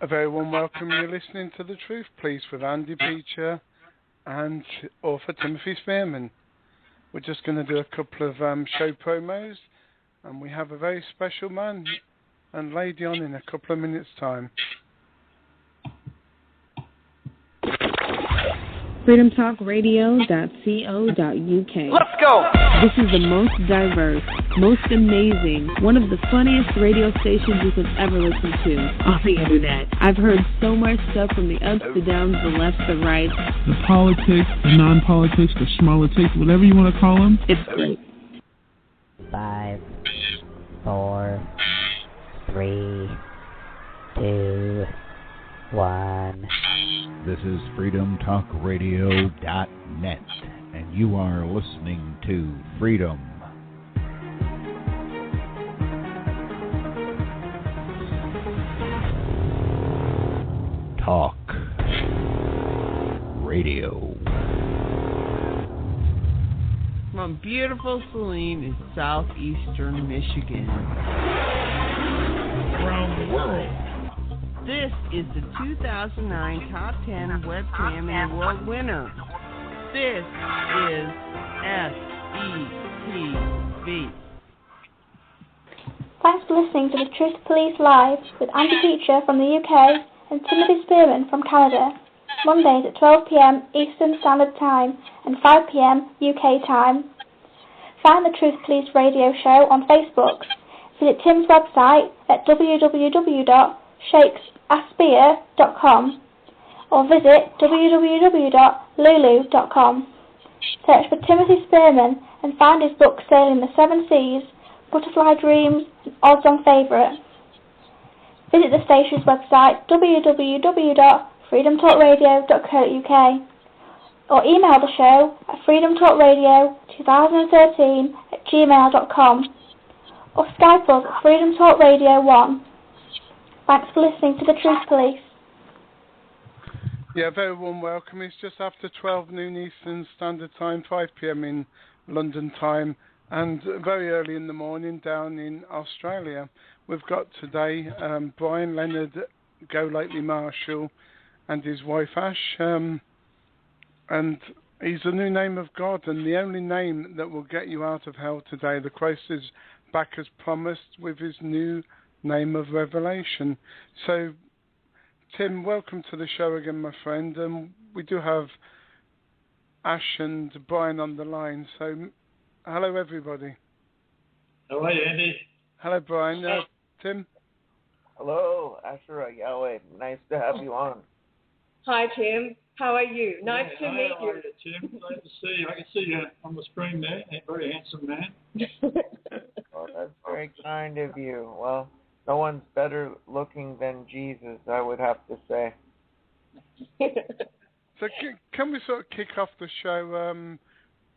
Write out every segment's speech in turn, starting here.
A very warm welcome. You're listening to The Truth, Please, with Andy Beecher and author Timothy Spearman. We're just going to do a couple of show promos, and we have a very special man and lady on in a couple of minutes' time. freedomtalkradio.co.uk. Let's go! This is the most diverse, most amazing, one of the funniest radio stations you could ever listen to on the internet. I've heard so much stuff from the ups, the downs, the lefts, the rights. The politics, the non-politics, the schmolitics, whatever you want to call them. It's great. 5, 4, 3, 2, 1. This is freedomtalkradio.net, and you are listening to Freedom Talk Radio. From beautiful Saline in southeastern Michigan. Around the world. This is the 2009 Top 10 Webcam in the World winner. This is SETV. Thanks for listening to The Truth Police Live with Andy Beecher from the UK and Timothy Spearman from Canada. Mondays at 12 p.m. Eastern Standard Time and 5 p.m. UK time. Find The Truth Police radio show on Facebook. Visit Tim's website at www.shakesaspear.com or visit www.lulu.com. Search for Timothy Spearman and find his book Sailing the Seven Seas, Butterfly Dreams and Odds on Favourite. Visit the station's website www.freedomtalkradio.co.uk or email the show at freedomtalkradio2013@gmail.com or Skype us at freedomtalkradio1. Thanks for listening to The Truth Police. Yeah, very warm welcome. It's just after 12 noon Eastern Standard Time, 5 p.m. in London time, and very early in the morning down in Australia. We've got today Brian Leonard Golightly Marshall and his wife Ash, and he's the new name of God and the only name that will get you out of hell today. The Christ is back as promised with his new name of revelation. So, Tim, welcome to the show again, my friend. We do have Ash and Brian on the line. So, hello, everybody. How are you, Andy? Hello, Brian. Tim? Hello, Asherah Yahweh. Nice to have you on. Hi, Tim. How are you? Nice to meet you. How are you, Tim? Nice to see you. I can see you on the screen there. A very handsome man. Well, that's very kind of you. Well, no one's better looking than Jesus, I would have to say. So can we sort of kick off the show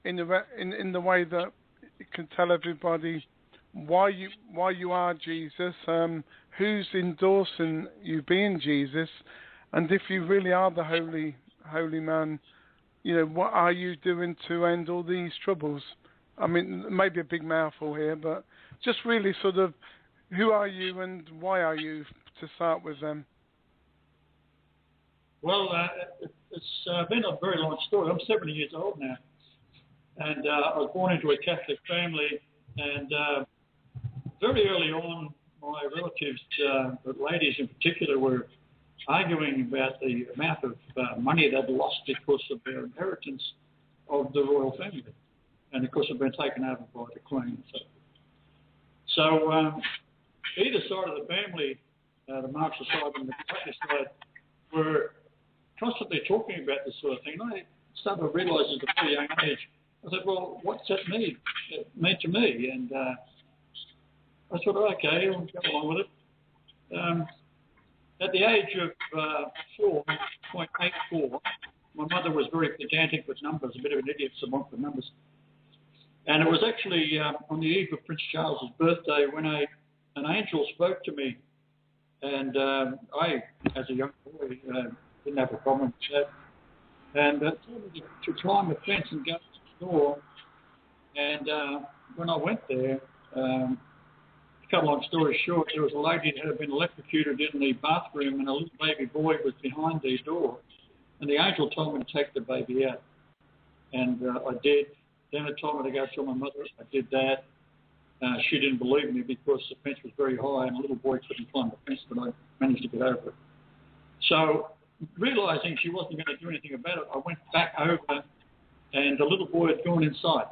in the way that you can tell everybody why you are Jesus, who's endorsing you being Jesus, and if you really are the holy man, you know, what are you doing to end all these troubles? I mean, maybe a big mouthful here, but just really sort of, who are you and why are you, to start with them? Well, it's been a very long story. I'm 70 years old now, and I was born into a Catholic family, and very early on, my relatives, the ladies in particular, were arguing about the amount of money they'd lost because of their inheritance of the royal family, and of course had been taken over by the Queen. So either side of the family, the Marshall side and the Golightly side, were constantly talking about this sort of thing. And I started to realise at a very young age, I said, well, what's that mean to me? And I thought, okay, I'll go along with it. At the age of 4.84, my mother was very pedantic with numbers, a bit of an idiot savant with numbers. And it was actually on the eve of Prince Charles's birthday when an angel spoke to me. And I, as a young boy, didn't have a problem with that. And told me to climb a fence and go to the door. And when I went there, cut a long story short, there was a lady that had been electrocuted in the bathroom, and a little baby boy was behind the door. And the angel told me to take the baby out. And I did. Then it told me to go tell my mother. I did that. She didn't believe me because the fence was very high and the little boy couldn't climb the fence, but I managed to get over it. So, realising she wasn't going to do anything about it, I went back over, and the little boy had gone inside.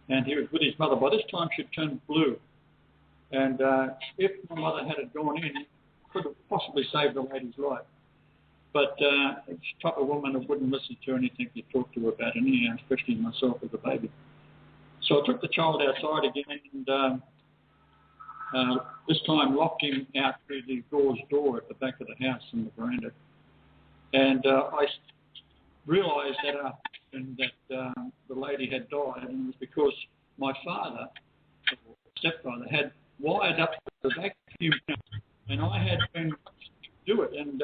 And he was with his mother. By this time, she'd turned blue. And if my mother had gone in, it could have possibly saved the lady's life. But she's the type of woman that wouldn't listen to anything you talk to her about anyhow, especially myself as a baby. So I took the child outside again and this time locked him out through the door at the back of the house in the veranda. And I realised that the lady had died, and it was because my father, stepfather, had wired up the vacuum, and I had been to do it. And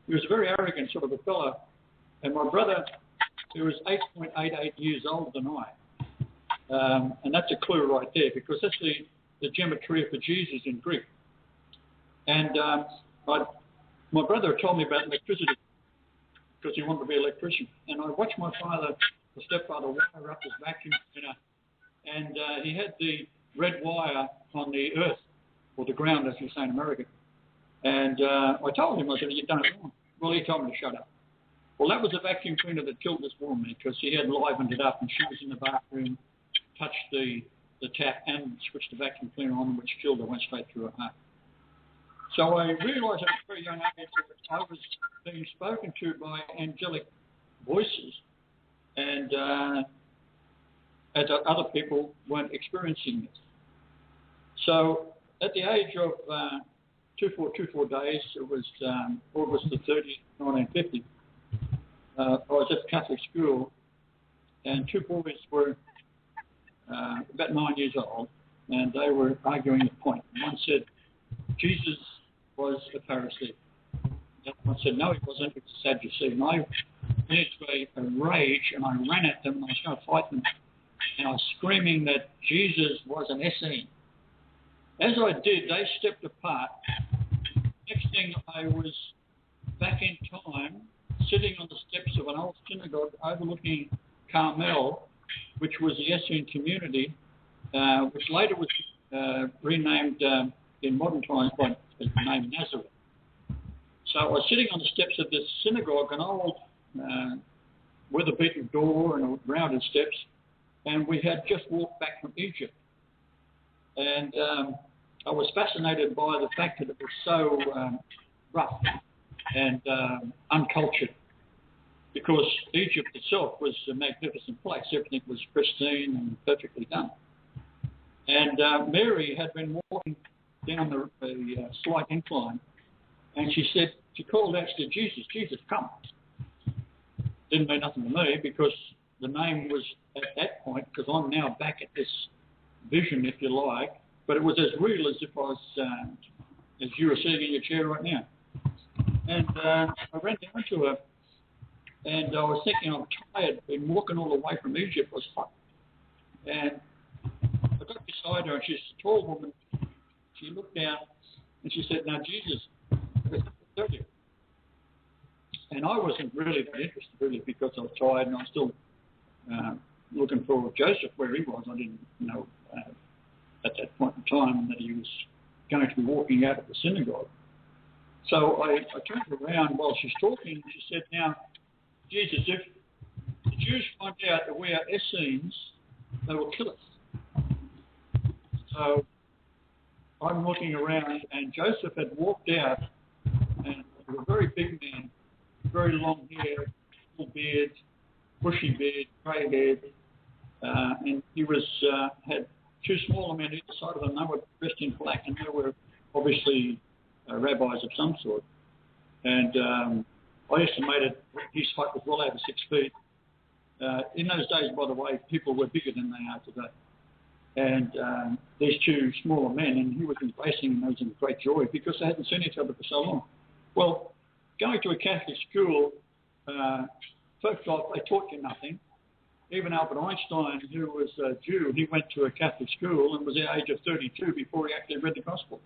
he was a very arrogant sort of a fellow. And my brother, who was 8.88 years older than I, and that's a clue right there, because that's the gematria for Jesus in Greek. And my brother told me about electricity because he wanted to be an electrician. And I watched my father, the stepfather, wire up his vacuum cleaner, and he had the red wire on the earth, or the ground, as you say in America. And I told him, I said, you've done it wrong. Well, he told me to shut up. Well, that was the vacuum cleaner that killed this woman, because he had livened it up, and she was in the bathroom, touched the tap and switched the vacuum cleaner on, which killed her, went straight through her heart. So I realised at a very young age that I was being spoken to by angelic voices, and other people weren't experiencing this. So at the age of 24 days, it was August the 30th, 1950, I was at Catholic school, and two boys were about 9 years old, and they were arguing a point. One said, Jesus was a Pharisee. The other one said, no, he wasn't, he was a Sadducee. And I went into a rage, and I ran at them, and I was going to fight them. And I was screaming that Jesus was an Essene. As I did, they stepped apart. Next thing, I was back in time, sitting on the steps of an old synagogue overlooking Carmel, which was the Essene community, which later was renamed in modern times by the name Nazareth. So I was sitting on the steps of this synagogue, an old weather-beaten door and rounded steps, and we had just walked back from Egypt. And I was fascinated by the fact that it was so rough and uncultured, because Egypt itself was a magnificent place. Everything was pristine and perfectly done. And Mary had been walking down the slight incline, and she called out, she said, Jesus, Jesus, come. Didn't mean nothing to me, because the name was at that point, because I'm now back at this vision, if you like, but it was as real as if I was, as you were sitting in your chair right now. And I ran down to her, and I was thinking, I'm tired, been walking all the way from Egypt, it was hot. And I got beside her, and she's a tall woman. She looked down, and she said, now, Jesus, I tell you. And I wasn't really that interested, really, because I was tired, and I was still looking for Joseph where he was. I didn't know at that point in time that he was going to be walking out of the synagogue. So I turned around while she's talking, and she said, now, Jesus, if the Jews find out that we are Essenes, they will kill us. So I'm looking around, and Joseph had walked out, and he was a very big man, very long hair, full beard, bushy beard, grey head, and he was had two smaller men either side of him. They were dressed in black, and they were obviously rabbis of some sort. And I estimated his height was well over 6 feet. In those days, by the way, people were bigger than they are today. And these two smaller men, and he was embracing those in great joy because they hadn't seen each other for so long. Well, going to a Catholic school, first off, they taught you nothing. even Albert Einstein, who was a Jew, he went to a Catholic school and was at the age of 32 before he actually read the Gospel.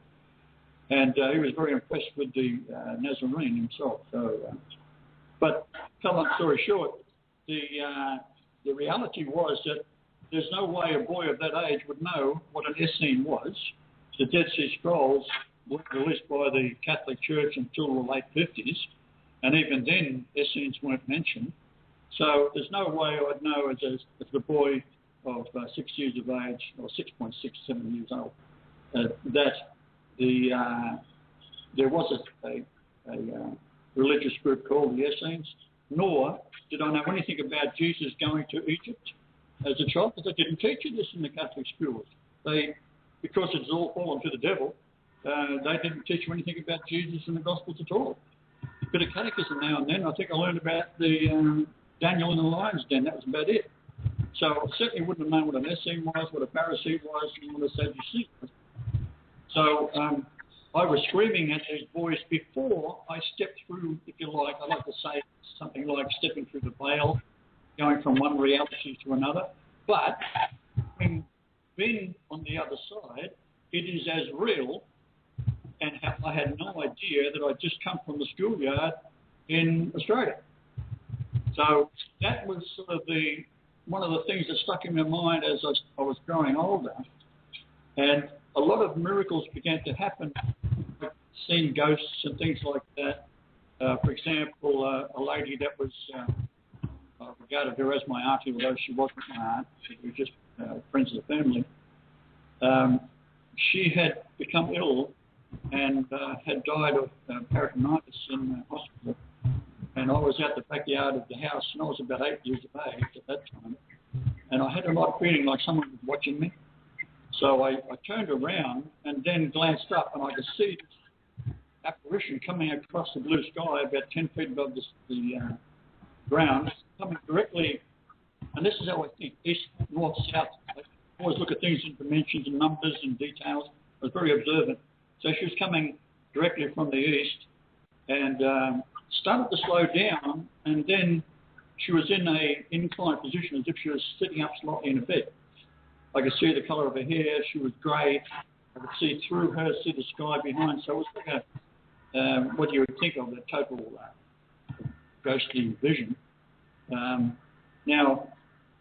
And he was very impressed with the Nazarene himself. So, but cut long story short, the reality was that there's no way a boy of that age would know what an Essene was. The Dead Sea Scrolls weren't released by the Catholic Church until the late 50s, and even then Essenes weren't mentioned. So there's no way I'd know as a boy of 6 years of age, or 6.67 years old, that there was a religious group called the Essenes, nor did I know anything about Jesus going to Egypt as a child, because they didn't teach you this in the Catholic schools. Because it's all fallen to the devil, they didn't teach you anything about Jesus and the Gospels at all. A bit of catechism now and then. I think I learned about the Daniel in the lion's den. That was about it. So I certainly wouldn't have known what an Essene was, what a Pharisee was, and what a Sadducee was. So I was screaming at these boys before I stepped through, if you like, I like to say something like stepping through the veil, going from one reality to another. But being on the other side, it is as real, and I had no idea that I'd just come from the schoolyard in Australia. So that was sort of one of the things that stuck in my mind as I was growing older. And a lot of miracles began to happen, like seeing ghosts and things like that. For example, a lady that was, I regarded her as my auntie, although she wasn't my aunt. We were just friends of the family. She had become ill and had died of peritonitis in hospital. And I was at the backyard of the house, and I was about 8 years of age at that time. And I had a lot of feeling like someone was watching me. So I turned around and then glanced up, and I could see this apparition coming across the blue sky about 10 feet above the ground, coming directly, and this is how I think, east, north, south. I always look at things in dimensions and numbers and details. I was very observant. So she was coming directly from the east and started to slow down, and then she was in an inclined position as if she was sitting up slightly in a bed. I could see the colour of her hair. She was grey. I could see through her, see the sky behind. So it was like what you would think of, a total ghostly vision. Now,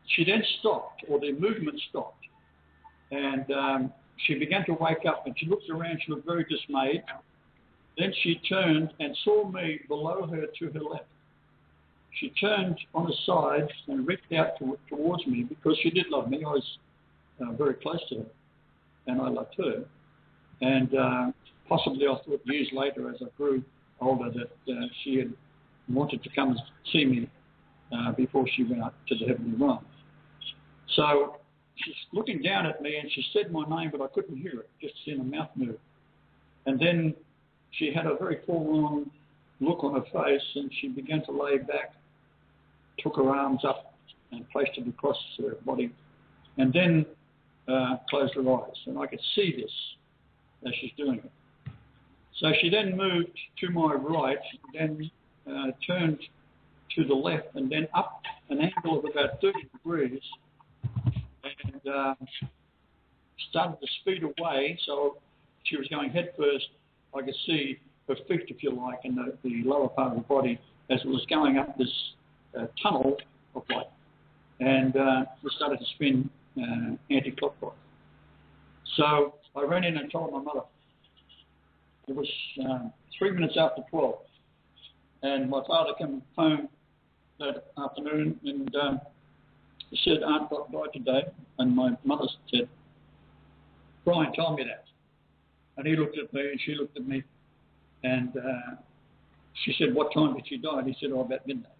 she then stopped, or the movement stopped, and she began to wake up, and she looked around. She looked very dismayed. Then she turned and saw me below her to her left. She turned on her side and reached out towards me because she did love me. I was very close to her, and I loved her. And possibly I thought years later, as I grew older, that she had wanted to come and see me before she went up to the heavenly realm. So she's looking down at me, and she said my name, but I couldn't hear it, just seeing her mouth move. And then she had a very forlorn look on her face, and she began to lay back, took her arms up and placed them across her body, and then closed her eyes. And I could see this as she's doing it. So she then moved to my right, then turned to the left, and then up an angle of about 30 degrees, and started to speed away. So she was going head first. I could see her feet, if you like, in the lower part of the body as it was going up this tunnel of light. And it started to spin anti-clockwise. So I ran in and told my mother. It was 3 minutes after 12. And my father came home that afternoon and he said, Aunt died today. And my mother said, Brian told me that. And he looked at me and she looked at me. And she said, what time did she die? And he said, about midnight.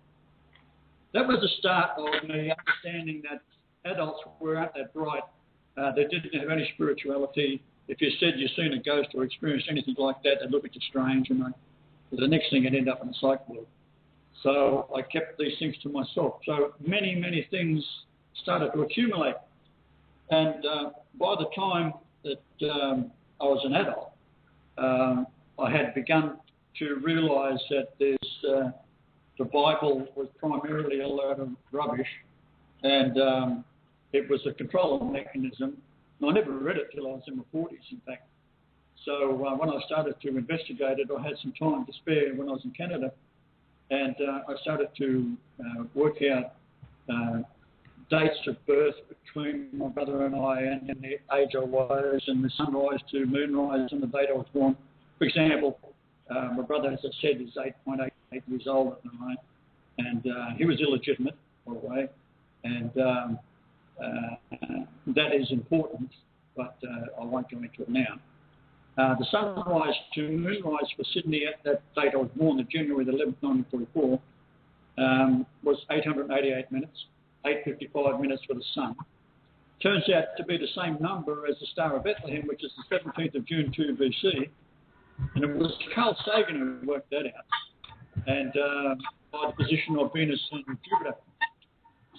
That was the start of me understanding that adults weren't that bright. They didn't have any spirituality. If you said you've seen a ghost or experienced anything like that, they'd look at you strange. And the next thing, I'd end up in a psych ward. So I kept these things to myself. So many, many things started to accumulate. And by the time that I was an adult, I had begun to realise that the Bible was primarily a load of rubbish, And it was a control mechanism. And I never read it till I was in my 40s, in fact. So when I started to investigate it, I had some time to spare when I was in Canada. And I started to work out dates of birth between my brother and I, and the age I was, and the sunrise to moonrise, and the date I was born. For example, my brother, as I said, is 8.88 years old at the moment, and he was illegitimate, by the way, and that is important, but I won't go into it now. The sunrise to moonrise for Sydney at that date I was born, the January the 11th, 1944, was 888 minutes, 8:55 minutes for the sun. Turns out to be the same number as the Star of Bethlehem, which is the 17th of June 2 BC. And it was Carl Sagan who worked that out, and by the position of Venus and Jupiter.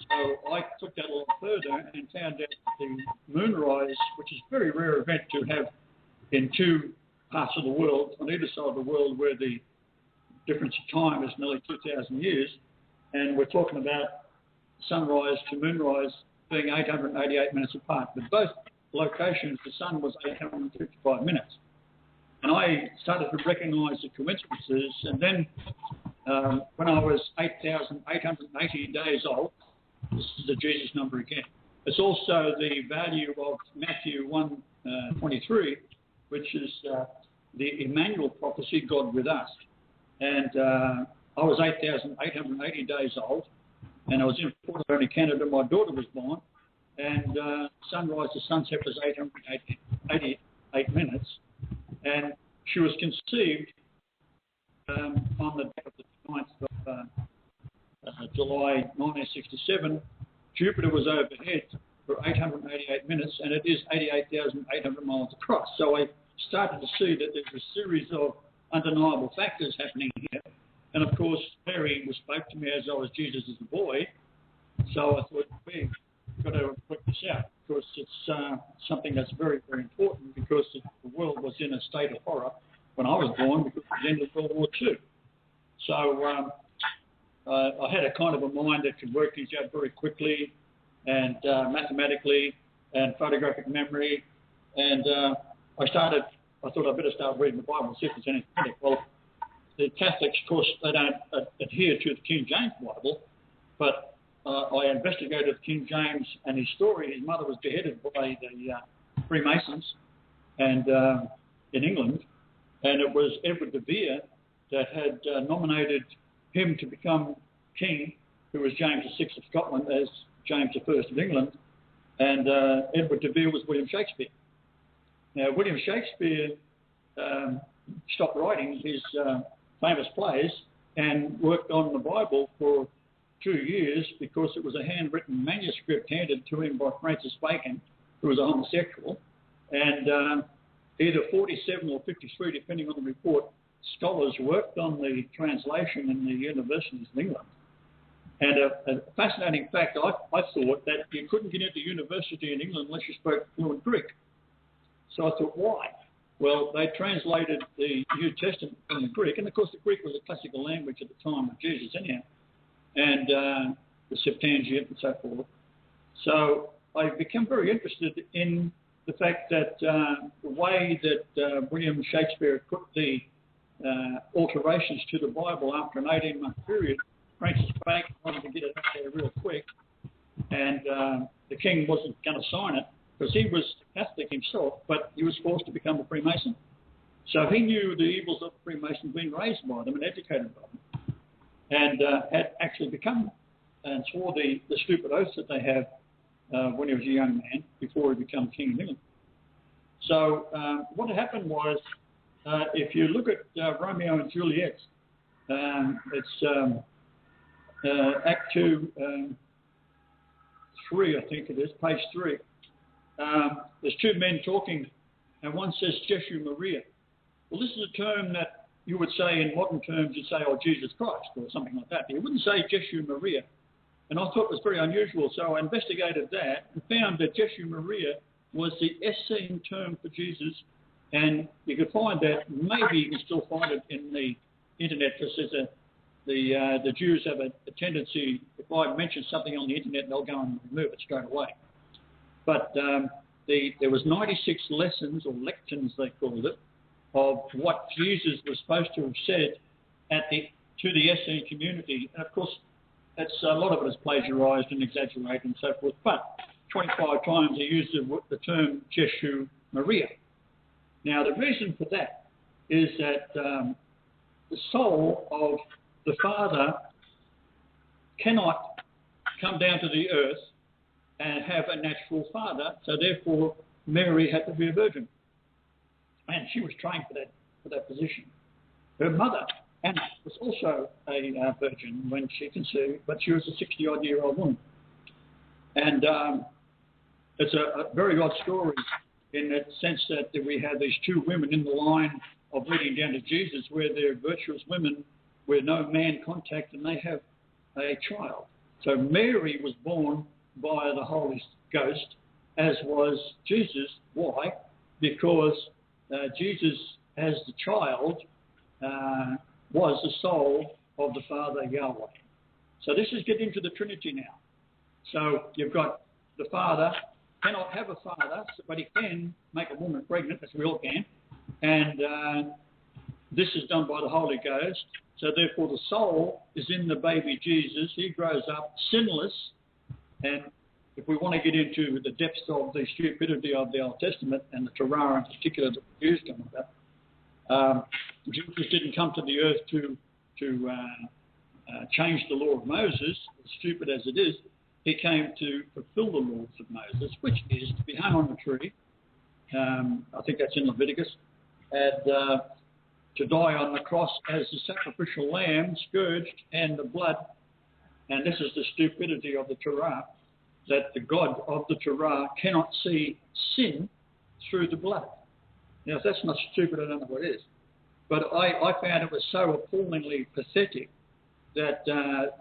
So I took that a lot further and found out the moonrise, which is a very rare event to have in two parts of the world, on either side of the world, where the difference of time is nearly 2,000 years, and we're talking about sunrise to moonrise being 888 minutes apart. But both locations, the sun was 855 minutes. And I started to recognise the coincidences, and then when I was 8,880 days old, this is the Jesus number again, it's also the value of Matthew 1:23, which is the Emmanuel prophecy, God with us. And I was 8,880 days old, and I was in Port Moresby, Canada. My daughter was born, and sunrise to sunset was 888 minutes, and she was conceived on the day of the 9th of July 1967. Jupiter was overhead for 888 minutes, and it is 88,800 miles across. So I started to see that there's a series of undeniable factors happening here. And of course, Mary spoke to me as I was Jesus as a boy. So I thought, we've got to work this out, because it's something that's very, very important, because the world was in a state of horror when I was born, because it was the end of World War II. So I had a kind of a mind that could work these out very quickly, and mathematically, and photographic memory. And I thought I'd better start reading the Bible and see if there's anything in it. Well, the Catholics, of course, they don't adhere to the King James Bible, but I investigated King James and his story. His mother was beheaded by the Freemasons and in England, and it was Edward de Vere that had nominated him to become king, who was James VI of Scotland, as James I of England, and Edward de Vere was William Shakespeare. Now, William Shakespeare stopped writing his famous plays and worked on the Bible for 2 years, because it was a handwritten manuscript handed to him by Francis Bacon, who was a homosexual, and either 47 or 53, depending on the report, scholars worked on the translation in the universities in England. And a fascinating fact, I thought that you couldn't get into university in England unless you spoke fluent Greek. So I thought, why? Well, they translated the New Testament from the Greek, and of course the Greek was a classical language at the time of Jesus anyhow, and the Septuagint and so forth. So I became very interested in the fact that the way that William Shakespeare put the alterations to the Bible after an 18-month period, Francis Bacon wanted to get it up there real quick, and the king wasn't going to sign it, because he was Catholic himself, but he was forced to become a Freemason. So he knew the evils of Freemasons, being raised by them and educated by them, and had actually become and swore the stupid oaths that they have when he was a young man, before he became king of England. So what happened was, if you look at Romeo and Juliet, it's Act 2, 3, I think it is, page 3. There's two men talking, and one says Jeshu Maria. Well, this is a term that you would say in modern terms, you'd say, oh, Jesus Christ, or something like that. You wouldn't say Jeshu Maria. And I thought it was very unusual, so I investigated that and found that Jeshu Maria was the Essene term for Jesus, and you could find that, maybe you can still find it in the internet, because there's the Jews have a tendency, if I mention something on the internet, they'll go and remove it straight away. But there was 96 lessons, or lections they called it, of what Jesus was supposed to have said to the Essene community. And of course, a lot of it is plagiarised and exaggerated and so forth. But 25 times he used the term Jeshu Maria. Now, the reason for that is that the soul of the Father cannot come down to the earth and have a natural father, so therefore Mary had to be a virgin. And she was trained for that position. Her mother, Anna, was also a virgin when she conceived, but she was a 60-odd-year-old woman. And it's a very odd story in the sense that we have these two women in the line of leading down to Jesus, where they're virtuous women with no man contact, and they have a child. So Mary was born by the Holy Ghost, as was Jesus. Why? Because Jesus, as the child, was the soul of the Father Yahweh. So this is getting into the Trinity now. So you've got the Father cannot have a father, but he can make a woman pregnant, as we all can. And this is done by the Holy Ghost. So therefore the soul is in the baby Jesus. He grows up sinless. And if we want to get into the depths of the stupidity of the Old Testament and the Torah in particular that the Jews come about, Jesus didn't come to the earth to change the law of Moses, as stupid as it is. He came to fulfill the laws of Moses, which is to be hung on a tree. I think that's in Leviticus. And to die on the cross as the sacrificial lamb, scourged, and the blood. And this is the stupidity of the Torah, that the God of the Torah cannot see sin through the blood. Now, if that's not stupid, I don't know what is. But I found it was so appallingly pathetic that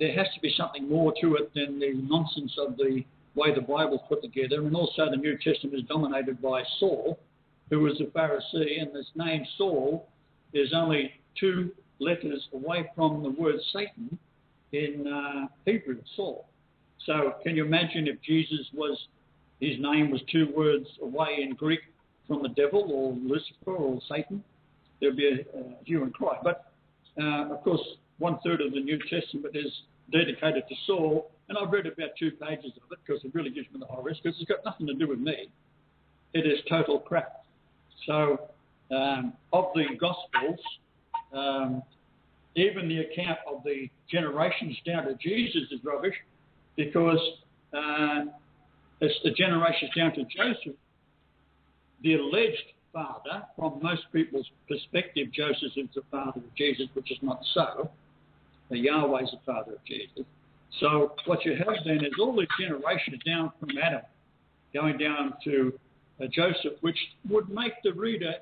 there has to be something more to it than the nonsense of the way the Bible's put together. And also the New Testament is dominated by Saul, who was a Pharisee, and this name Saul is only 2 letters away from the word Satan in Hebrew, Saul. So can you imagine if Jesus his name was 2 words away in Greek from the devil or Lucifer or Satan? There'd be a hue and cry. But of course, 1/3 of the New Testament is dedicated to Saul, and I've read about 2 pages of it because it really gives me the horrors, because it's got nothing to do with me. It is total crap. So of the Gospels, even the account of the generations down to Jesus is rubbish, because it's the generations down to Joseph. The alleged father, from most people's perspective, Joseph is the father of Jesus, which is not so. Yahweh is the father of Jesus. So what you have then is all these generations down from Adam going down to Joseph, which would make the reader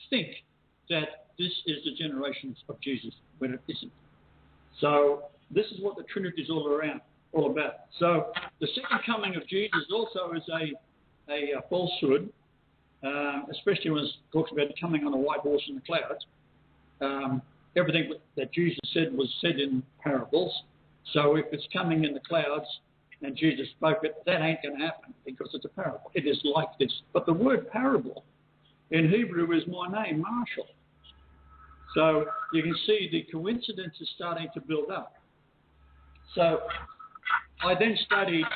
think that this is the generations of Jesus, when it isn't. So this is what the Trinity is all about. So the second coming of Jesus also is a falsehood, especially when it talks about coming on a white horse in the clouds. Everything that Jesus said was said in parables. So if it's coming in the clouds and Jesus spoke it, that ain't going to happen because it's a parable. It is like this. But the word parable in Hebrew is my name, Marshall. So you can see the coincidence is starting to build up. So I then studied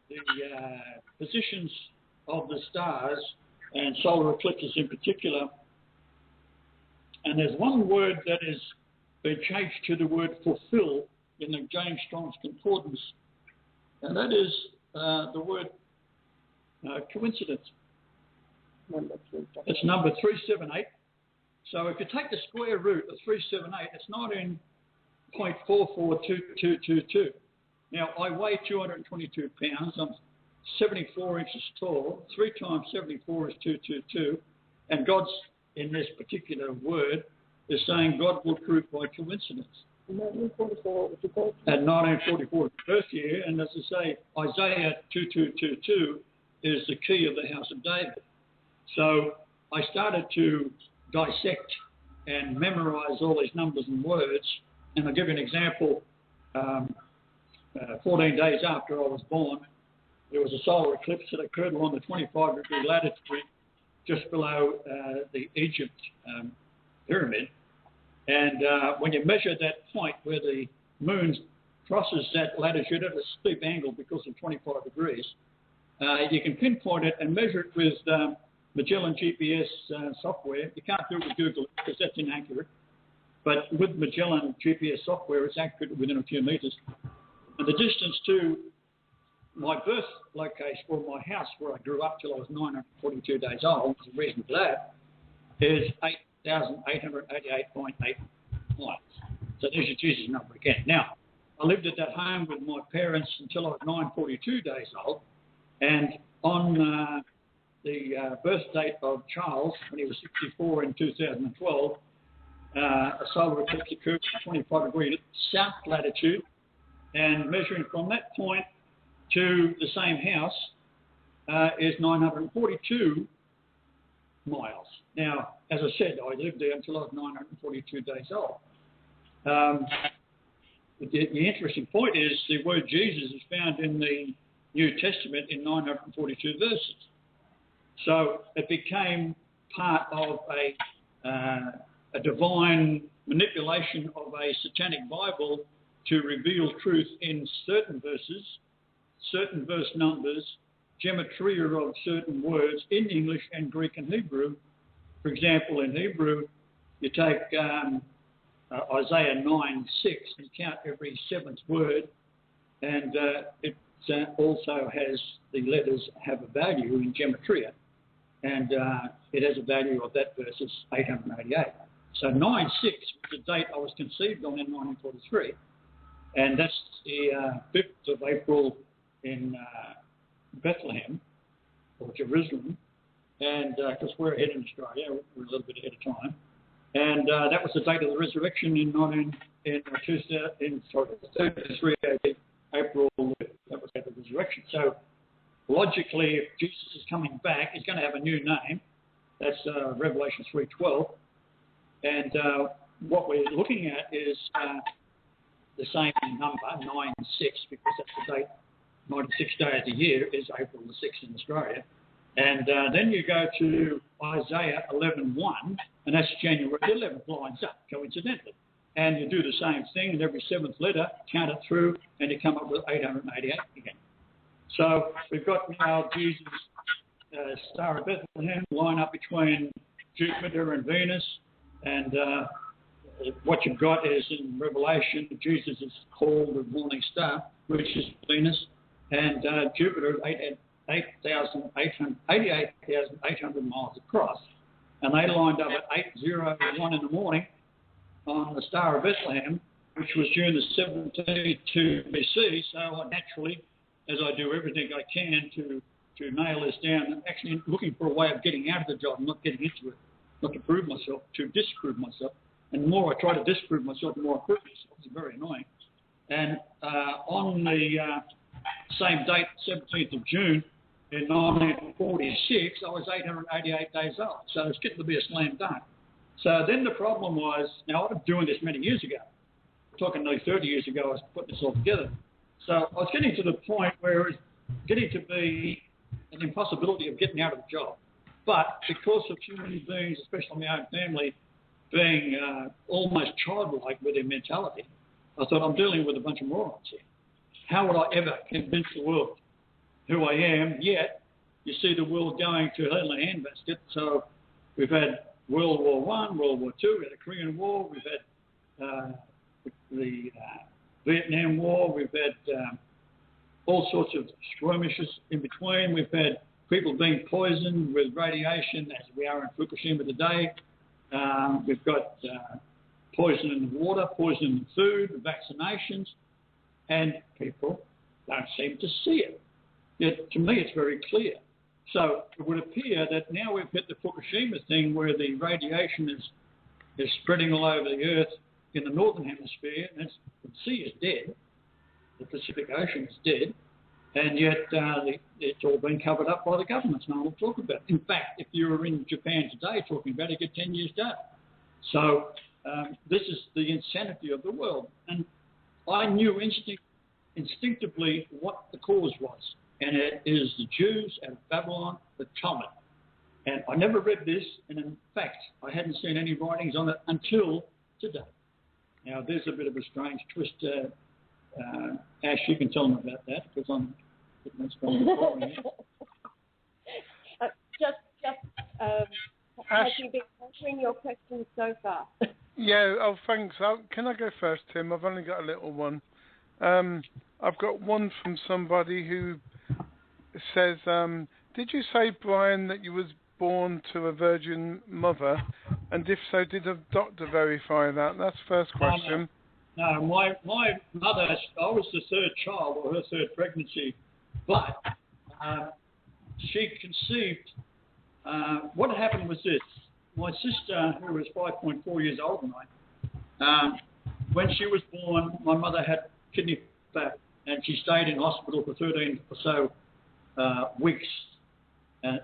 the positions of the stars and solar eclipses in particular. And there's one word that has been changed to the word fulfill in the James Strong's Concordance, and that is the word coincidence. It's number 378. So if you take the square root of 378, it's 19.442222. Now, I weigh 222 pounds. I'm 74 inches tall. 3 times 74 is 222. And God's, in this particular word, is saying God will prove by coincidence. In 1944, was the birth year? At 1944, the birth year. And as I say, Isaiah 2222 is the key of the house of David. So I started to dissect and memorize all these numbers and words And I'll give you an example. 14 days after I was born, there was a solar eclipse that occurred along the 25-degree latitude just below the Egypt pyramid. And when you measure that point where the moon crosses that latitude at a steep angle because of 25 degrees, you can pinpoint it and measure it with Magellan GPS software. You can't do it with Google because that's inaccurate. But with Magellan GPS software, it's accurate within a few meters. And the distance to my birth location, or my house where I grew up till I was 942 days old, the reason for that, is 8,888.8 miles. So there's your Jesus number again. Now, I lived at that home with my parents until I was 942 days old. And on the birth date of Charles, when he was 64 in 2012, a solar eclipse occurred at 25 degrees south latitude, and measuring from that point to the same house is 942 miles. Now, as I said, I lived there until I was 942 days old. The interesting point is the word Jesus is found in the New Testament in 942 verses. So it became part of a divine manipulation of a satanic Bible to reveal truth in certain verses, certain verse numbers, gematria of certain words in English and Greek and Hebrew. For example, in Hebrew, you take Isaiah 9:6 and count every seventh word, and it also has the letters have a value in gematria, and it has a value of that verse is 888. So 9:6 was the date I was conceived on in 1943, and that's the 5th of April in Bethlehem or Jerusalem, and because we're ahead in Australia, we're a little bit ahead of time, and that was the date of the resurrection in 33 AD, April. That was the date of the resurrection. So logically, if Jesus is coming back, he's going to have a new name. That's Revelation 3:12. And what we're looking at is the same number, 9/6, because that's the date, 96 days of the year is April the 6th in Australia. And then you go to Isaiah 11:1, and that's January the 11th, lines up, coincidentally. And you do the same thing, and every seventh letter, count it through, and you come up with 888 again. So we've got now Jesus' Star of Bethlehem line up between Jupiter and Venus. And what you've got is in Revelation, Jesus is called the morning star, which is Venus, and Jupiter 88,800 miles across. And they lined up at 8:01 in the morning on the Star of Bethlehem, which was during the 72 BC. So I naturally, as I do everything I can to nail this down, I'm actually looking for a way of getting out of the job, not getting into it. Not to prove myself, to disprove myself. And the more I try to disprove myself, the more I prove myself. It's very annoying. And on the same date, 17th of June in 1946, I was 888 days old. So it's getting to be a slam dunk. So then the problem was, now I was doing this many years ago. I'm talking nearly 30 years ago, I was putting this all together. So I was getting to the point where it was getting to be an impossibility of getting out of the job. But because of human beings, especially my own family, being almost childlike with their mentality, I thought, I'm dealing with a bunch of morons here. How would I ever convince the world who I am? Yet, you see the world going to hell in a handbasket. So we've had World War I, World War II, we had the Korean War, we've had the Vietnam War, we've had all sorts of skirmishes in between. We've had people being poisoned with radiation, as we are in Fukushima today. We've got poison in the water, poison in the food, the vaccinations, and people don't seem to see it. Yet, to me, it's very clear. So it would appear that now we've hit the Fukushima thing where the radiation is spreading all over the Earth in the northern hemisphere, and the sea is dead. The Pacific Ocean is dead. And yet it's all been covered up by the governments. No one will talk about it. In fact, if you were in Japan today talking about it, you get 10 years jail. So this is the insanity of the world. And I knew instinctively what the cause was, and it is the Jews and Babylon, the Talmud. And I never read this, and in fact, I hadn't seen any writings on it until today. Now, there's a bit of a strange twist. Ash, you can tell them about that, because I'm Has you been answering your questions so far? Yeah, oh, thanks. Can I go first, Tim? I've only got a little one. I've got one from somebody who says, did you say, Brian, that you was born to a virgin mother? And if so, did a doctor verify that? That's the first question. No, my mother, I was the third child, or her third pregnancy, but she conceived. What happened was this. My sister, who was 5.4 years older than I, when she was born, my mother had kidney failure, and she stayed in hospital for 13 or so weeks.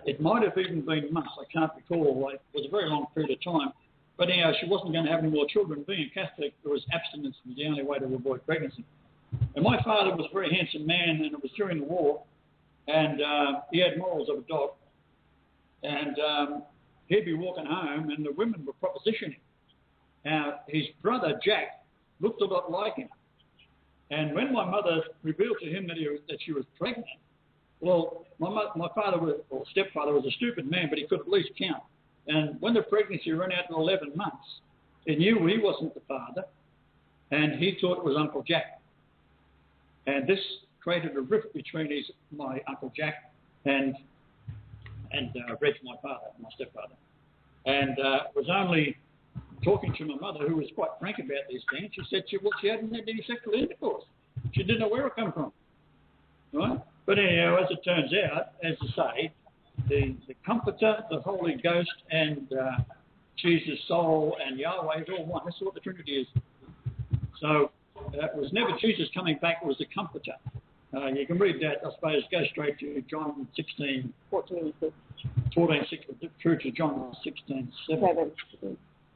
It might have even been months, I can't recall. It was a very long period of time. But anyhow, she wasn't going to have any more children. Being a Catholic, there was abstinence was the only way to avoid pregnancy. And my father was a very handsome man, and it was during the war, and he had morals of a dog. And he'd be walking home, and the women were propositioning. His brother, Jack, looked a lot like him. And when my mother revealed to him that she was pregnant, well, my father, or stepfather, was a stupid man, but he could at least count. And when the pregnancy ran out to 11 months, he knew he wasn't the father, and he thought it was Uncle Jack. And this created a rift between my Uncle Jack and Reg, my father, my stepfather. And it was only talking to my mother, who was quite frank about these things. She said she hadn't had any sexual intercourse. She didn't know where it come from. Right? But anyhow, as it turns out, as I say, the Comforter, the Holy Ghost, and Jesus' soul and Yahweh is all one. That's what the Trinity is. So it was never Jesus coming back, it was the Comforter. You can read that, I suppose, go straight to John 16, 14, 16, through to John 16, 7.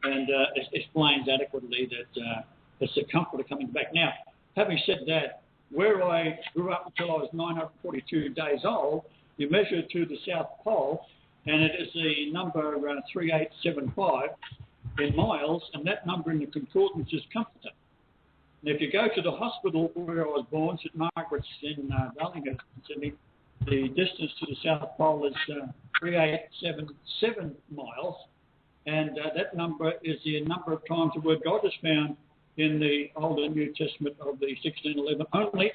And it explains adequately that it's the Comforter coming back. Now, having said that, where I grew up until I was 942 days old, you measure to the South Pole, and it is the number 3875 in miles, and that number in the concordance is Comforter. And if you go to the hospital where I was born, St Margaret's in Darlinghurst, Sydney, the distance to the South Pole is 3877 miles, and that number is the number of times the word God is found in the Old and New Testament of the 1611, only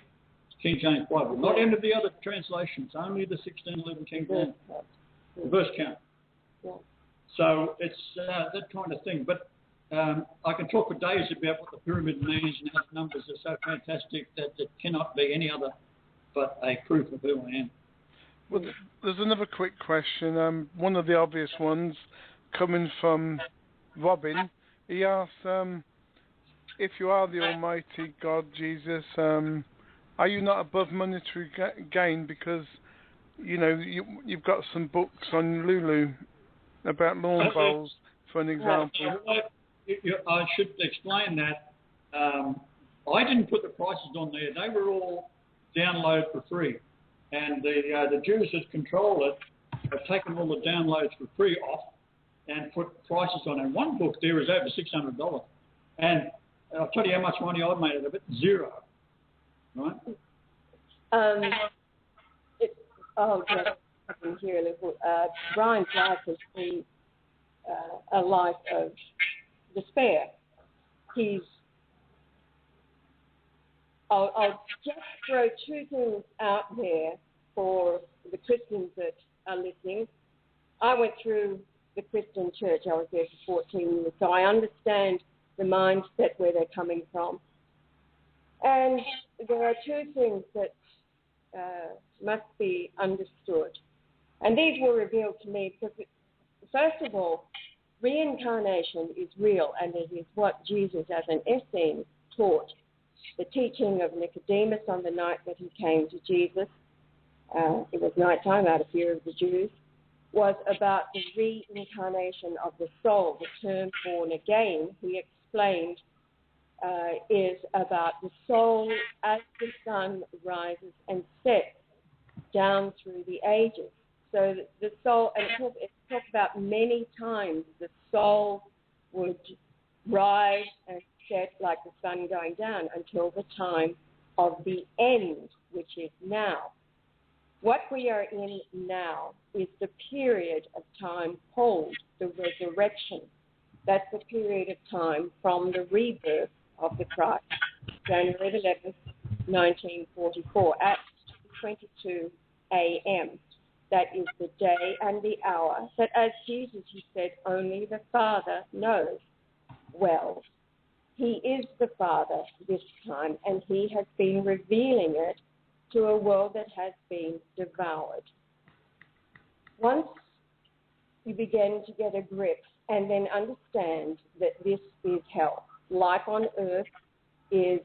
King James Bible, not any of the other translations, only the 1611 King James verse count. Yeah. So it's that kind of thing. But I can talk for days about what the pyramid means and how the numbers are so fantastic that it cannot be any other but a proof of who I am. Well, there's another quick question. One of the obvious ones coming from Robin. He asks, if you are the Almighty God, Jesus, are you not above monetary gain? Because, you know, you've got some books on Lulu about lawn bowls, for an example. I should explain that. I didn't put the prices on there. They were all downloaded for free. And the Jews that control it have taken all the downloads for free off and put prices on it. One book there is over $600. And I'll tell you how much money I made out of it, $0. Right? Just here a little. Brian's life has been a life of despair. I'll just throw two things out there for the Christians that are listening. I went through the Christian church. I was there for 14 years, so I understand the mindset where they're coming from. And there are two things that must be understood. And these were revealed to me because, first of all, reincarnation is real, and it is what Jesus, as an Essene, taught. The teaching of Nicodemus on the night that he came to Jesus, it was nighttime out of fear of the Jews, was about the reincarnation of the soul. The term born again, he explained is about the soul as the sun rises and sets down through the ages. So the soul, and it talks about many times the soul would rise and set like the sun going down until the time of the end, which is now. What we are in now is the period of time called the resurrection. That's the period of time from the rebirth of the Christ, January 11th, 1944, at 22 a.m. That is the day and the hour that, as Jesus, he said, only the Father knows. Well, he is the Father this time, and he has been revealing it to a world that has been devoured. Once you begin to get a grip and then understand that this is hell, life on earth is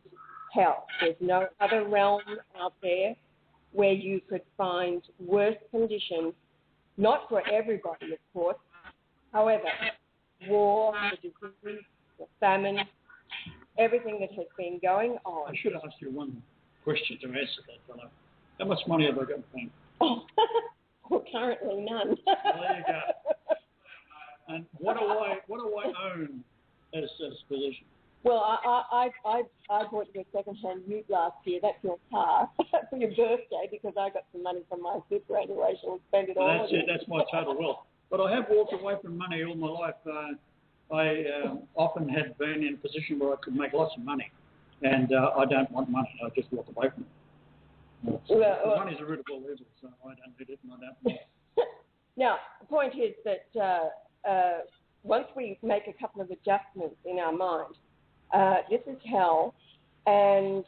hell. There's no other realm out there where you could find worse conditions, not for everybody, of course. However, war, the disease, the famine, everything that has been going on. I should ask you one question to answer that, fellow. How much money have I got in the bank? Well, currently none. There you go. And what do I own as a position? Well, I bought you a second-hand ute last year. That's your car for your birthday because I got some money from my superannuation and spent it all. That's it. That's my total wealth. But I have walked away from money all my life. I often had been in a position where I could make lots of money, and I don't want money. I just walk away from it. Well, money's a root of all evil, so I don't need it and I don't want it. Now, the point is that once we make a couple of adjustments in our mind, this is hell, and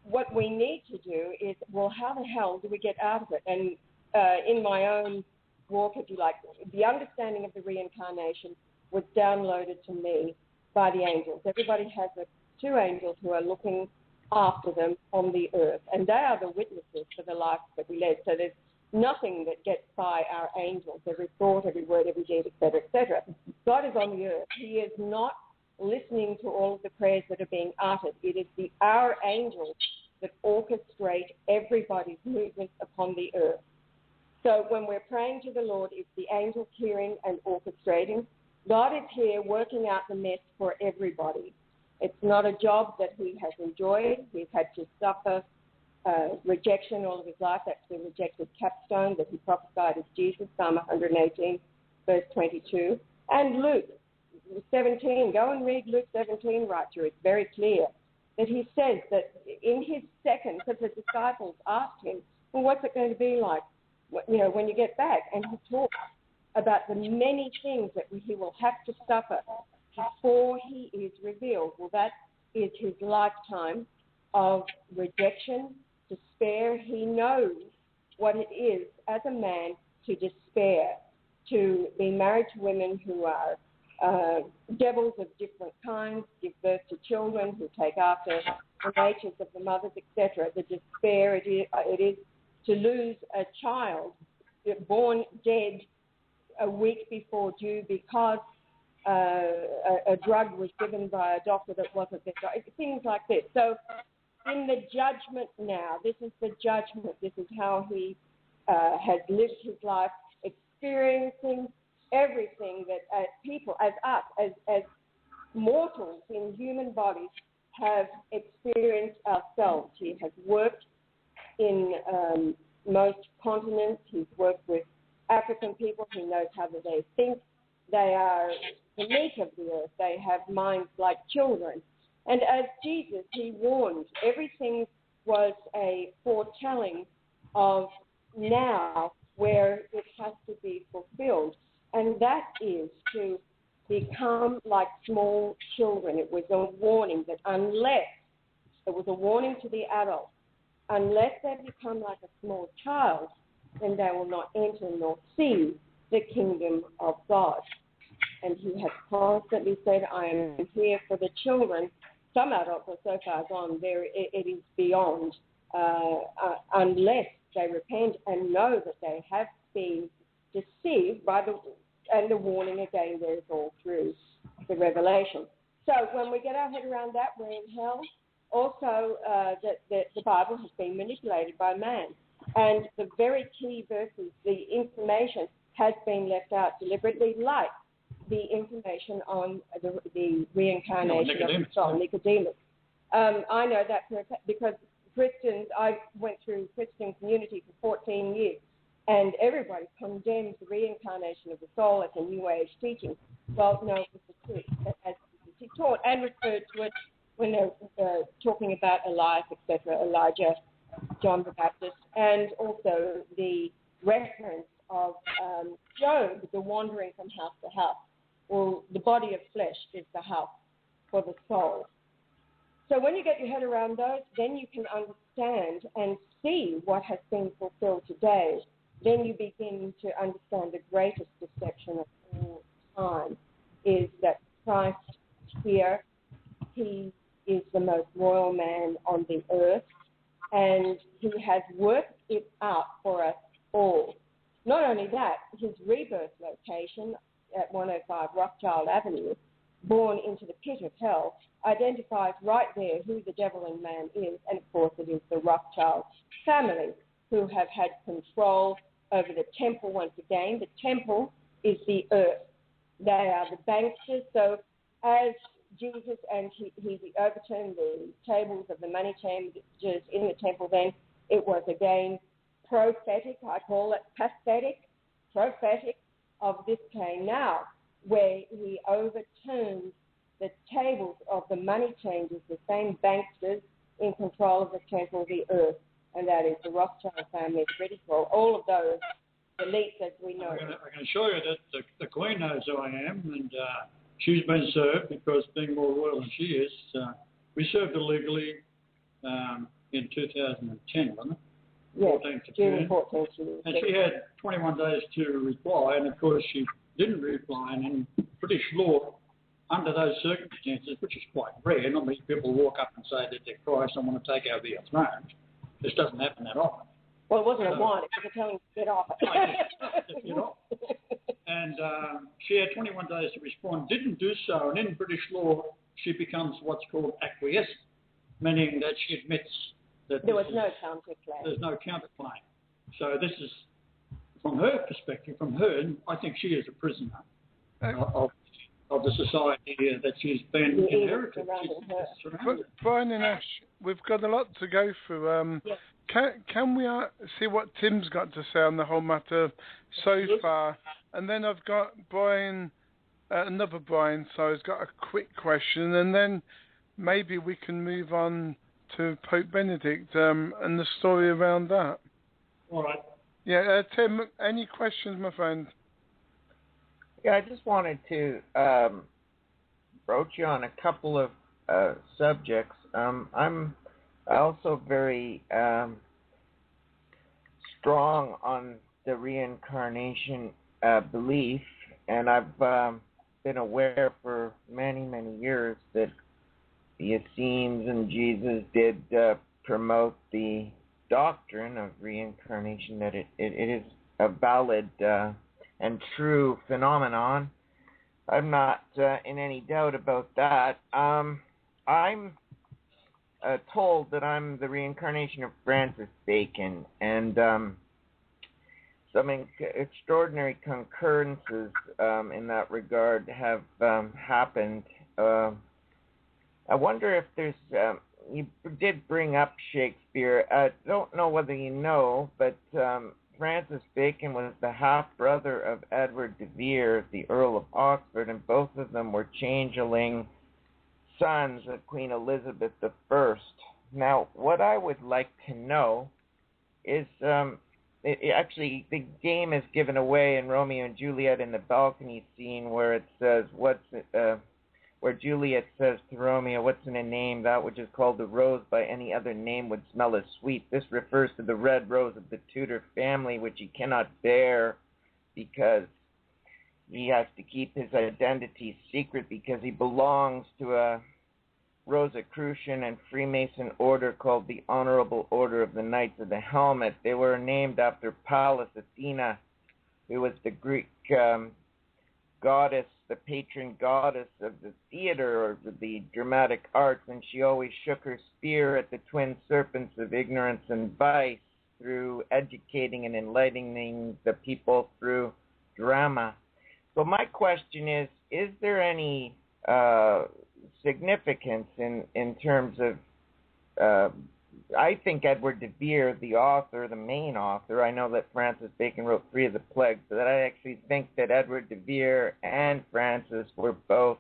what we need to do is, well, how the hell do we get out of it? And in my own walk, if you like, the understanding of the reincarnation was downloaded to me by the angels. Everybody has two angels who are looking after them on the earth, and they are the witnesses for the life that we live. So there's nothing that gets by our angels, every thought, every word, every deed, etc., etc. God is on the earth. He is not listening to all of the prayers that are being uttered. It is our angels that orchestrate everybody's movement upon the earth. So when we're praying to the Lord, it's the angels hearing and orchestrating. God is here working out the mess for everybody. It's not a job that he has enjoyed. He's had to suffer rejection all of his life. That's the rejected capstone that he prophesied as Jesus, Psalm 118, verse 22. And Luke 17, go and read Luke 17 right through. It's very clear that he says that in his second, because the disciples asked him, well, what's it going to be like, when you get back? And he talks about the many things that he will have to suffer before he is revealed. Well, that is his lifetime of rejection, despair. He knows what it is as a man to despair, to be married to women who are devils of different kinds, give birth to children who take after the natures of the mothers, etc. The despair it is to lose a child born dead a week before due because a drug was given by a doctor that wasn't their drug, things like this. So in the judgment now, this is the judgment. This is how he has lived his life, experiencing everything that people, as us, as mortals in human bodies, have experienced ourselves. He has worked in most continents. He's worked with African people. He knows how they think. They are the meat of the earth. They have minds like children. And as Jesus, he warned, everything was a foretelling of now where it has to be fulfilled. And that is to become like small children. It was a warning that it was a warning to the adults, unless they become like a small child, then they will not enter nor see the kingdom of God. And he has constantly said, I am here for the children. Some adults are so far gone, it is beyond, unless they repent and know that they have been deceived by the warning again there is all through the revelation. So when we get our head around that, we're in hell. Also, the Bible has been manipulated by man. And the very key verses, the information has been left out deliberately, like the information on the reincarnation of the soul, Nicodemus. I know that because Christians, I went through Christian community for 14 years, and everybody condemns the reincarnation of the soul as a New Age teaching. Well, no, it was the truth, as he taught and referred to it when they're talking about Elias, etc., Elijah, John the Baptist, and also the reference of Job, the wandering from house to house. Well, the body of flesh is the house for the soul. So when you get your head around those, then you can understand and see what has been fulfilled today. Then you begin to understand the greatest deception of all time is that Christ here, he is the most royal man on the earth, and he has worked it out for us all. Not only that, his rebirth location at 105 Rothschild Avenue, born into the pit of hell, identifies right there who the devil and man is, and of course it is the Rothschild family who have had control over the temple once again. The temple is the earth. They are the banksters. So as Jesus and he overturned the tables of the money changers in the temple, then it was again prophetic, I call it pathetic, prophetic of this time now, where he overturned the tables of the money changers, the same banksters in control of the temple of the earth, and that is the Rothschild family, British world, all of those elites as we know. I can assure you that the Queen knows who I am, and she's been served because being more royal than she is, we served illegally in 2010, wasn't it? Yes, 14th of June June. 14th. And she had 21 days to reply, and of course she didn't reply, and in British law, under those circumstances, which is quite rare, not many people walk up and say that they're Christ, I want to take over your throne. This doesn't happen that often. Well, it wasn't a want, it was a telling to get off. Get off. And she had 21 days to respond, didn't do so, and in British law, she becomes what's called acquiescent, meaning that she admits that there was no counterclaim. There's no counterclaim. So this is, from her perspective, from her, I think she is a prisoner of the society that she's been inherited. Brian and Ash, we've got a lot to go through. Yes. Can we see what Tim's got to say on the whole matter so far? And then I've got Brian, another Brian, so he's got a quick question, and then maybe we can move on to Pope Benedict and the story around that. All right. Yeah, Tim, any questions, my friend? Yeah, I just wanted to broach you on a couple of subjects. I'm also very strong on the reincarnation belief, and I've been aware for many, many years that the Essenes and Jesus did promote the doctrine of reincarnation, that it is a valid and true phenomenon. I'm not in any doubt about that. I'm told that I'm the reincarnation of Francis Bacon, and some extraordinary concurrences in that regard have happened. I wonder if there's, you did bring up Shakespeare. I don't know whether you know, but Francis Bacon was the half-brother of Edward de Vere, the Earl of Oxford, and both of them were changeling sons of Queen Elizabeth I. Now, what I would like to know is, actually, the game is given away in Romeo and Juliet in the balcony scene where it says, where Juliet says to Romeo, what's in a name that which is called the rose by any other name would smell as sweet. This refers to the red rose of the Tudor family, which he cannot bear because he has to keep his identity secret because he belongs to a Rosicrucian and Freemason order called the Honorable Order of the Knights of the Helmet. They were named after Pallas Athena, who was the Greek goddess, the patron goddess of the theater or the dramatic arts, and she always shook her spear at the twin serpents of ignorance and vice through educating and enlightening the people through drama. So my question is there any significance in terms of, I think Edward de Vere, the author, the main author, I know that Francis Bacon wrote 3 of the plagues, but I actually think that Edward de Vere and Francis were both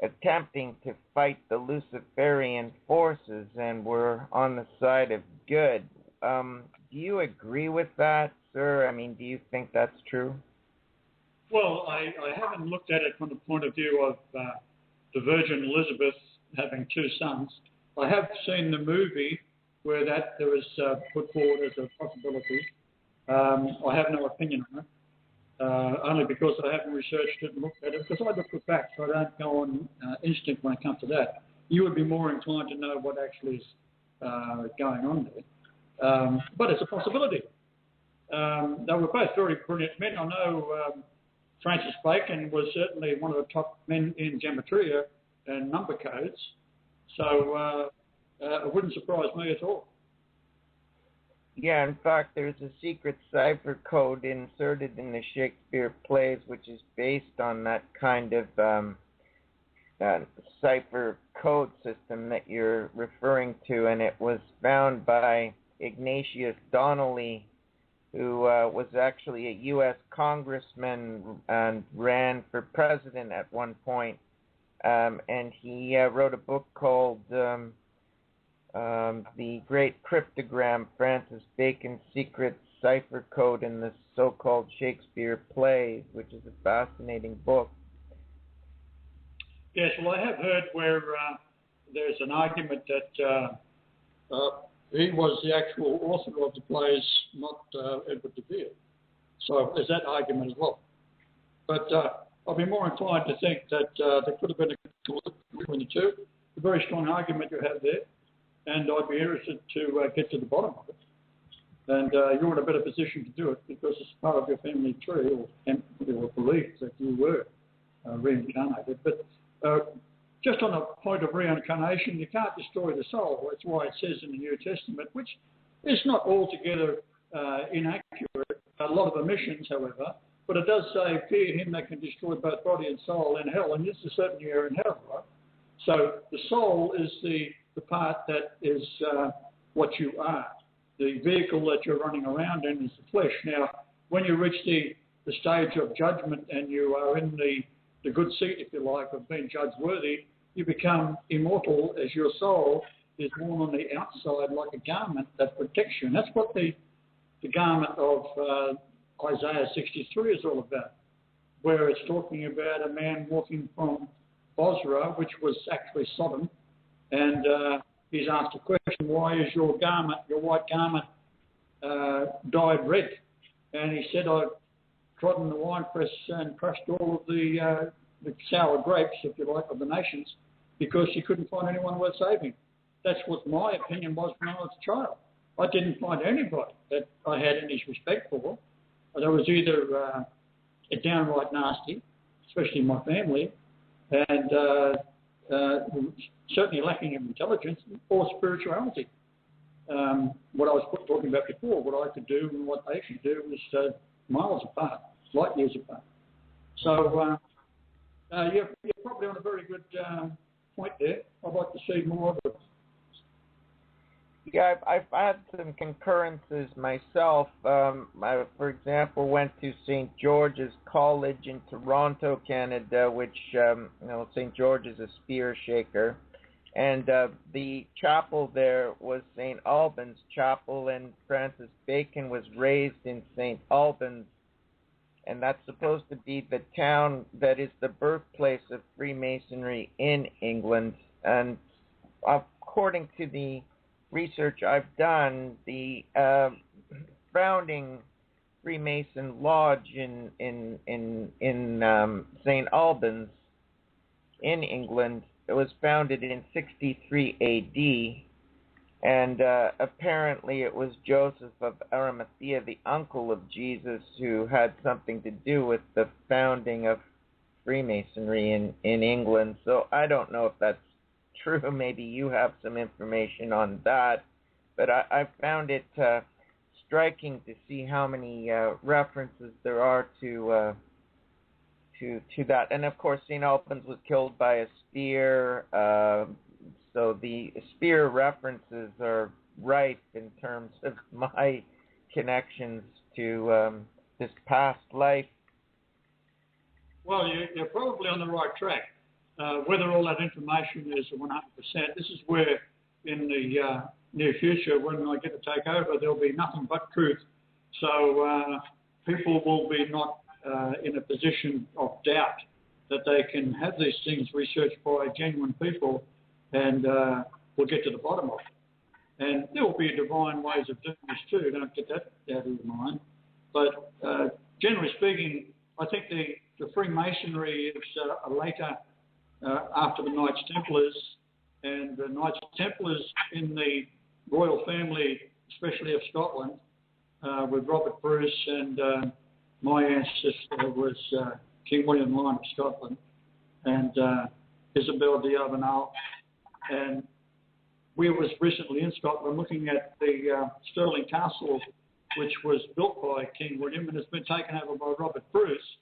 attempting to fight the Luciferian forces and were on the side of good. Do you agree with that, sir? I mean, do you think that's true? Well, I haven't looked at it from the point of view of the Virgin Elizabeth having 2 sons. I have seen the movie where that there was put forward as a possibility. I have no opinion on it, only because I haven't researched it and looked at it, because I look for facts, so I don't go on instinct when it comes to that. You would be more inclined to know what actually is going on there. But it's a possibility. They were both very brilliant men. I know Francis Bacon was certainly one of the top men in gematria and number codes. So it wouldn't surprise me at all. Yeah, in fact, there's a secret cipher code inserted in the Shakespeare plays, which is based on that kind of cipher code system that you're referring to, and it was found by Ignatius Donnelly, who was actually a U.S. congressman and ran for president at one point. And he wrote a book called The Great Cryptogram, Francis Bacon's Secret Cipher Code in the So-Called Shakespeare Plays, which is a fascinating book. Yes, well, I have heard where there's an argument that he was the actual author of the plays, not Edward de Vere. So there's that argument as well. But I'll be more inclined to think that there could have been a conflict between the two. A very strong argument you have there, and I'd be interested to get to the bottom of it. And you're in a better position to do it because it's part of your family tree or belief that you were reincarnated. But just on the point of reincarnation, you can't destroy the soul. That's why it says in the New Testament, which is not altogether inaccurate, a lot of omissions, however, but it does say, fear him that can destroy both body and soul in hell, and this is certainly you're in hell, right? So the soul is the part that is what you are. The vehicle that you're running around in is the flesh. Now, when you reach the stage of judgment and you are in the good seat, if you like, of being judged worthy, you become immortal as your soul is worn on the outside like a garment that protects you. And that's what the garment of Isaiah 63 is all about, where it's talking about a man walking from Bozrah, which was actually Sodom, and he's asked a question, why is your garment, your white garment, dyed red? And he said, I've trodden the winepress and crushed all of the sour grapes, if you like, of the nations, because she couldn't find anyone worth saving. That's what my opinion was when I was a child. I didn't find anybody that I had any respect for. That was either downright nasty, especially my family, and certainly lacking in intelligence or spirituality. What I was talking about before, what I could do and what they should do was miles apart, light years apart. So you're probably on a very good point there. I'd like to see more of it. Yeah, I've had some concurrences myself. I, for example, went to St. George's College in Toronto, Canada, which, St. George is a spear shaker. And the chapel there was St. Albans Chapel, and Francis Bacon was raised in St. Albans. And that's supposed to be the town that is the birthplace of Freemasonry in England. And according to the research I've done, the founding Freemason Lodge in St. Albans in England, it was founded in 63 A.D., and apparently it was Joseph of Arimathea, the uncle of Jesus, who had something to do with the founding of Freemasonry in England. So I don't know if that's true. Maybe you have some information on that. But I found it striking to see how many references there are to that. And of course, St. Albans was killed by a spear. So the spear references are rife in terms of my connections to this past life. Well, you're probably on the right track. Whether all that information is 100%, this is where in the near future, when I get to take over, there'll be nothing but truth. So people will be not in a position of doubt that they can have these things researched by genuine people, and we'll get to the bottom of it. And there will be divine ways of doing this too. Don't get that out of your mind. But generally speaking, I think the Freemasonry is later after the Knights Templars, and the Knights Templars in the royal family, especially of Scotland, with Robert Bruce, and my ancestor was King William Lyon of Scotland, and Isabel d'Albanel. And we was recently in Scotland looking at the Stirling Castle, which was built by King William and has been taken over by Robert Bruce.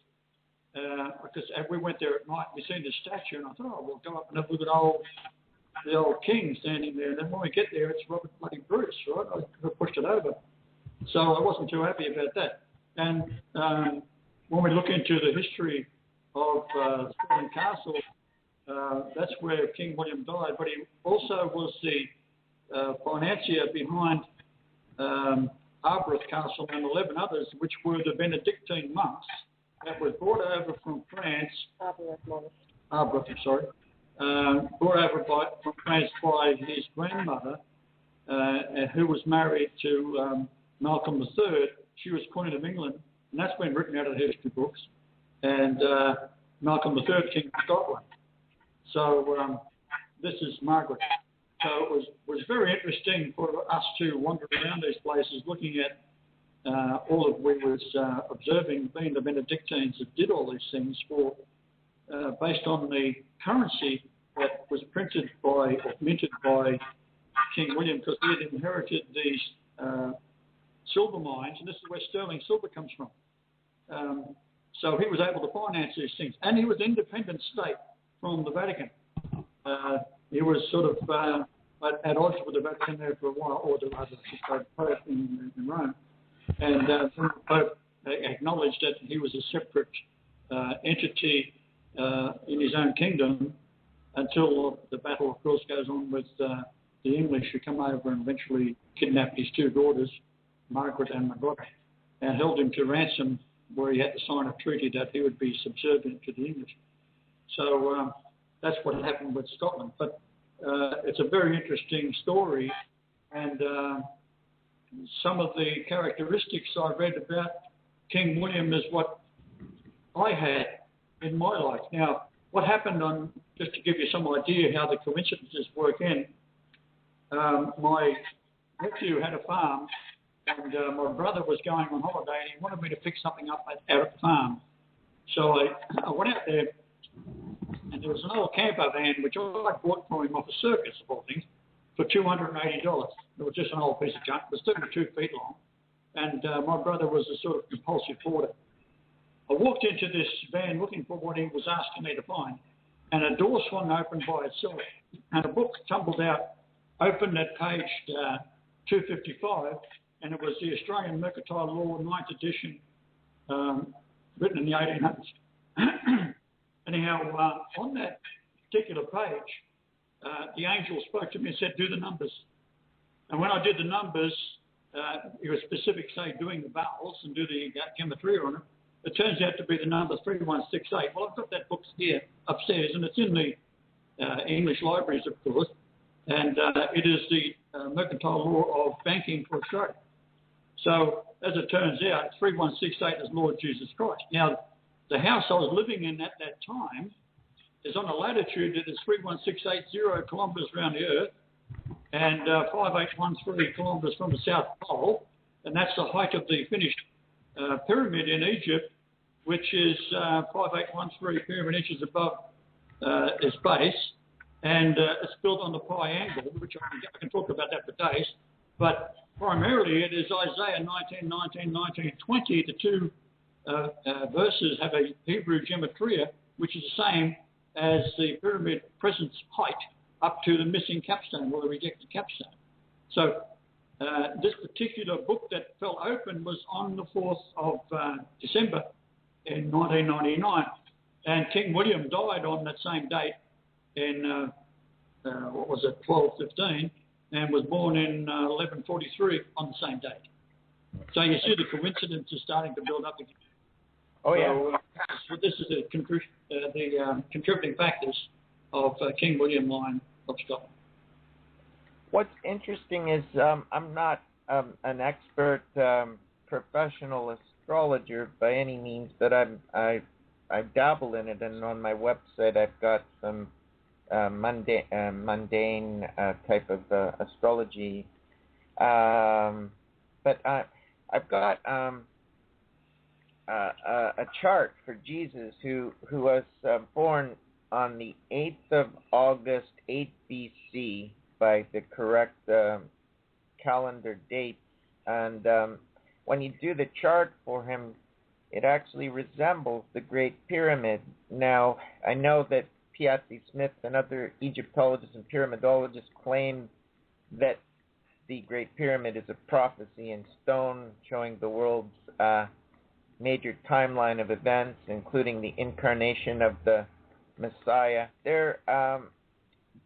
Because we went there at night, we seen the statue, and I thought, oh, we'll go up and have a look at the old king standing there. And then when we get there, it's Robert bloody Bruce, right? I could have pushed it over. So I wasn't too happy about that. And when we look into the history of Stirling Castle, that's where King William died. But he also was the financier behind Arbroath Castle and 11 others, which were the Benedictine monks that was brought over from France. Arbroath, I'm sorry. Brought over from France by his grandmother, who was married to Malcolm III. She was Queen of England, and that's been written out of the history books. And Malcolm III, King of Scotland. So this is Margaret. So it was very interesting for us to wander around these places, looking at all of we was observing, being the Benedictines that did all these things for based on the currency that was printed by or minted by King William, because he had inherited these silver mines, and this is where sterling silver comes from. So he was able to finance these things, and he was an independent state from the Vatican. He was sort of at odds with the Vatican there for a while, or the Pope in Rome, and the Pope acknowledged that he was a separate entity in his own kingdom until the battle, of course, goes on with the English, who come over and eventually kidnapped his two daughters, Margaret and Margaret, and held him to ransom, where he had to sign a treaty that he would be subservient to the English. So that's what happened with Scotland. But it's a very interesting story, and some of the characteristics I read about King William is what I had in my life. Now, what happened just to give you some idea how the coincidences work in, my nephew had a farm, and my brother was going on holiday, and he wanted me to fix something up out at the farm. So I went out there, and there was an old camper van which I bought for him off a circus, of all things, for $280. It was just an old piece of junk. It was 32 feet long, and my brother was a sort of compulsive hoarder. I walked into this van looking for what he was asking me to find, and a door swung open by itself, and a book tumbled out, opened at page 255, and it was the Australian Mercantile Law 9th edition, written in the 1800s. Anyhow, on that particular page, the angel spoke to me and said, do the numbers. And when I did the numbers, it was specific, say, doing the vowels and do the gematria on it. It turns out to be the number 3168. Well, I've got that book here upstairs, and it's in the English libraries, of course, and it is the Mercantile Law of Banking for Australia. So, as it turns out, 3168 is Lord Jesus Christ. Now, the house I was living in at that time is on a latitude that is 31680 kilometres around the Earth and 5813 kilometres from the South Pole, and that's the height of the finished pyramid in Egypt, which is 5813 pyramid inches above its base, and it's built on the pi angle, which I can talk about that for days. But primarily, it is Isaiah 19:19, 19:20. The two verses have a Hebrew gematria, which is the same as the pyramid presence height up to the missing capstone or the rejected capstone. So this particular book that fell open was on the 4th of December in 1999, and King William died on that same date in 1215, and was born in 1143 on the same date. So you see the coincidence is starting to build up again. Oh yeah. So this is the contributing factors of King William line of Scotland. What's interesting is I'm not an expert professional astrologer by any means, but I dabble in it, and on my website I've got some mundane type of astrology, but I've got a chart for Jesus who was born on the 8th of August, 8 BC by the correct calendar date, and when you do the chart for him, it actually resembles the Great Pyramid. Now, I know that Piazzi Smith and other Egyptologists and pyramidologists claim that the Great Pyramid is a prophecy in stone showing the world's major timeline of events, including the incarnation of the Messiah. They're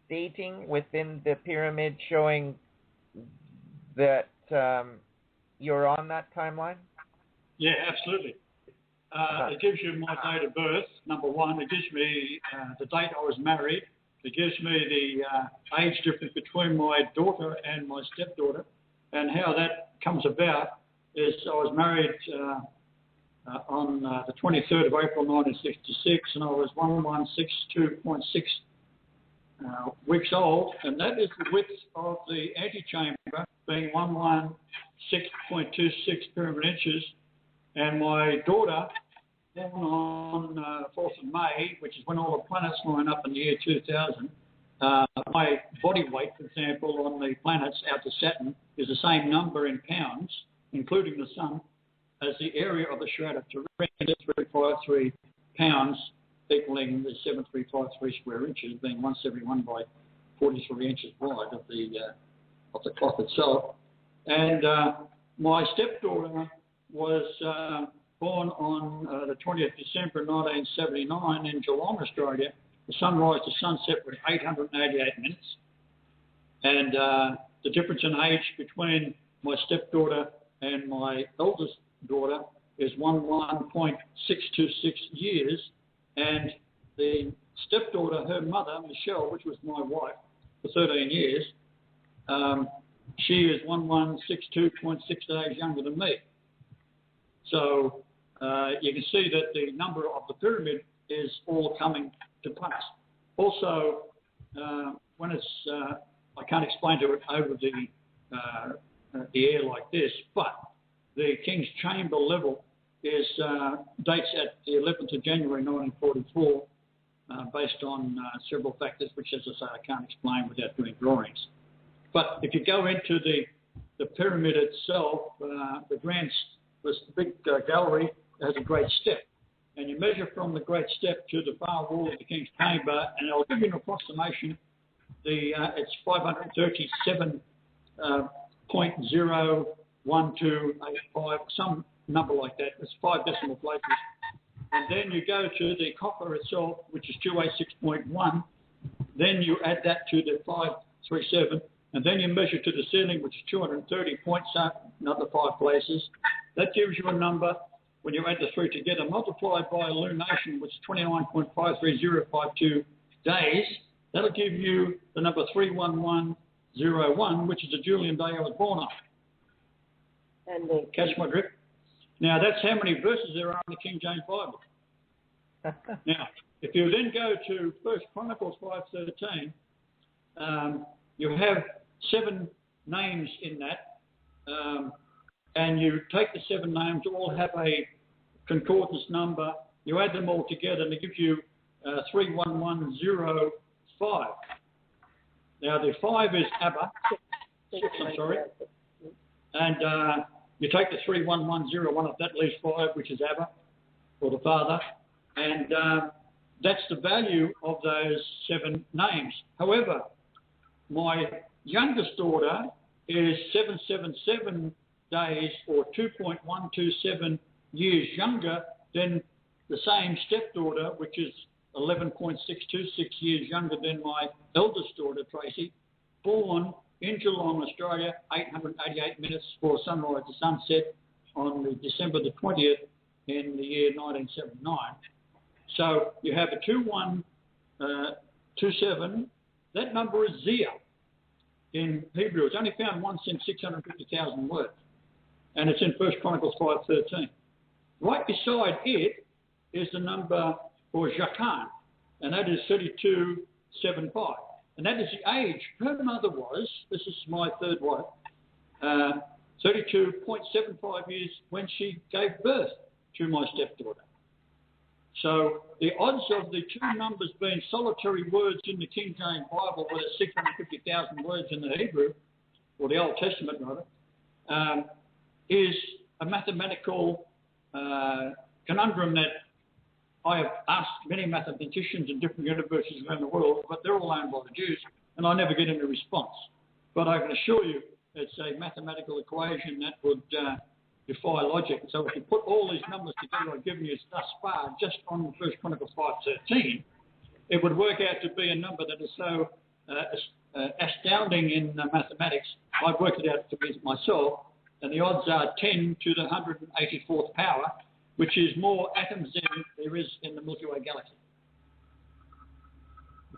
dating within the pyramid showing that you're on that timeline? Yeah, absolutely. It gives you my date of birth, number one. It gives me the date I was married. It gives me the age difference between my daughter and my stepdaughter. And how that comes about is I was married on the 23rd of April 1966, and I was 1162.6 weeks old, and that is the width of the antechamber, being 116.26 pyramid inches. And my daughter, born on 4th of May, which is when all the planets line up in the year 2000, my body weight, for example, on the planets out to Saturn is the same number in pounds, including the Sun, as the area of the shroud of Turin, 353 pounds, equaling the 7353 square inches, being 171 by 43 inches wide of the cloth itself. And my stepdaughter was born on the 20th of December 1979 in Geelong, Australia. The sunrise to sunset was 888 minutes. And the difference in age between my stepdaughter and my eldest daughter is 11.626 years. And the stepdaughter, her mother, Michelle, which was my wife for 13 years, she is 1162.6 days younger than me. So you can see that the number of the pyramid is all coming to pass. Also, when it's, I can't explain to it over the air like this, but the King's Chamber level is dates at the 11th of January 1944, based on several factors, which, as I say, I can't explain without doing drawings. But if you go into the pyramid itself, this big gallery has a great step, and you measure from the great step to the far wall of the King's Chamber, and I'll give you an approximation. It's 537.01285, some number like that. It's 5 decimal places. And then you go to the coffer itself, which is 286.1. Then you add that to the 537, and then you measure to the ceiling, which is 230 points, another 5 places. That gives you a number, when you add the 3 together, multiplied by illumination, which is 29.53052 days. That'll give you the number 31101, which is the Julian day I was born on. And catch my drift? Now, that's how many verses there are in the King James Bible. Now, if you then go to 1 Chronicles 5:13, you have 7 names in that, and you take the 7 names, all have a concordance number, you add them all together and it gives you 31105. Now the 5 is Abba, 6, I'm sorry, and you take the 31101 off that leaves 5, which is Abba, or the Father, and that's the value of those 7 names. However, my youngest daughter is 777 days or 2.127 years younger than the same stepdaughter, which is 11.626 years younger than my eldest daughter, Tracy, born in Geelong, Australia, 888 minutes before sunrise to sunset on the December the 20th in the year 1979. So you have a 2127. That number is Zia in Hebrew. It's only found once in 650,000 words, and it's in 1 Chronicles 5:13. Right beside it is the number for Jachan, and that is 3275. And that is the age her mother was, this is my third wife, 32.75 years when she gave birth to my stepdaughter. So the odds of the two numbers being solitary words in the King James Bible, where there's 650,000 words in the Hebrew, or the Old Testament rather, is a mathematical conundrum that I have asked many mathematicians in different universities around the world, but they're all owned by the Jews, and I never get any response. But I can assure you it's a mathematical equation that would defy logic. So if you put all these numbers together I've given you thus far, just on the 1 Chronicles 5:13, it would work out to be a number that is so astounding in mathematics. I've worked it out to be myself, and the odds are 10 to the 184th power, which is more atoms than there is in the Milky Way galaxy.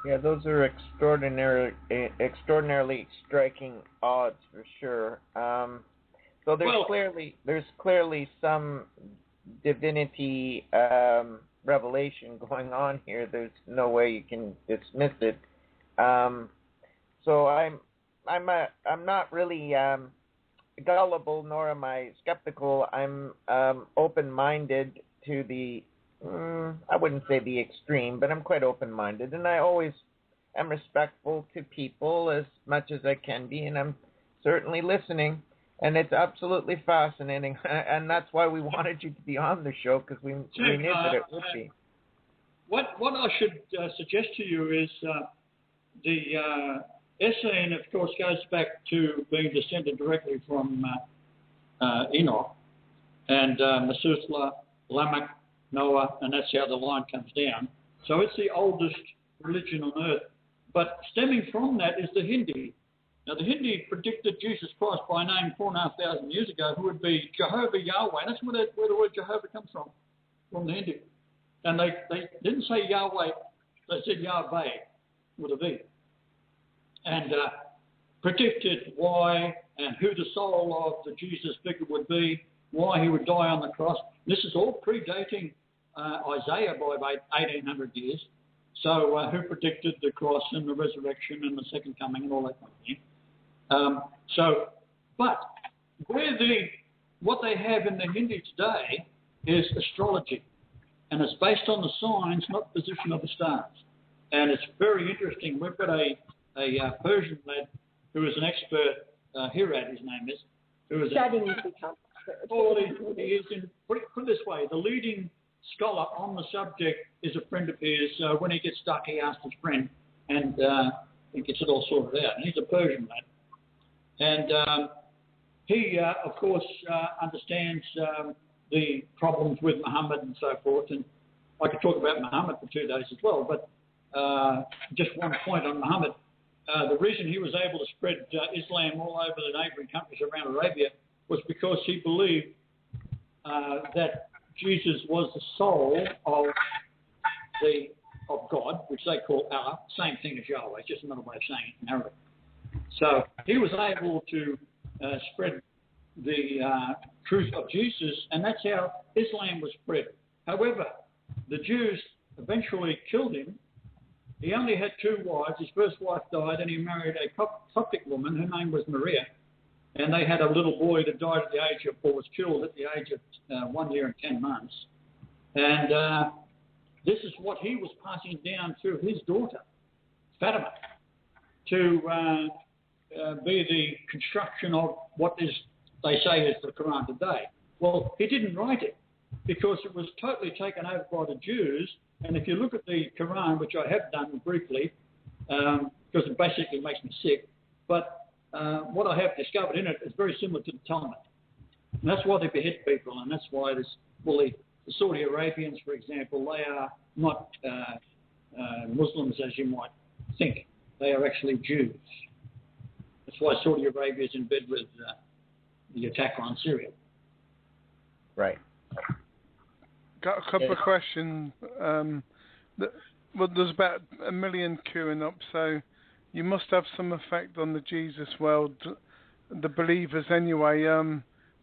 Yeah, those are extraordinarily striking odds for sure. So there's clearly some divinity revelation going on here. There's no way you can dismiss it. So I'm not really gullible, nor am I skeptical. I'm open-minded to the, I wouldn't say the extreme, but I'm quite open-minded, and I always am respectful to people as much as I can be, and I'm certainly listening, and it's absolutely fascinating, and that's why we wanted you to be on the show, because we knew that it would be. What I should suggest to you is the Essene, of course, goes back to being descended directly from Enoch, and Methuselah, Lamech, Noah, and that's how the line comes down. So it's the oldest religion on earth. But stemming from that is the Hindi. Now, the Hindi predicted Jesus Christ by name 4,500 years ago, who would be Jehovah Yahweh. That's where the word Jehovah comes from the Hindi. And they didn't say Yahweh, they said Yahweh with a V. And predicted why and who the soul of the Jesus figure would be, why he would die on the cross. This is all predating Isaiah by about 1,800 years. So who predicted the cross and the resurrection and the second coming and all that kind of thing. But what they have in the Hindi today is astrology. And it's based on the signs, not the position of the stars. And it's very interesting. We've got a Persian lad who is an expert, Hirad his name is, who is studying to become he is in, put it this way, the leading scholar on the subject is a friend of his. When he gets stuck, he asks his friend, and he gets it all sorted out. And he's a Persian lad. And he, of course, understands the problems with Muhammad and so forth. And I could talk about Muhammad for 2 days as well, but just one point on Muhammad. The reason he was able to spread Islam all over the neighbouring countries around Arabia was because he believed that Jesus was the soul of God, which they call Allah, same thing as Yahweh, just another way of saying it in Arabic. So he was able to spread the truth of Jesus, and that's how Islam was spread. However, the Jews eventually killed him. He only had 2 wives. His first wife died, and he married a Coptic woman. Her name was Maria. And they had a little boy that died at the age of, or was killed at the age of 1 year and 10 months. And this is what he was passing down through his daughter, Fatima, to be the construction of what is, they say, is the Quran today. Well, he didn't write it because it was totally taken over by the Jews. And if you look at the Quran, which I have done briefly, because it basically makes me sick, but what I have discovered in it is very similar to the Talmud. And that's why they behead people, and that's why the Saudi Arabians, for example, they are not Muslims as you might think. They are actually Jews. That's why Saudi Arabia is in bed with the attack on Syria. Right. Got a couple of questions. Well, there's about 1 million queuing up, so you must have some effect on the Jesus world, the believers anyway.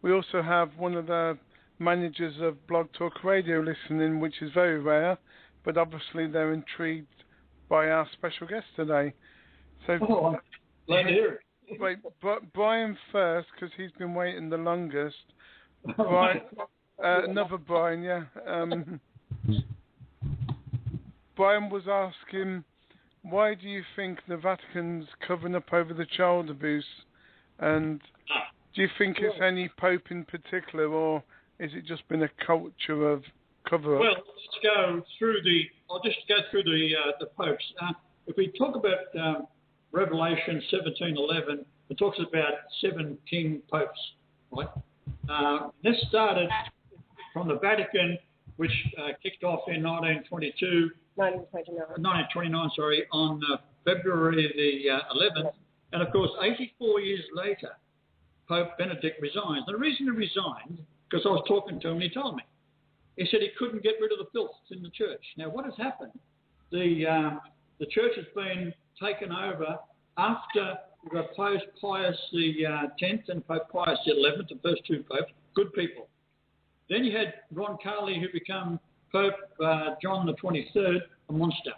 We also have one of the managers of Blog Talk Radio listening, which is very rare, but obviously they're intrigued by our special guest today. So, I'm glad to hear it. Wait, Brian first, because he's been waiting the longest. Brian, another Brian, yeah. Brian was asking, why do you think the Vatican's covering up over the child abuse? And do you think it's any pope in particular, or is it just been a culture of cover-up? Well, let's go through I'll just go through the popes. If we talk about Revelation 17:11, it talks about 7 king popes, right? This started from the Vatican, which kicked off in 1929, on February the 11th. And of course, 84 years later, Pope Benedict resigns. The reason he resigned, because I was talking to him, he told me. He said he couldn't get rid of the filth in the church. Now, what has happened? The church has been taken over after the Pope Pius the 10th and Pope Pius the 11th, the first two popes, good people. Then you had Roncalli, who became Pope John the 23rd, a monster.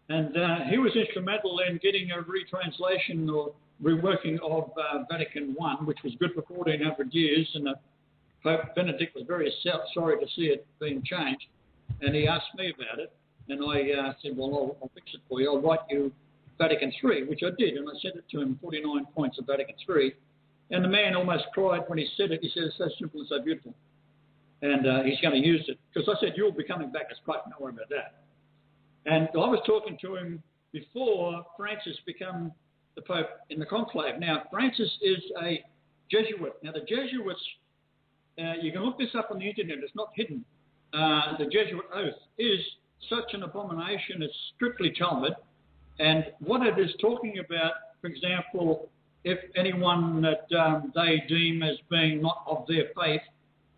And he was instrumental in getting a retranslation or reworking of Vatican I, which was good for 1400 years, and Pope Benedict was very sorry to see it being changed. And he asked me about it, and I said, well, I'll fix it for you. I'll write you Vatican III, which I did, and I sent it to him, 49 points of Vatican III. And the man almost cried when he said it. He said, it's so simple and so beautiful. And he's going to use it. Because I said, you'll be coming back as Pope, don't worry about that. And I was talking to him before Francis became the Pope in the conclave. Now, Francis is a Jesuit. Now, the Jesuits, you can look this up on the internet, it's not hidden. The Jesuit oath is such an abomination, it's strictly Talmud. And what it is talking about, for example, if anyone that they deem as being not of their faith,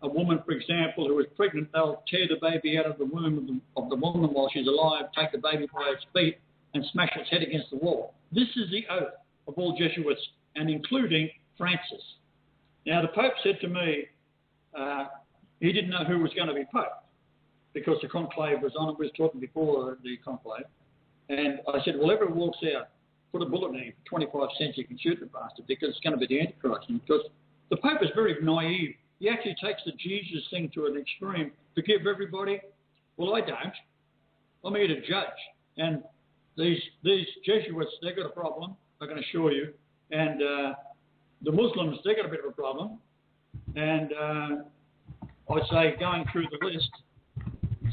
a woman, for example, who is pregnant, they'll tear the baby out of the womb of the woman while she's alive, take the baby by its feet and smash its head against the wall. This is the oath of all Jesuits, and including Francis. Now, the Pope said to me he didn't know who was going to be Pope because the conclave was on. We was talking before the conclave. And I said, well, whoever walks out, put a bullet in him, 25 cents, you can shoot the bastard because it's going to be the Antichrist. And because the Pope is very naive. He actually takes the Jesus thing to an extreme. Forgive everybody. Well, I don't. I'm here to judge. And these Jesuits, they've got a problem, I can assure you. And the Muslims, they've got a bit of a problem. And I'd say going through the list,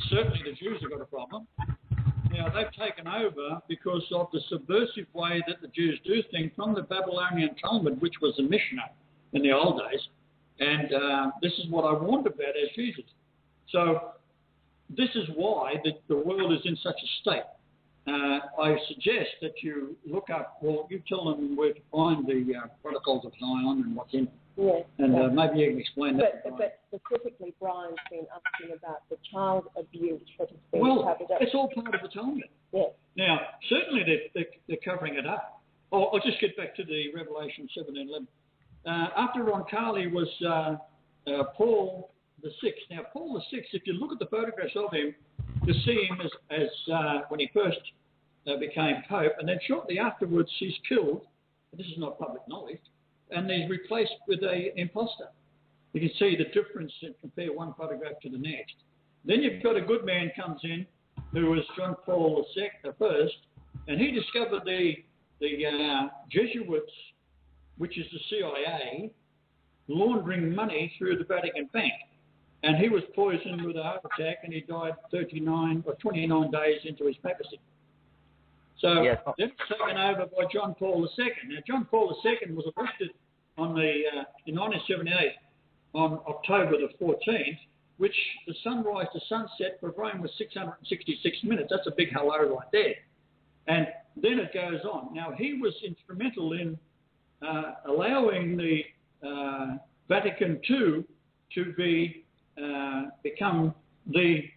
certainly the Jews have got a problem. Now, they've taken over because of the subversive way that the Jews do things from the Babylonian Talmud, which was a Mishnah in the old days. And this is what I warned about as Jesus. So this is why the world is in such a state. I suggest that you look up, well, you tell them where to find the Protocols of Zion and what's in it. Yes. And maybe you can explain that. But specifically, Brian's been asking about the child abuse that has been covered up. It's all part of the Talmud. Yes. Now, certainly they're covering it up. I'll just get back to the Revelation 17:11. After Roncalli was Paul VI. Now, Paul VI, if you look at the photographs of him, you see him as when he first became Pope, and then shortly afterwards he's killed. This is not public knowledge. And he's replaced with an imposter. You can see the difference and compare one photograph to the next. Then you've got a good man comes in, who was John Paul I, and he discovered the Jesuits, which is the CIA, laundering money through the Vatican Bank. And he was poisoned with a heart attack, and he died 29 days into his papacy. So yes. That was taken over by John Paul II. Now, John Paul II was elected in 1978 on October the 14th, which the sunrise to sunset for Rome was 666 minutes. That's a big hello right there. And then it goes on. Now, he was instrumental in allowing the Vatican II to become the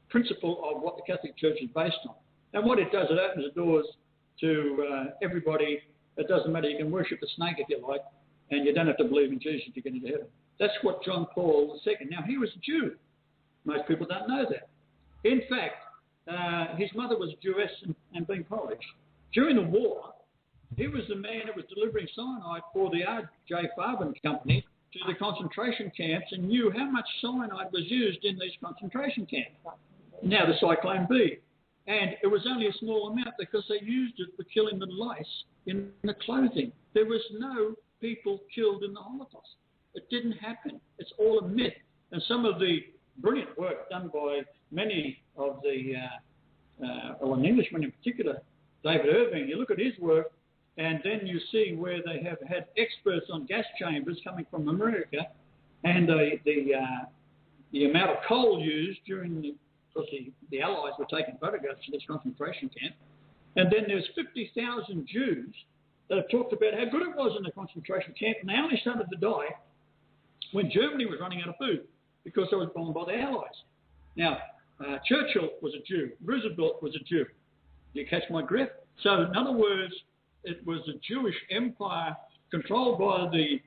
principle of what the Catholic Church is based on. And what it does, it opens the doors to everybody. It doesn't matter. You can worship the snake if you like, and you don't have to believe in Jesus to get into heaven. That's what John Paul II. Now, he was a Jew. Most people don't know that. In fact, his mother was Jewess and being Polish. During the war, he was the man that was delivering cyanide for the R.J. Farben Company to the concentration camps and knew how much cyanide was used in these concentration camps. Now the Cyclone B. And it was only a small amount because they used it for killing the lice in the clothing. There was no people killed in the Holocaust. It didn't happen. It's all a myth. And some of the brilliant work done by many of the, an Englishman in particular, David Irving, you look at his work, and then you see where they have had experts on gas chambers coming from America, and the amount of coal used during because the Allies were taking photographs of this concentration camp. And then there's 50,000 Jews that have talked about how good it was in the concentration camp, and they only started to die when Germany was running out of food because they was bombed by the Allies. Now, Churchill was a Jew. Roosevelt was a Jew. Do you catch my drift? So, in other words, it was a Jewish empire controlled by the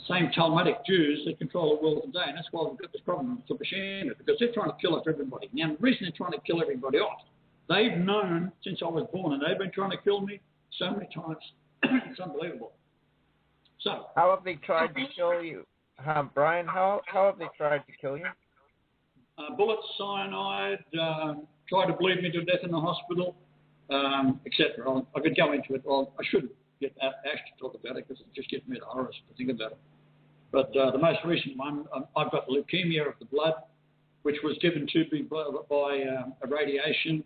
same Talmudic Jews that control the world today. And that's why we've got this problem with Fukushima, because they're trying to kill off everybody. Now, the reason they're trying to kill everybody off, they've known since I was born, and they've been trying to kill me so many times. It's unbelievable. So, how have they tried to kill you? Brian, how have they tried to kill you? Bullets, cyanide, tried to bleed me to death in the hospital, etc. I could go into it. I shouldn't get Ash to talk about it because it just gives me the horrors to think about it. But the most recent one, I've got leukemia of the blood, which was given to me by a radiation,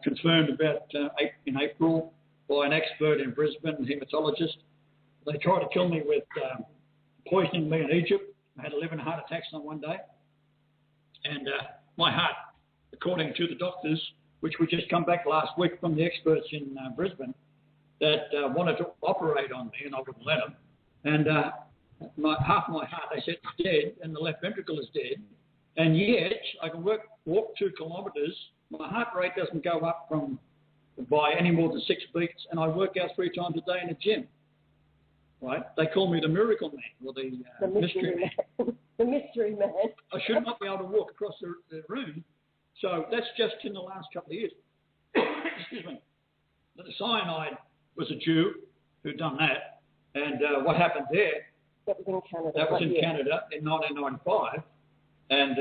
confirmed about in April by an expert in Brisbane, a haematologist. They tried to kill me with poisoning me in Egypt. I had 11 heart attacks on one day. And my heart, according to the doctors, which we just come back last week from the experts in Brisbane, that wanted to operate on me, and I wouldn't let them. And half my heart, they said, is dead, and the left ventricle is dead. And yet, I can walk 2 kilometres. My heart rate doesn't go up by any more than 6 beats, and I work out 3 times a day in the gym. Right? They call me the miracle man, or the mystery man. The mystery man. I should not be able to walk across the room. So that's just in the last couple of years. Excuse me. The cyanide was a Jew who'd done that. And what happened there? That was in Canada. That was in Canada in 1995. And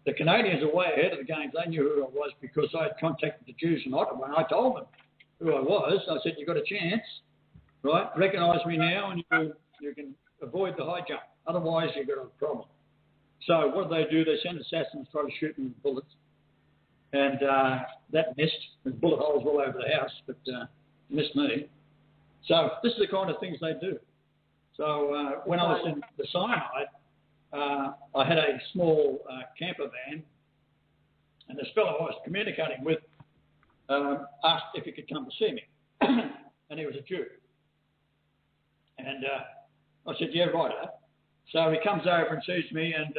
the Canadians are way ahead of the game. They knew who I was because I had contacted the Jews in Ottawa, and I told them who I was. I said, you've got a chance, right? Recognise me now, and you can avoid the high jump. Otherwise, you've got a problem. So what do? They send assassins to try to shoot me with bullets. And that missed. There's bullet holes all over the house, but missed me. So this is the kind of things they do. So when I was in the cyanide, I had a small camper van, and this fellow I was communicating with asked if he could come to see me. And he was a Jew. And I said, yeah, right. So he comes over and sees me, and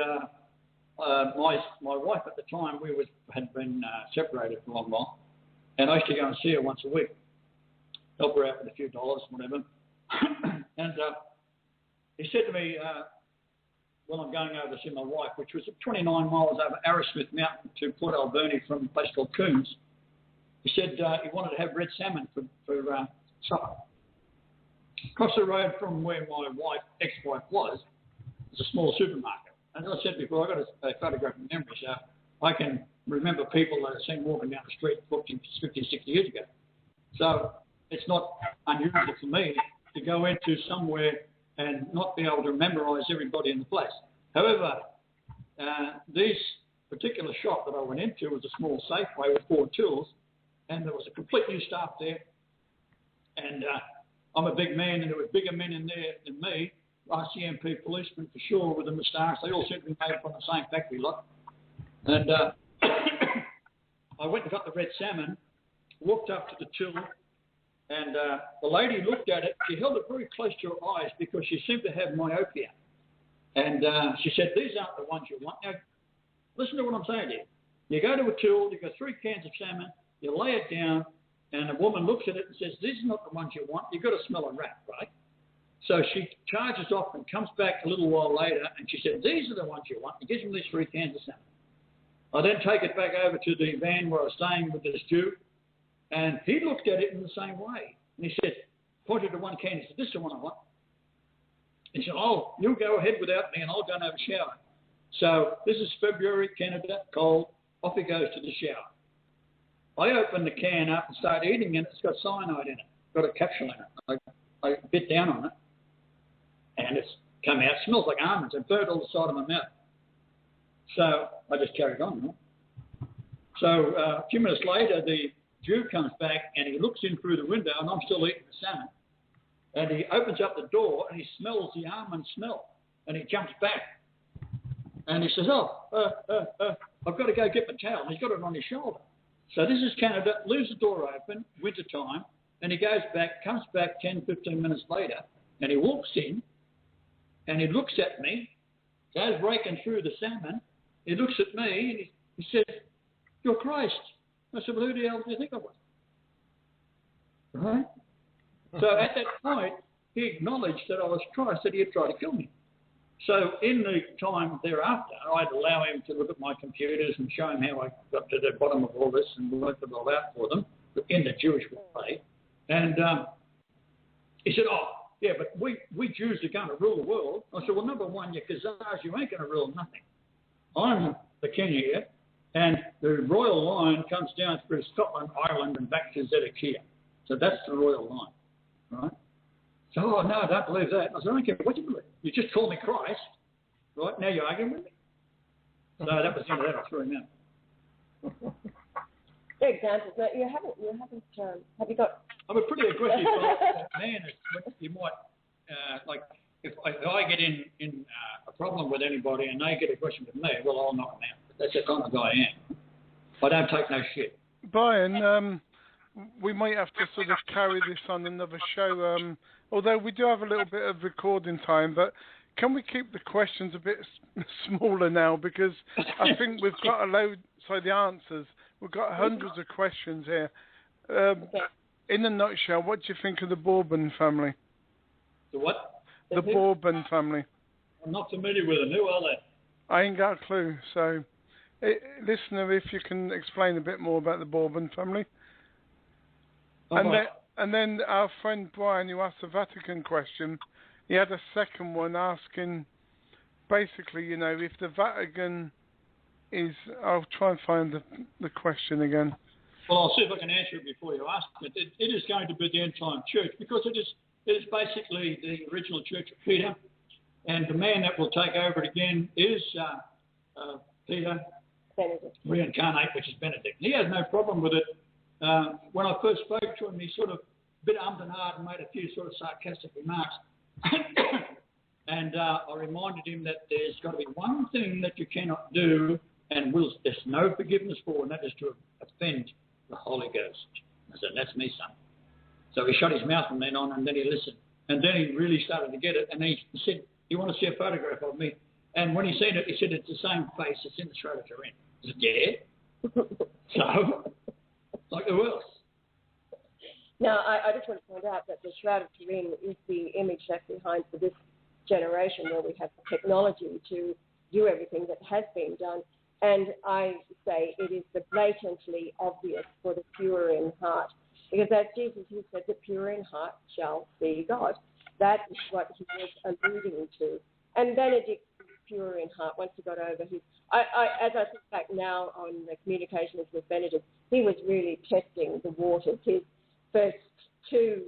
my wife at the time, had been separated for a long while, and I used to go and see her once a week, help her out with a few dollars, whatever. And he said to me, well, I'm going over to see my wife, which was 29 miles over Arrowsmith Mountain to Port Alberni from a place called Coombs. He said he wanted to have red salmon for supper. Across the road from where my ex-wife was a small supermarket, as I said before, I've got a photographic memory, so I can remember people that I've seen walking down the street 50, 60 years ago. So it's not unusual for me to go into somewhere and not be able to memorize everybody in the place. However, this particular shop that I went into was a small Safeway with 4 tools, and there was a complete new staff there. And I'm a big man, and there were bigger men in there than me, RCMP policemen for sure with the moustache. They all seem to be made from the same factory lot. And I went and got the red salmon, walked up to the till, and the lady looked at it. She held it very close to her eyes because she seemed to have myopia. And she said, "These aren't the ones you want." Now, listen to what I'm saying here. You go to a till, you got 3 cans of salmon, you lay it down, and a woman looks at it and says, "These are not the ones you want. You've got to smell a rat, right?" So she charges off and comes back a little while later, and she said, "These are the ones you want." He gives me these 3 cans of salmon. I then take it back over to the van where I was staying with this Jew, and he looked at it in the same way. And he said, pointed to one can, he said, "This is the one I want." He said, "Oh, you'll go ahead without me, and I'll go and have a shower." So this is February, Canada, cold. Off he goes to the shower. I open the can up and start eating it. It's got cyanide in it. Got a capsule in it. I bit down on it, and it's come out. It smells like almonds. It burnt all the side of my mouth. So I just carried on. So a few minutes later, the Jew comes back, and he looks in through the window, and I'm still eating the salmon. And he opens up the door, and he smells the almond smell, and he jumps back. And he says, I've got to go get my towel. And he's got it on his shoulder. So this is Canada, leaves the door open, winter time, and he goes back, comes back 10, 15 minutes later, and he walks in, and he looks at me, goes raking through the salmon. He looks at me, and he says, "You're Christ." I said, "Well, who the hell do you think I was?" Right? So at that point, he acknowledged that I was Christ, that he had tried to kill me. So in the time thereafter, I'd allow him to look at my computers and show him how I got to the bottom of all this and worked it all out for them in the Jewish way. And he said, "Oh, yeah, but we Jews are going to rule the world." I said, "Well, number one, you Khazars, you ain't going to rule nothing. I'm the king here, and the royal line comes down through Scotland, Ireland, and back to Zedekiah. So that's the royal line, right?" So, "Oh, no, I don't believe that." I said, "I don't care what you believe. You just call me Christ, right? Now you're arguing with me." So that was the end of that. I threw him out. Examples. No, you haven't. Have you got? I'm a pretty aggressive man. You might like if I get in a problem with anybody and they get aggressive with me, well, I'll knock them out. But that's the kind of guy I am. I don't take no shit. Brian, we might have to sort of carry this on another show. Although we do have a little bit of recording time, but can we keep the questions a bit smaller now? Because I think we've got a load. So the answers. We've got hundreds of questions here. In a nutshell, what do you think of the Bourbon family? The what? The Bourbon family. I'm not familiar with them. Who are they? I ain't got a clue. So, listener, if you can explain a bit more about the Bourbon family. And then our friend Brian, who asked the Vatican question, he had a second one asking, basically, if the Vatican is... I'll try and find the question again. Well, I'll see if I can answer it before you ask it. It is going to be the end-time church because it is basically the original Church of Peter, and the man that will take over it again is Peter Benedict. Reincarnate, which is Benedict. He has no problem with it. When I first spoke to him, he sort of bit ummed and ahed and made a few sort of sarcastic remarks. And I reminded him that there's got to be one thing that you cannot do and there's no forgiveness for, and that is to offend the Holy Ghost. I said, "That's me, son." So he shut his mouth from then on, and then he listened. And then he really started to get it, and he said, "You want to see a photograph of me?" And when he seen it, he said, "It's the same face that's in the Shroud of Turin." I said, "Yeah." So, like who else? Now, I just want to point out that the Shroud of Turin is the image left behind for this generation where we have the technology to do everything that has been done. And I say it is the blatantly obvious for the pure in heart. Because as Jesus, he said, the pure in heart shall see God. That is what he was alluding to. And Benedict pure in heart, once he got over his... as I think back now on the communications with Benedict, he was really testing the waters. His first two...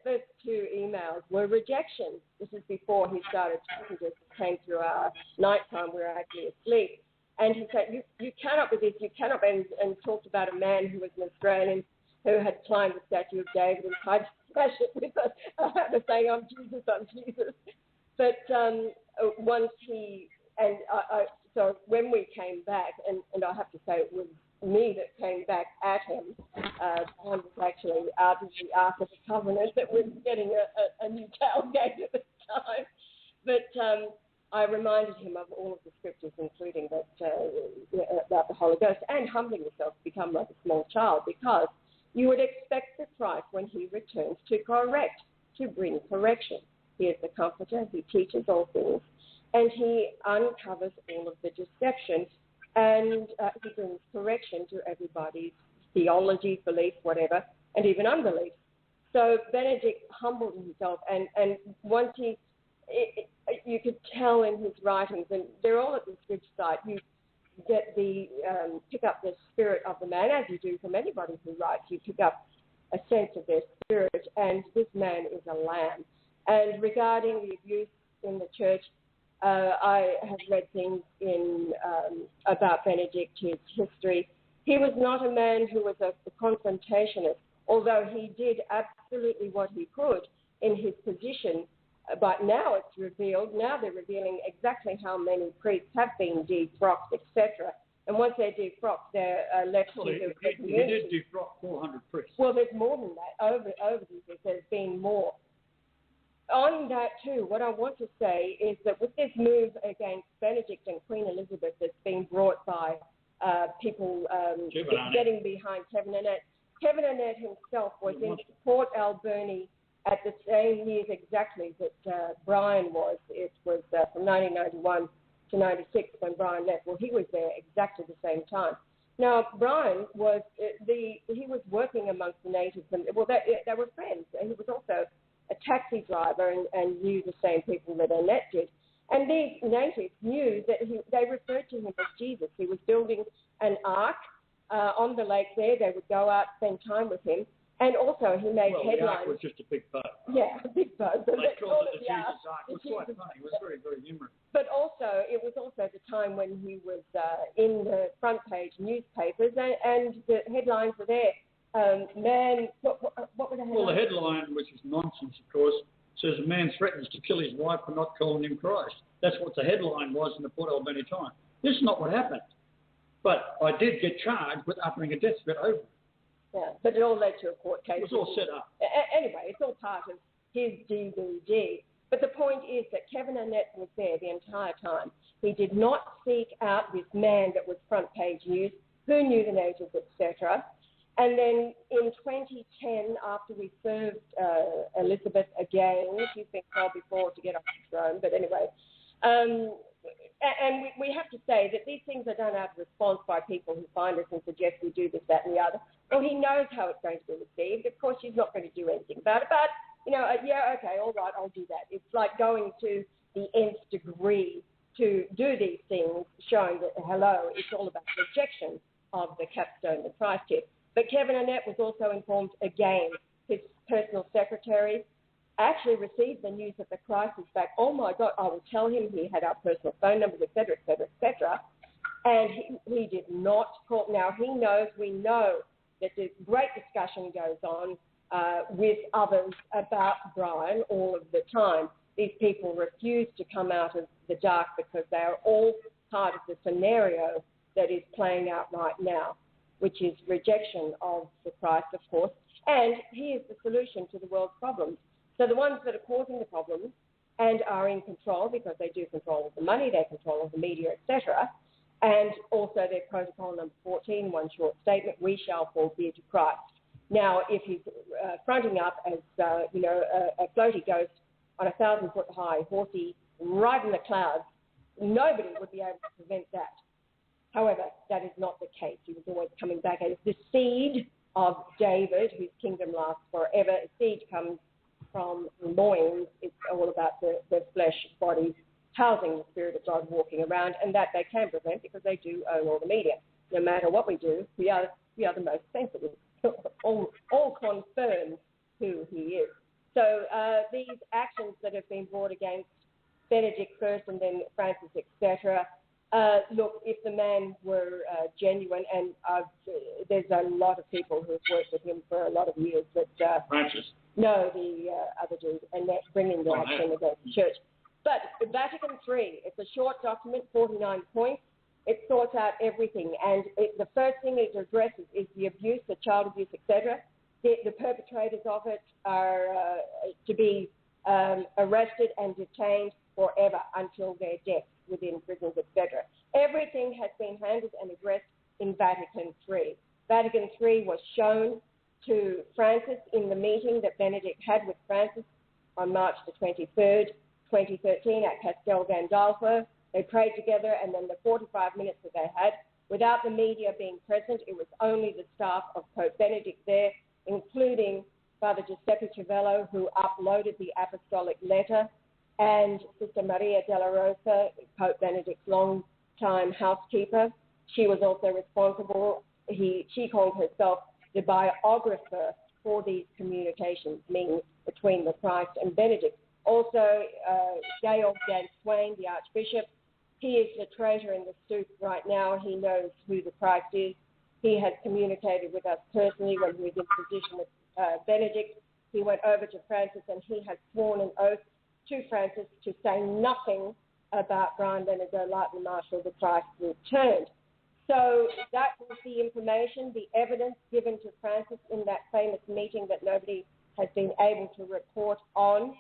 first two emails were rejection. This is before he started talking to us. It came through our nighttime. We were actually asleep. And he said, you cannot be this, you cannot be... And talked about a man who was an Australian who had climbed the statue of David and tried to smash it with a saying, I'm Jesus. But once he... And so when we came back, and I have to say it was me that came back at him, was actually out of the Ark of the Covenant that was getting a new tailgate at the time. But I reminded him of all of the scriptures, including that about the Holy Ghost, and humbling himself to become like a small child, because you would expect the Christ, when he returns, to correct, to bring correction. He is the Comforter. He teaches all things, and he uncovers all of the deception, and he brings correction to everybody's theology, belief, whatever, and even unbelief. So Benedict humbled himself, and once you could tell in his writings, and they're all at the Scripture site, you get the pick up the spirit of the man, as you do from anybody who writes. You pick up a sense of their spirit, and this man is a lamb. And regarding the abuse in the church, I have read things in about Benedict, his history. He was not a man who was a confrontationist, although he did absolutely what he could in his position. But now it's revealed, now they're revealing exactly how many priests have been defrocked, etc. And once they're defrocked, they're left to the community. He did defrock 400 priests. Well, there's more than that. Over the years, there's been more. On that too, what I want to say is that with this move against Benedict and Queen Elizabeth that's been brought by people getting behind Kevin Annett himself was in Port Alberni at the same years exactly that Brian was. It was from 1991 to 96 when Brian left. Well, he was there exactly the same time. Now, Brian was he was working amongst the natives, and they were friends. And he was also a taxi driver and knew the same people that Annette did. And these natives knew that they referred to him as Jesus. He was building an ark on the lake there. They would go out, spend time with him. And also he made headlines. The ark was just a big boat. Yeah, a big boat. So they called it the Jesus ark. It was quite funny. It was very, very humorous. But also, it was also the time when he was in the front page newspapers, and the headlines were there. What were the headlines? Well, the headline, which is nonsense, of course, says a man threatens to kill his wife for not calling him Christ. That's what the headline was in the Port Alberni Times. This is not what happened. But I did get charged with uttering a death threat over it. Yeah, but it all led to a court case. It was all set up. Anyway, it's all part of his DVD. But the point is that Kevin Annett was there the entire time. He did not seek out this man that was front page news, who knew the natives, etc. And then in 2010, after we served Elizabeth again, she's been tried before to get off the throne, but anyway, and we have to say that these things are done out of response by people who find us and suggest we do this, that, and the other. Well, he knows how it's going to be received. Of course, she's not going to do anything about it, but, yeah, okay, all right, I'll do that. It's like going to the nth degree to do these things, showing that, hello, it's all about rejection of the capstone, the Christ here. But Kevin Annett was also informed again. His personal secretary actually received the news of the crisis back. Oh, my God, I will tell him. He had our personal phone numbers, et cetera, et cetera, et cetera. And he did not call. Now, we know that the great discussion goes on with others about Brian all of the time. These people refuse to come out of the dark because they are all part of the scenario that is playing out right now, which is rejection of the Christ, of course, and he is the solution to the world's problems. So the ones that are causing the problems and are in control, because they do control the money, they control the media, etc., and also their protocol number 14, one short statement, we shall forbid Christ. Now, if he's fronting up as, a floaty ghost on 1,000-foot high, horsey, right in the clouds, nobody would be able to prevent that. However, that is not the case. He was always coming back as the seed of David, whose kingdom lasts forever. A seed comes from loins. It's all about the flesh body housing the Spirit of God walking around, and that they can prevent because they do own all the media. No matter what we do, we are the most sensitive. all confirms who he is. So these actions that have been brought against Benedict first and then Francis, etc., look, if the man were genuine, and there's a lot of people who've worked with him for a lot of years. But Francis? No, the other dude, and that's bringing the action against the church. But Vatican III, it's a short document, 49 points. It sorts out everything, and the first thing it addresses is the abuse, the child abuse, etc. The perpetrators of it are to be arrested and detained forever until their death within prisons, etc. Everything has been handled and addressed in Vatican III. Vatican III was shown to Francis in the meeting that Benedict had with Francis on March the 23rd, 2013 at Castel Gandolfo. They prayed together, and then the 45 minutes that they had, without the media being present, it was only the staff of Pope Benedict there, including Father Giuseppe Civello, who uploaded the apostolic letter, and Sister Maria della Rosa, Pope Benedict's long-time housekeeper. She was also responsible. She called herself the biographer for these communications, meaning between the Christ and Benedict. Also, Georg Dan Swain, the Archbishop, he is the treasurer in the stoup right now. He knows who the Christ is. He has communicated with us personally when he was in position with Benedict. He went over to Francis and he has sworn an oath to Francis to say nothing about Brian Leonard Golightly Marshall, the Christ returned. So that was the information, the evidence given to Francis in that famous meeting that nobody has been able to report on.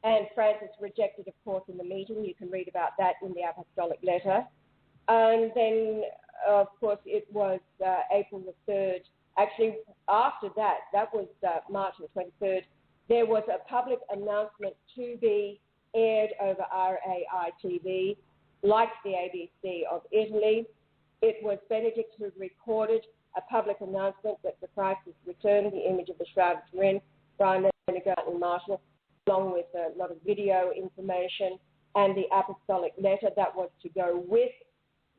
And Francis rejected, of course, in the meeting. You can read about that in the apostolic letter. And then, of course, it was April the 3rd. Actually, after that was March the 23rd, there was a public announcement to be aired over RAI TV, like the ABC of Italy. It was Benedict who recorded a public announcement that the Christ is returned, the image of the shrouded Turin, Brian Leonard Golightly Marshall, along with a lot of video information and the apostolic letter that was to go with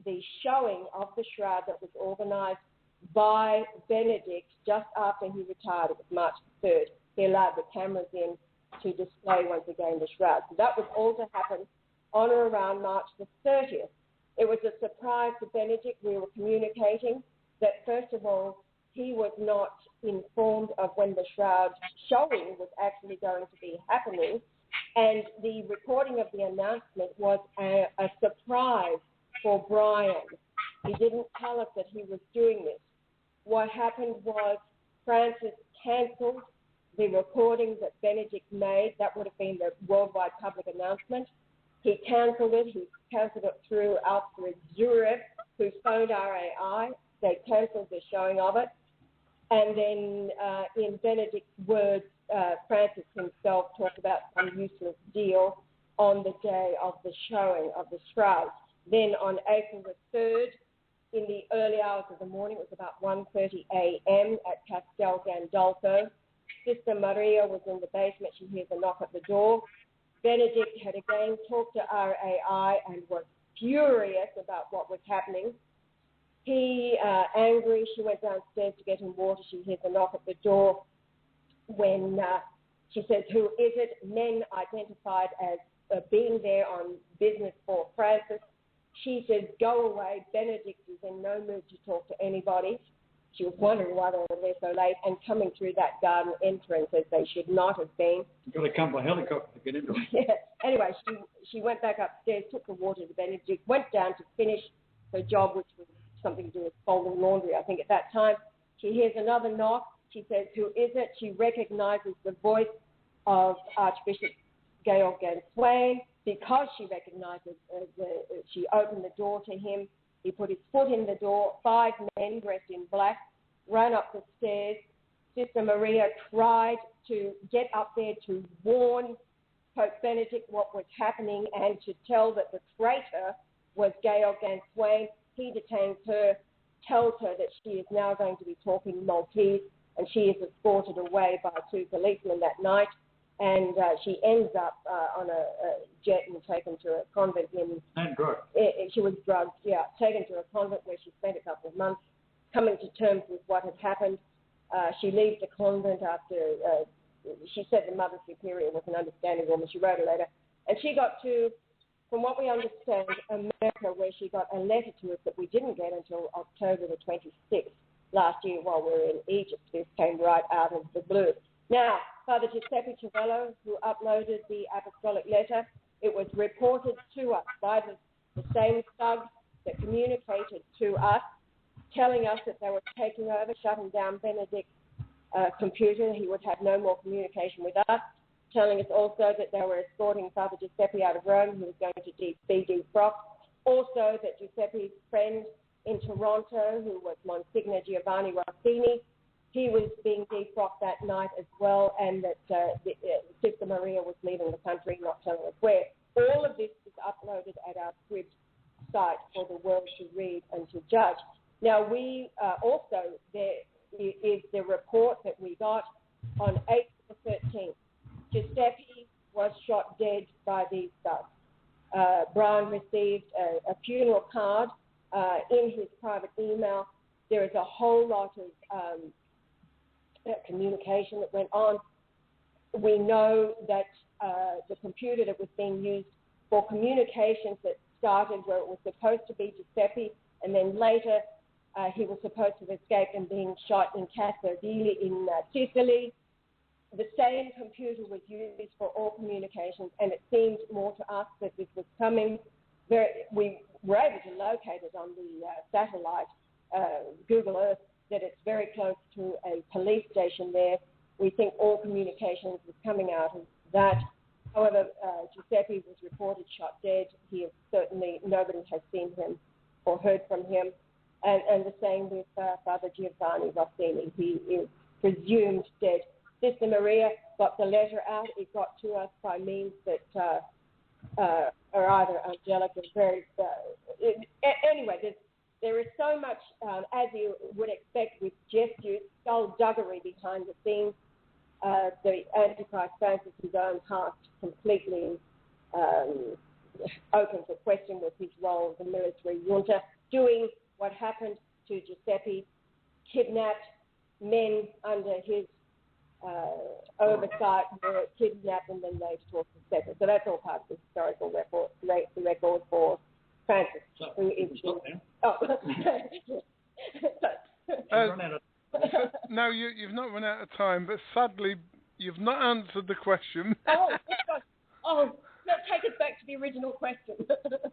the showing of the shroud that was organized by Benedict just after he retired. It was March the 3rd. He allowed the cameras in to display once again the shroud. So that was all to happen on or around March the 30th. It was a surprise to Benedict. We were communicating that, first of all, he was not informed of when the shroud showing was actually going to be happening. And the recording of the announcement was a surprise for Brian. He didn't tell us that he was doing this. What happened was Francis cancelled the recording that Benedict made. That would have been the worldwide public announcement. He cancelled it. He cancelled it through Alfred Zurich, who phoned RAI. They cancelled the showing of it. And then in Benedict's words, Francis himself talked about some useless deal on the day of the showing of the shroud. Then on April the 3rd, in the early hours of the morning, it was about 1:30 a.m. at Castel Gandolfo. Sister Maria was in the basement. She hears a knock at the door. Benedict had again talked to RAI and was furious about what was happening. He, angry, she went downstairs to get him water. She hears a knock at the door. When she says, "Who is it?" Men identified as being there on business for Francis. She says, "Go away." Benedict is in no mood to talk to anybody. She was wondering why they were there so late and coming through that garden entrance as they should not have been. You've got to come by helicopter to get into it. Yeah. Anyway, she went back upstairs, took the water to Benedict, went down to finish her job, which was something to do with folding laundry, I think, at that time. She hears another knock. She says, "Who is it?" She recognizes the voice of Archbishop Georg Dan Swain. Because she recognizes, she opened the door to him. He put his foot in the door. 5 men dressed in black ran up the stairs. Sister Maria tried to get up there to warn Pope Benedict what was happening and to tell that the traitor was Georg Dan Swain. He detains her, tells her that she is now going to be talking Maltese, and she is escorted away by 2 policemen that night. and she ends up on a jet and taken to a convent and drugged. She was drugged, taken to a convent where she spent a couple of months coming to terms with what had happened. She leaves the convent after she said the Mother Superior was an understanding woman. She wrote a letter, and she got to, from what we understand, America, where she got a letter to us that we didn't get until October the 26th last year while we were in Egypt. This came right out of the blue. Now, Father Giuseppe Civello, who uploaded the apostolic letter, it was reported to us by the same thugs that communicated to us, telling us that they were taking over, shutting down Benedict's computer. He would have no more communication with us, telling us also that they were escorting Father Giuseppe out of Rome, who was going to be defrocked. Also that Giuseppe's friend in Toronto, who was Monsignor Giovanni Rossini, he was being defrocked that night as well, and that Sister Maria was leaving the country, not telling us where. All of this is uploaded at our Scribd site for the world to read and to judge. Now, we also, there is the report that we got on April 13th. Giuseppe was shot dead by these thugs. Brian received a funeral card in his private email. There is a whole lot of communication that went on. We know that the computer that was being used for communications that started where it was supposed to be Giuseppe, and then later he was supposed to have escaped and being shot in Cassardini in Sicily. The same computer was used for all communications, and it seemed more to us that this was coming. We were able to locate it on the satellite, Google Earth, that it's very close to a police station there. We think all communications was coming out of that. However, Giuseppe was reported shot dead. He is certainly, nobody has seen him or heard from him. And the same with Father Giovanni Rossini. He is presumed dead. Sister Maria got the letter out. It got to us by means that are either angelic or very... anyway, there is so much, as you would expect with gesture, skullduggery behind the scenes. The Antichrist Francis' own heart completely open for question with his role as a military junta, doing what happened to Giuseppe, kidnapped men under his oversight, were kidnapped and then later to Giuseppe. So that's all part of the historical record for Francis, who is... No, you've not run out of time, but sadly, you've not answered the question. Let's take us back to the original question.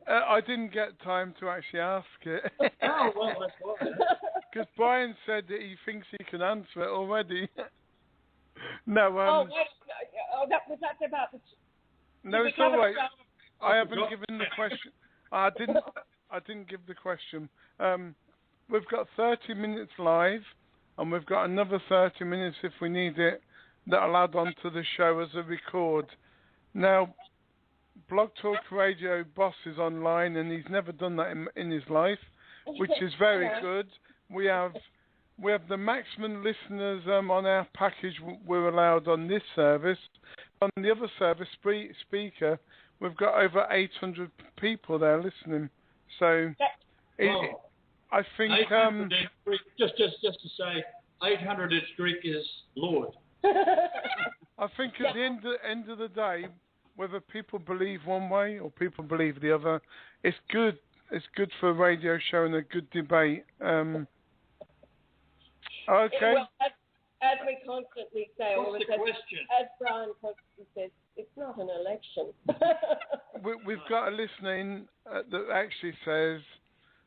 I didn't get time to actually ask it. Oh, well, that's why. Because Brian said that he thinks he can answer it already. No, was that about the... No, it's all right. I haven't given the question. I didn't give the question. We've got 30 minutes live, and we've got another 30 minutes if we need it that'll add on to the show as a record. Now, Blog Talk Radio boss is online, and he's never done that in his life, which is very good. We have the maximum listeners on our package we're allowed on this service. On the other service, Spreaker, we've got over 800 people there listening. So, I think... just to say, 800 is Greek is Lord. I think at the end of the day, whether people believe one way or people believe the other, it's good. It's good for a radio show and a good debate. Okay. Well, as we constantly say, what's the question? As Brian constantly says, it's not an election. We've got a listener in that actually says,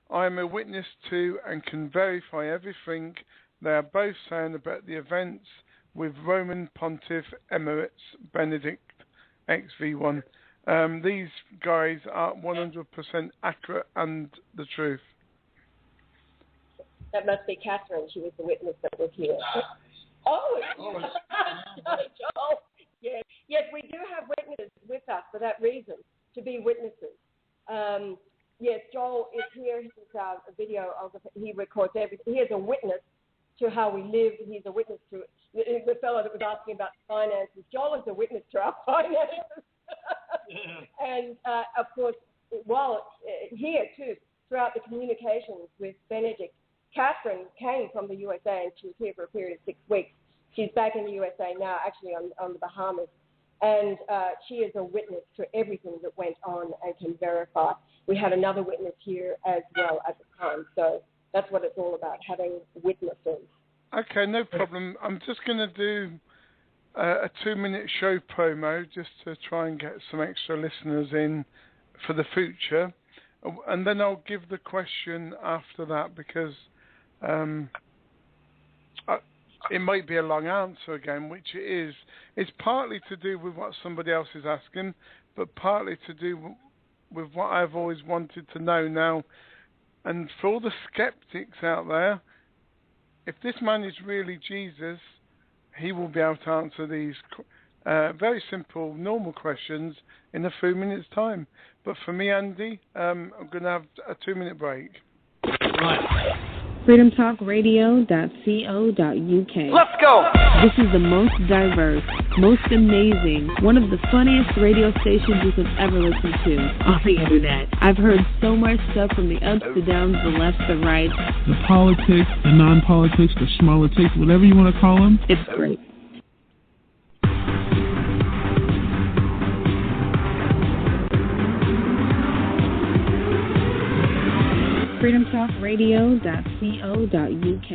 I'm a witness to and can verify everything they are both saying about the events with Roman Pontiff Emirates Benedict XV1. These guys are 100% accurate and the truth. That must be Catherine. She was the witness that was here. Joel. Yes, we do have witnesses with us for that reason, to be witnesses. Yes, Joel is here. He's a videographer. He records everything. He is a witness to how we live. He's a witness to the fellow that was asking about finances. Joel is a witness to our finances. And, of course, while here, too, throughout the communications with Benedict, Catherine came from the USA, and she was here for a period of 6 weeks. She's back in the USA now, actually on the Bahamas. And she is a witness to everything that went on and can verify. We had another witness here as well at the time. So that's what it's all about, having witnesses. Okay, no problem. I'm just going to do a 2-minute show promo just to try and get some extra listeners in for the future. And then I'll give the question after that because it might be a long answer again, which it is. It's partly to do with what somebody else is asking, but partly to do with what I've always wanted to know now. And for all the skeptics out there, if this man is really Jesus, he will be able to answer these very simple, normal questions in a few minutes' time. But for me, Andy, I'm going to have a 2-minute break. Right. freedomtalkradio.co.uk. Let's go! This is the most diverse, most amazing, one of the funniest radio stations you could ever listen to on the internet. I've heard so much stuff from the ups, the downs, the lefts, the rights. The politics, the non-politics, the schmalitics, whatever you want to call them. It's great. freedomtalkradio.co.uk.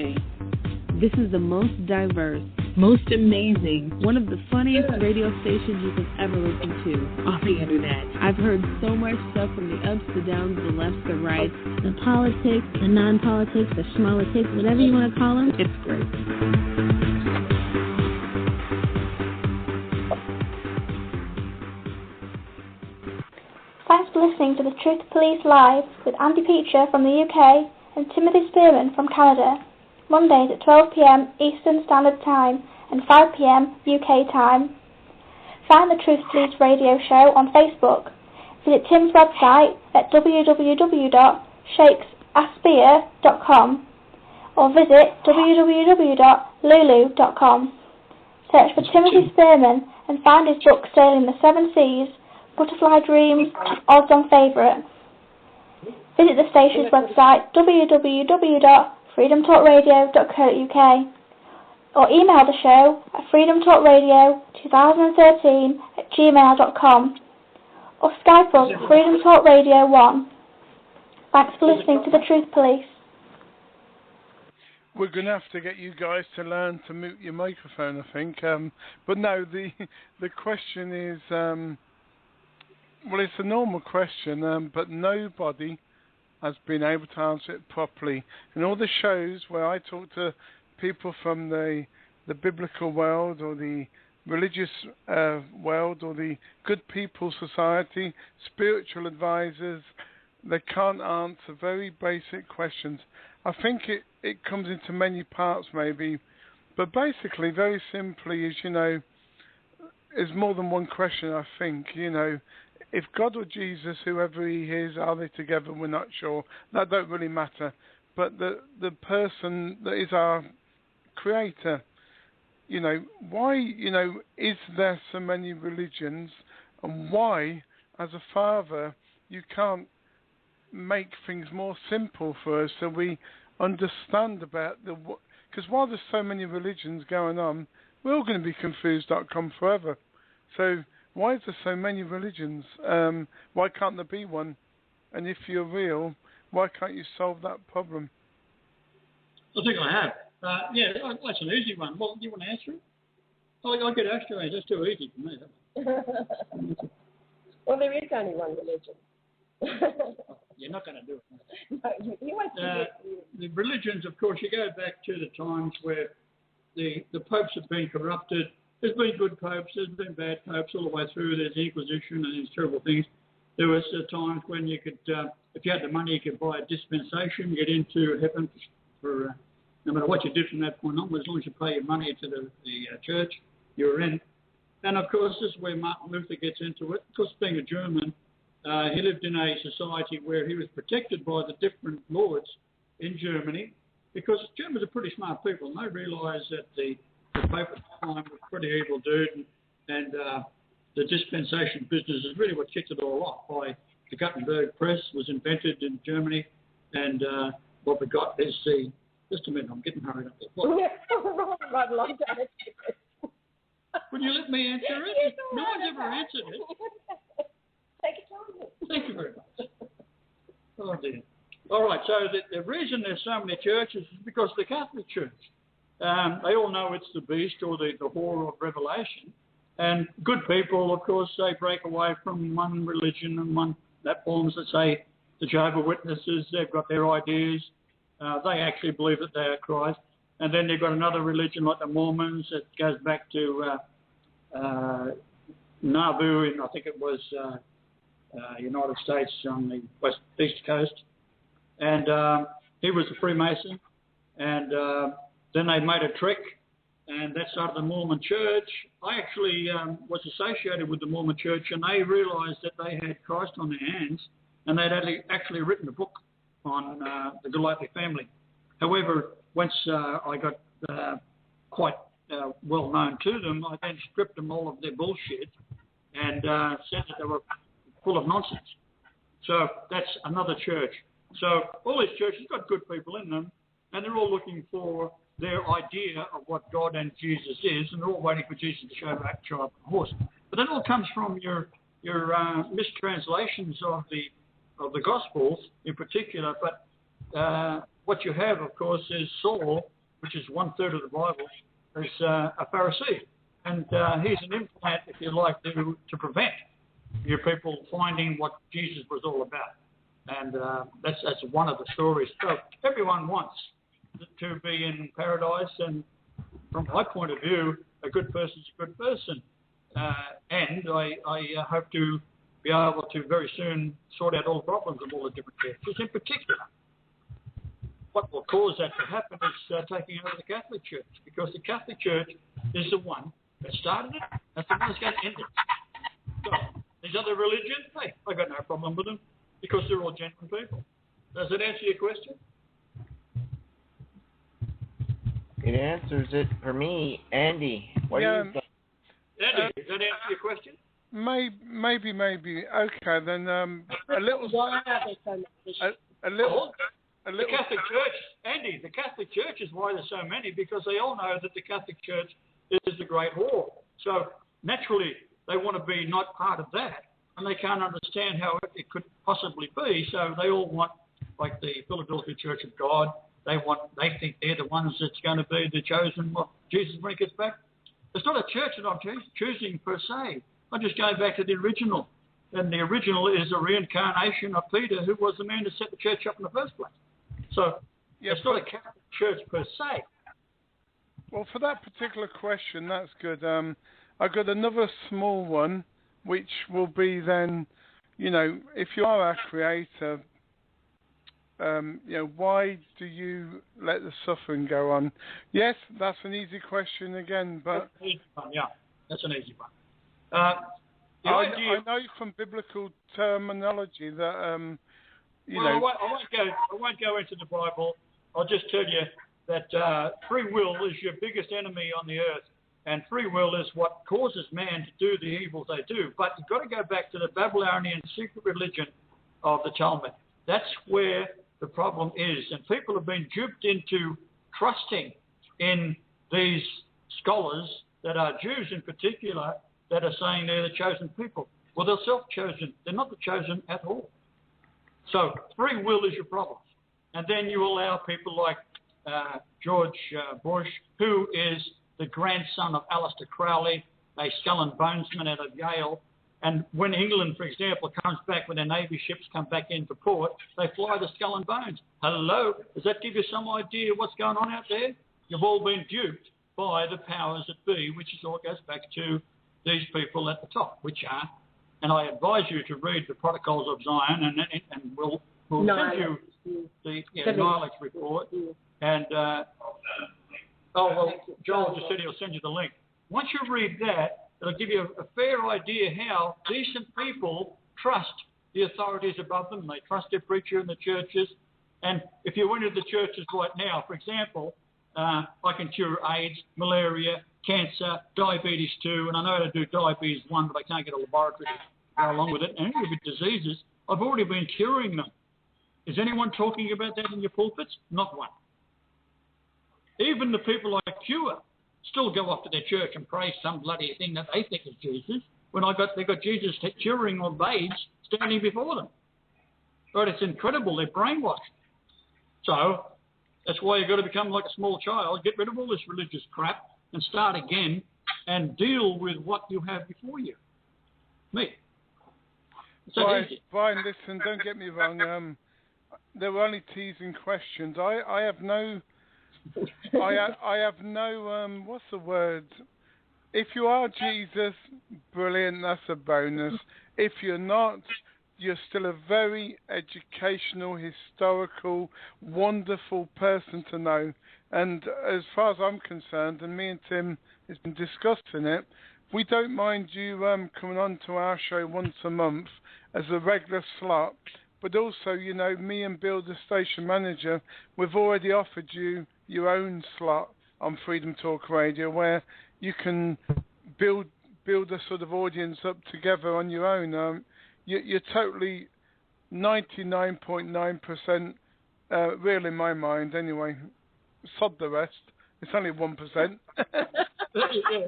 This is the most diverse, most amazing, one of the funniest radio stations you could ever listen to on the internet. I've heard so much stuff from the ups, the downs, the lefts, the rights, the politics, the non-politics, the schmalitics, whatever you want to call them. It's great. Thanks for listening to the Truth Police Live with Andy Peacher from the UK and Timothy Spearman from Canada, Mondays at 12 p.m. Eastern Standard Time and 5 p.m. UK time. Find the Truth Police radio show on Facebook. Visit Tim's website at www.shakesaspire.com or visit www.lulu.com. Search for Timothy Spearman and find his book Sailing the Seven Seas, Butterfly Dreams, Odds on Favourite. Visit the station's website www.freedomtalkradio.co.uk or email the show at freedomtalkradio2013@gmail.com or Skype us at Freedom Talk Radio 1. Thanks for listening to the Truth Police. We're going to have to get you guys to learn to mute your microphone, I think. But no, the question is... well, it's a normal question, but nobody has been able to answer it properly. In all the shows where I talk to people from the biblical world or the religious world or the good people society, spiritual advisors, they can't answer very basic questions. I think it comes into many parts maybe, but basically, very simply is, there's more than one question, I think, If God or Jesus, whoever he is, are they together? We're not sure. That don't really matter. But the person that is our creator, why, is there so many religions, and why, as a father, you can't make things more simple for us so we understand about because while there's so many religions going on, we're all going to be confused.com forever. So why is there so many religions? Why can't there be one? And if you're real, why can't you solve that problem? I think I have. That's an easy one. Well, do you want to answer it? I'll get extra. That's too easy for me. Well, there is only one religion. You're not going to do it. No, you won't do it. The religions, of course, you go back to the times where the popes have been corrupted. There's been good popes, there's been bad popes all the way through. There's Inquisition and these terrible things. There was times when you could, if you had the money, you could buy a dispensation, get into heaven for no matter what you did from that point on. As long as you pay your money to the church, you're in. And of course, this is where Martin Luther gets into it. Of course, being a German, he lived in a society where he was protected by the different lords in Germany. because Germans are pretty smart people, and they realised that the Pope at the time was a pretty evil dude, and the dispensation business is really what kicked it all off. By the Gutenberg press was invented in Germany, and what we got is the. Just a minute, I'm getting hurried up there. Right, long time. Will you let me answer it? No one's ever answered it. Take your time. Thank you very much. Oh dear. All right, so the reason there's so many churches is because the Catholic Church. They all know it's the beast or the whore of Revelation. And good people, of course, they break away from one religion and one platforms that say the Jehovah's Witnesses, they've got their ideas. They actually believe that they are Christ. And then you've got another religion like the Mormons that goes back to Nauvoo in, I think it was United States on the east coast. And he was a Freemason. And then they made a trick, and that started the Mormon Church. I actually was associated with the Mormon Church, and they realized that they had Christ on their hands, and they'd actually written a book on the Golightly family. However, once I got quite well known to them, I then stripped them all of their bullshit and said that they were full of nonsense. So that's another church. So all these churches got good people in them, and they're all looking for their idea of what God and Jesus is, and they're all waiting for Jesus to show up on a horse. But that all comes from your mistranslations of the Gospels in particular. But what you have, of course, is Saul, which is 1/3 of the Bible, is a Pharisee, and he's an implant, if you like, to prevent your people finding what Jesus was all about. And that's one of the stories. So everyone wants to be in paradise, and from my point of view, a good person's a good person. And I hope to be able to very soon sort out all the problems of all the different churches. In particular, what will cause that to happen is taking over the Catholic Church, because the Catholic Church is the one that started it, that's the one that's going to end it. So these other religions, hey, I got no problem with them, because they're all genuine people. Does that answer your question? It answers it for me. Andy, what do you think? Andy, does that answer your question? Maybe. Okay, then a little. The Catholic Church, Andy, the Catholic Church is why there's so many, because they all know that the Catholic Church is the great whore. So naturally, they want to be not part of that, and they can't understand how it could possibly be. So they all want, like the Philadelphia Church of God, they think they're the ones that's going to be the chosen Jesus when he gets back. It's not a church that I'm choosing per se. I'm just going back to the original. And the original is a reincarnation of Peter, who was the man that set the church up in the first place. So it's not a Catholic church per se. Well, for that particular question, that's good. I've got another small one, which will be then, if you are our creator, why do you let the suffering go on? Yes, that's an easy question again, but... That's an easy one, yeah. That's an easy one. I know from biblical terminology that, I won't go into the Bible. I'll just tell you that free will is your biggest enemy on the earth, and free will is what causes man to do the evils they do. But you've got to go back to the Babylonian secret religion of the Talmud. That's where the problem is, and people have been duped into trusting in these scholars that are Jews in particular, that are saying they're the chosen people. Well, they're self-chosen. They're not the chosen at all. So free will is your problem. And then you allow people like George Bush, who is the grandson of Aleister Crowley, a skull and bonesman out of Yale. And when England, for example, comes back, when their Navy ships come back into port, they fly the skull and bones. Hello? Does that give you some idea what's going on out there? You've all been duped by the powers that be, which all goes back to these people at the top, which are, and I advise you to read the Protocols of Zion, and we'll send you the Nilex report. And, Joel just said he'll send you the link. Once you read that, it'll give you a fair idea how decent people trust the authorities above them. They trust their preacher in the churches. And if you went into the churches right now, for example, I can cure AIDS, malaria, cancer, diabetes 2, and I know how to do diabetes 1, but I can't get a laboratory to go along with it. And any of the diseases, I've already been curing them. Is anyone talking about that in your pulpits? Not one. Even the people I cure still go off to their church and pray some bloody thing that they think is Jesus, when they got Jesus curing of AIDS standing before them. Right? It's incredible. They're brainwashed. So that's why you've got to become like a small child, get rid of all this religious crap and start again and deal with what you have before you. Me. Brian, listen, don't get me wrong. They were only teasing questions. I have no, what's the word? If you are Jesus, brilliant, that's a bonus. If you're not, you're still a very educational, historical, wonderful person to know. And as far as I'm concerned, and me and Tim has been discussing it, we don't mind you coming on to our show once a month as a regular slot. But also, you know, me and Bill, the station manager, we've already offered you your own slot on Freedom Talk Radio where you can build a sort of audience up together on your own. You're totally 99.9% real in my mind anyway. Sod the rest. It's only 1%. Yeah,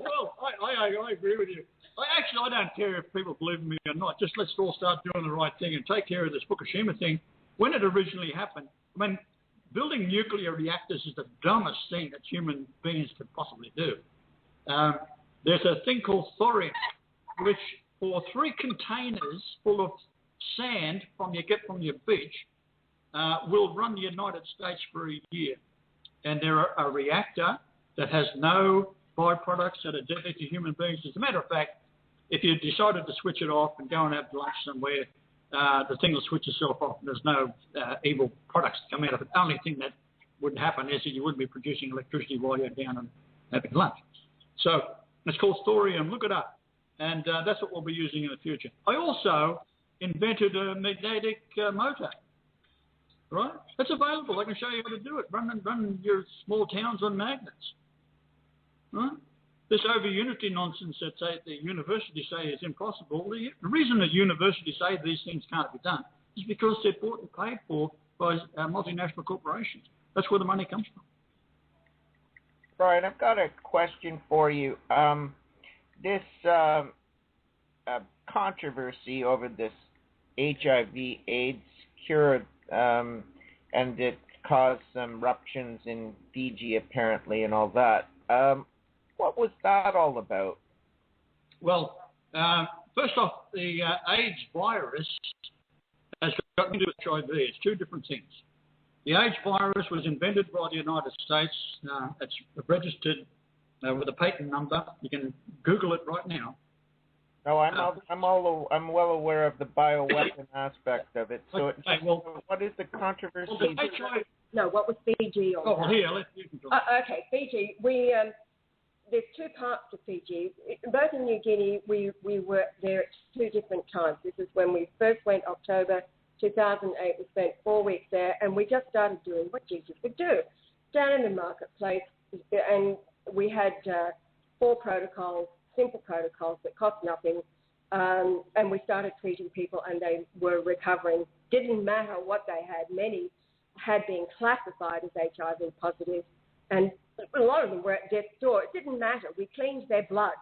well, I agree with you. I don't care if people believe in me or not. Just let's all start doing the right thing and take care of this Fukushima thing. When it originally happened, I mean, building nuclear reactors is the dumbest thing that human beings could possibly do. There's a thing called thorium, which for 3 containers full of sand you get from your beach will run the United States for a year. And they're a reactor that has no byproducts that are deadly to human beings. As a matter of fact, if you decided to switch it off and go and have lunch somewhere, the thing will switch itself off. There's no evil products that come out of it. The only thing that would happen is that you wouldn't be producing electricity while you're down and having lunch. So it's called thorium. Look it up. And that's what we'll be using in the future. I also invented a magnetic motor. Right? That's available. I can show you how to do it. Run your small towns on magnets. Right? This over-unity nonsense that the universities say is impossible. The reason that universities say these things can't be done is because they're bought and paid for by multinational corporations. That's where the money comes from. Brian, I've got a question for you. This controversy over this HIV/AIDS cure, and it caused some ruptions in Fiji apparently and all that. What was that all about? Well, first off, the AIDS virus has got to do with HIV. It's 2 different things. The AIDS virus was invented by the United States. It's registered with a patent number. You can Google it right now. No, I'm well aware of the bioweapon aspect of it. So, what is the controversy? No, what was Fiji? You can talk. Okay, Fiji. There's 2 parts to Fiji. Both in New Guinea, we were there at 2 different times. This is when we first went, October 2008. We spent 4 weeks there, and we just started doing what Jesus would do, down in the marketplace, and we had 4 protocols, simple protocols that cost nothing, and we started treating people, and they were recovering. Didn't matter what they had. Many had been classified as HIV positive, and a lot of them were at death's door. It didn't matter. We cleaned their blood.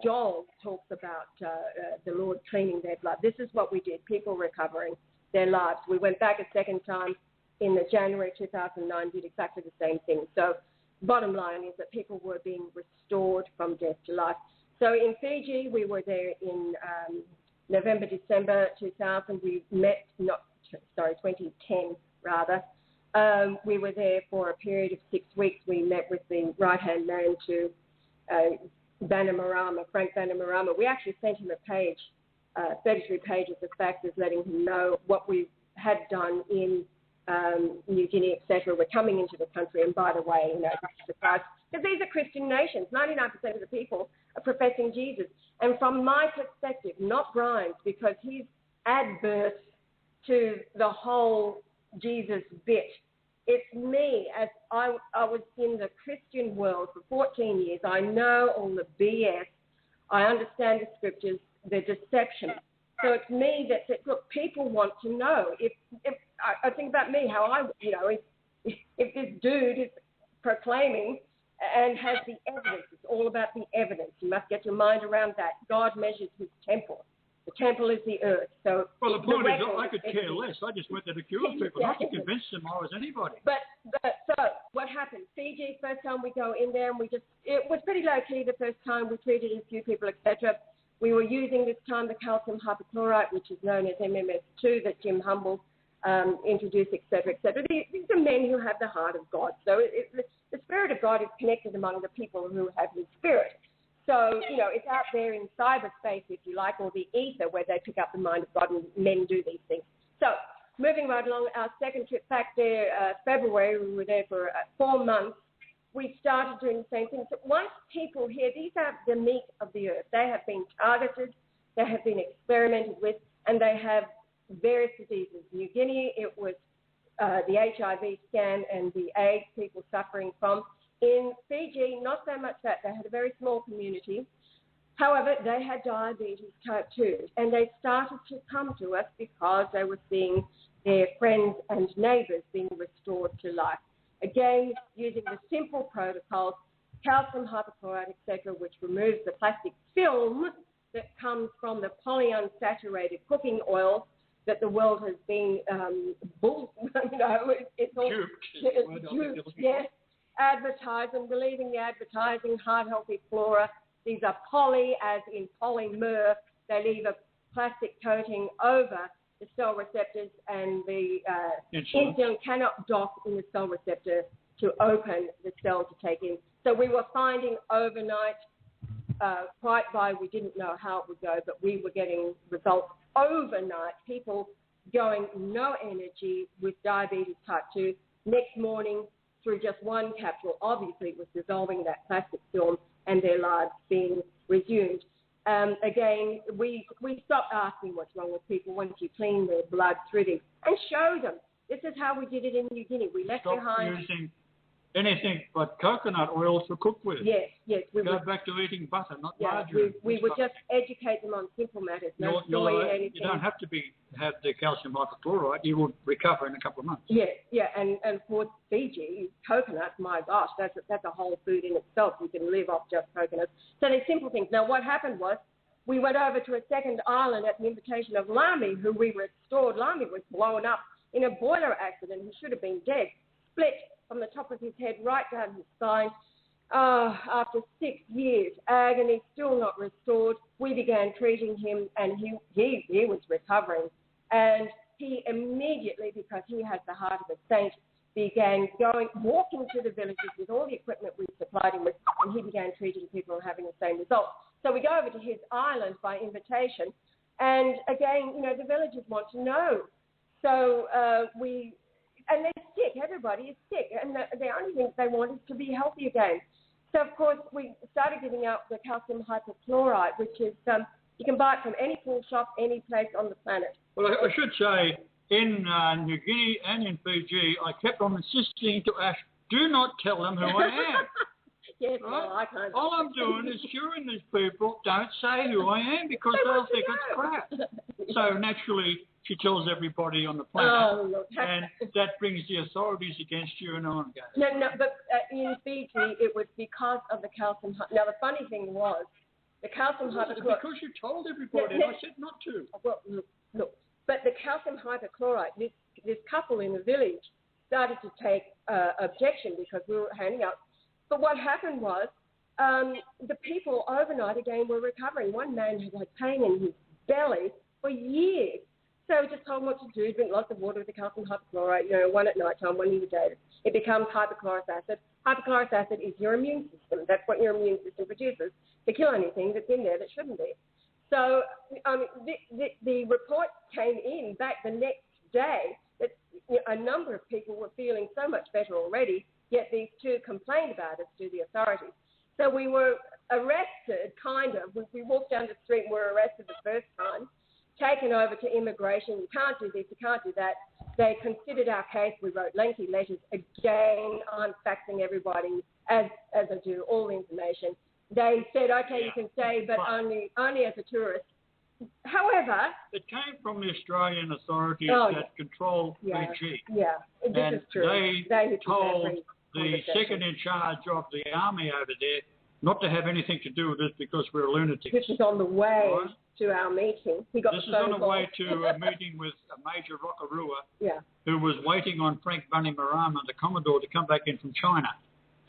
Joel talks about the Lord cleaning their blood. This is what we did, people recovering their lives. We went back a second time in the January 2009, did exactly the same thing. So bottom line is that people were being restored from death to life. So in Fiji, we were there in November, December 2000. We met, 2010 rather. We were there for a period of 6 weeks. We met with the right-hand man to Bainimarama, Frank Bainimarama. We actually sent him a page, 33 pages of faxes letting him know what we had done in New Guinea, etc. We're coming into the country, and by the way, this is the price. Because these are Christian nations. 99% of the people are professing Jesus. And from my perspective, not Brian's, because he's adverse to the whole Jesus bit. It's me. As I was in the Christian world for 14 years. I know all the BS. I understand the scriptures, the deception. So it's me that said, look, people want to know. If I think about me, how if this dude is proclaiming and has the evidence, it's all about the evidence. You must get your mind around that. God measures his temple. The temple is the earth. So well, the point is, I could care less. I just went there to cure people, not to convince them I was anybody. But so what happened? Fiji, first time we go in there, and it was pretty low key the first time. We treated a few people, etc. We were using this time the calcium hypochlorite, which is known as MMS2, that Jim Humble introduced, etc., etc. These are men who have the heart of God. So the Spirit of God is connected among the people who have his Spirit. So, it's out there in cyberspace, if you like, or the ether, where they pick up the mind of God and men do these things. So, moving right along, our second trip back there, February, we were there for 4 months. We started doing the same thing. So once people here, these are the meat of the earth. They have been targeted, they have been experimented with, and they have various diseases. New Guinea, it was the HIV scam and the AIDS people suffering from. In Fiji, not so much that. They had a very small community. However, they had diabetes type 2, and they started to come to us because they were seeing their friends and neighbours being restored to life. Again, using the simple protocols, calcium hypochlorite, etc., which removes the plastic film that comes from the polyunsaturated cooking oil that the world has been it's all duped, yes. Advertising, believing the advertising, heart-healthy flora. These are poly, as in polymer. They leave a plastic coating over the cell receptors, and the insulin cannot dock in the cell receptor to open the cell to take in. So we were finding overnight, we didn't know how it would go, but we were getting results overnight. People going no energy with diabetes type 2. Next morning, through just one capsule, obviously it was dissolving that plastic film and their lives being resumed. Again, we stopped asking what's wrong with people once you clean their blood through them and show them. This is how we did it in New Guinea. We left behind using anything but coconut oil to cook with. Yes. We go back to eating butter, not margarine. We would just educate them on simple matters. No soy and anything. You don't have to have the calcium hypochlorite. You will recover in a couple of months. And for Fiji, coconut, my gosh, that's a whole food in itself. You can live off just coconuts. So they're simple things. Now, what happened was we went over to a second island at the invitation of Lamy, who we restored. Lamy was blown up in a boiler accident. He should have been dead. Split from the top of his head right down his spine. After 6 years, agony, still not restored. We began treating him, and he was recovering. And he immediately, because he has the heart of a saint, began walking to the villages with all the equipment we supplied him with, and he began treating people and having the same results. So we go over to his island by invitation, and again, the villagers want to know. So and they're sick. Everybody is sick, and the only thing they want is to be healthy again. So, of course, we started giving out the calcium hypochlorite, which is you can buy it from any pool shop, any place on the planet. Well, I should say, in New Guinea and in Fiji, I kept on insisting to Ash, do not tell them who I am. Yes, right? well, I can't. All I'm doing is curing these people. Don't say who I am because they'll think it's crap. So, naturally, she tells everybody on the planet, and that brings the authorities against you and on goes. No, but in Fiji, it was because of the calcium. Now, the funny thing was, the calcium hypochlorite. Because you told everybody, and I said not to. Well, look, but the calcium hypochlorite, this couple in the village started to take objection because we were handing out. But what happened was, the people overnight again were recovering. One man had pain in his belly for years. So we just told him what to do, drink lots of water with the calcium hypochlorite, one at night time, one in the day. It becomes hypochlorous acid. Hypochlorous acid is your immune system. That's what your immune system produces to kill anything that's in there that shouldn't be. So the report came in back the next day that a number of people were feeling so much better already, yet these two complained about us to the authorities. So we were arrested, kind of. We walked down the street and were arrested the first time, taken over to immigration. You can't do this, you can't do that. They considered our case. We wrote lengthy letters. Again, I'm faxing everybody, as I do, all the information. They said, okay, you can stay, but only as a tourist. However, it came from the Australian authorities that control Fiji. Yeah, this is true. They told the second in charge of the army over there not to have anything to do with this because we're lunatics. This is on the way to our meeting. This is on the way to a meeting with Major Rokarua, who was waiting on Frank Bainimarama, the Commodore, to come back in from China.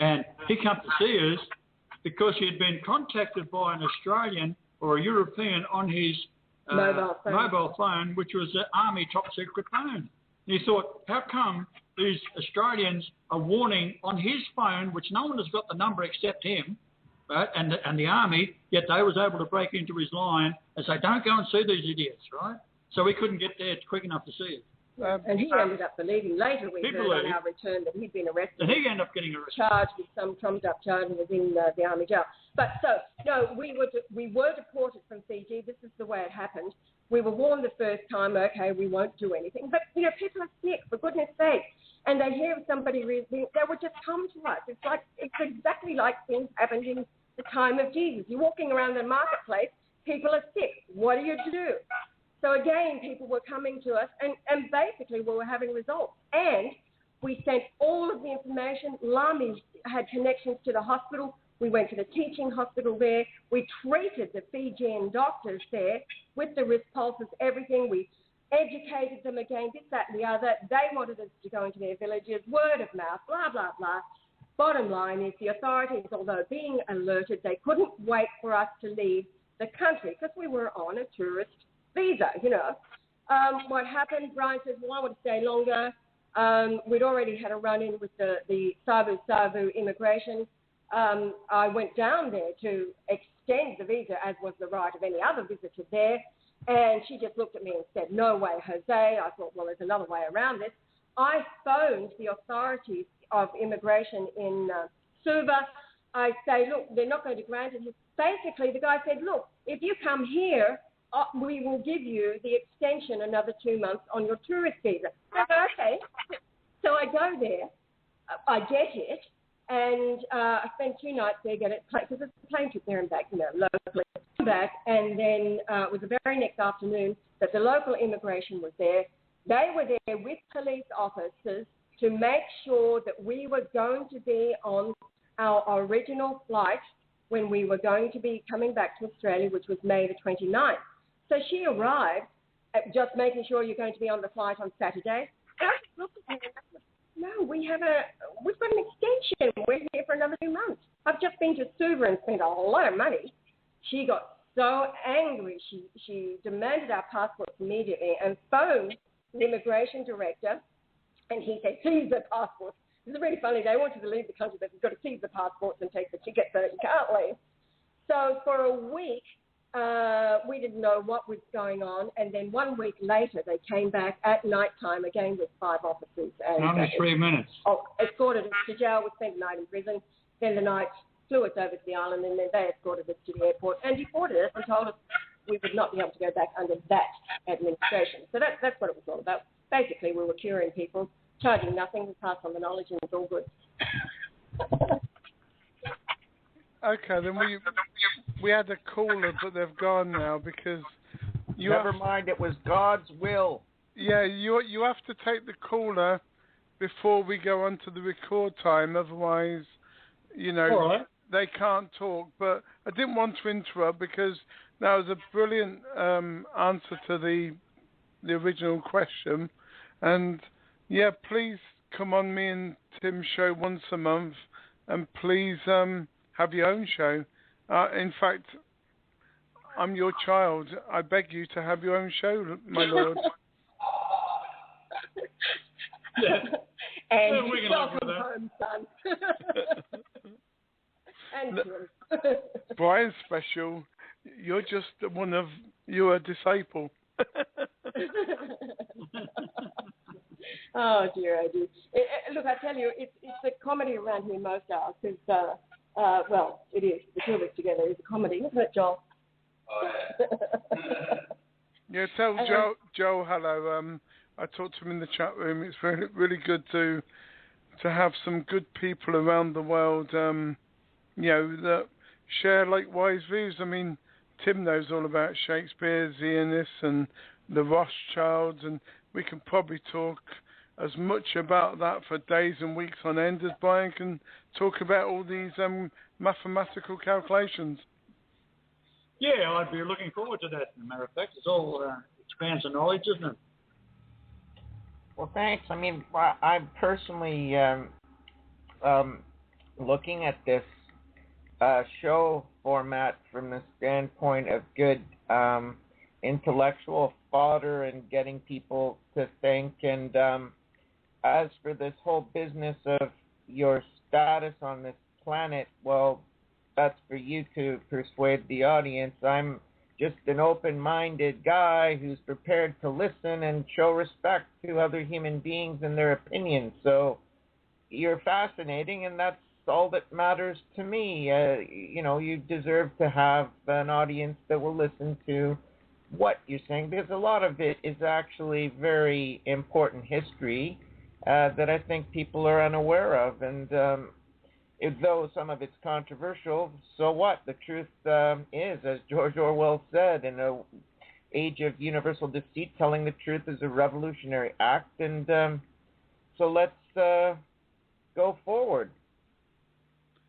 And he came to see us because he had been contacted by an Australian or a European on his mobile phone, which was an Army top-secret phone. And he thought, how come these Australians are warning on his phone, which no one has got the number except him, right, and the Army, yet they was able to break into his line and say, don't go and see these idiots, right? So we couldn't get there quick enough to see it. And he ended up believing later we heard on our return that he'd been arrested. And he ended up getting arrested. Charged with some trumped-up charge and was in the Army jail. But no, we were deported from Fiji. This is the way it happened. We were warned the first time, okay, we won't do anything. But, people are sick, for goodness sake. And they hear somebody, they would just come to us. It's exactly like things happened in the time of Jesus. You're walking around the marketplace, people are sick. What do you do? So again, people were coming to us, and basically we were having results. And we sent all of the information. Lami had connections to the hospital. We went to the teaching hospital there. We treated the Fijian doctors there with the wrist pulses, everything. We educated them again, this, that, and the other. They wanted us to go into their villages, word of mouth, blah, blah, blah. Bottom line is the authorities, although being alerted, they couldn't wait for us to leave the country because we were on a tourist visa, What happened, Brian says, well, I want to stay longer. We'd already had a run-in with the Savu immigration. I went down there to extend the visa, as was the right of any other visitor there, and she just looked at me and said, no way, Jose. I thought, well, there's another way around this. I phoned the authorities of immigration in Suva. I say, look, they're not going to grant it. Basically, the guy said, look, if you come here, we will give you the extension another 2 months on your tourist visa. I go, okay. So I go there, I get it, and I spend 2 nights there, get it, because it's a plane trip there and back, locally. Back, and then it was the very next afternoon that the local immigration was there. They were there with police officers to make sure that we were going to be on our original flight when we were going to be coming back to Australia, which was May the 29th. So she arrived at just making sure you're going to be on the flight on Saturday. And I looked at her and I said, no, we've got an extension. We're here for another 2 months. I've just been to Suva and spent a lot of money. She got so angry. She demanded our passports immediately and phoned the immigration director, and he said, seize the passports. This is really funny. They want you to leave the country, but you've got to seize the passports and take the ticket so you can't leave. So for a week, we didn't know what was going on, and then 1 week later, they came back at night time again with 5 officers. And only 3 minutes. Escorted us to jail. We spent the night in prison. Then the night flew us over to the island, and then they escorted us to the airport and deported us and told us we would not be able to go back under that administration. So that's what it was all about. Basically, we were curing people, charging nothing, we passed on the knowledge, and it was all good. Okay, then we had a caller, but they've gone now because Never mind, it was God's will. Yeah, you have to take the caller before we go on to the record time, otherwise, they can't talk. But I didn't want to interrupt because that was a brilliant answer to the original question. And yeah, please come on me and Tim's show once a month, and please have your own show. In fact, I'm your child. I beg you to have your own show, my lord. Yeah. And welcome home, son. And Brian's special. You're just you're a disciple. Oh dear. Look, I tell you, it's a comedy around here most hours. Because, well, it is. The two of us together is a comedy, isn't it, Joel? Oh, yeah. Yeah, tell Joe hello. I talk to him in the chat room. It's really, really good to have some good people around the world, that share likewise views. I mean, Tim knows all about Shakespeare, Zionists, and the Rothschilds, and we can probably talk as much about that for days and weeks on end as Brian can talk about all these mathematical calculations. Yeah, I'd be looking forward to that. As a matter of fact, it's all expands the knowledge, isn't it? Well, thanks. I mean, I'm personally looking at this show format from the standpoint of good intellectual fodder and getting people to think. And as for this whole business of your status on this planet, well, that's for you to persuade the audience. I'm just an open-minded guy who's prepared to listen and show respect to other human beings and their opinions. So you're fascinating, and that's all that matters to me. You deserve to have an audience that will listen to what you're saying, because a lot of it is actually very important history that I think people are unaware of. And though some of it's controversial, so what? The truth is, as George Orwell said, in an age of universal deceit, telling the truth is a revolutionary act. And so let's go forward.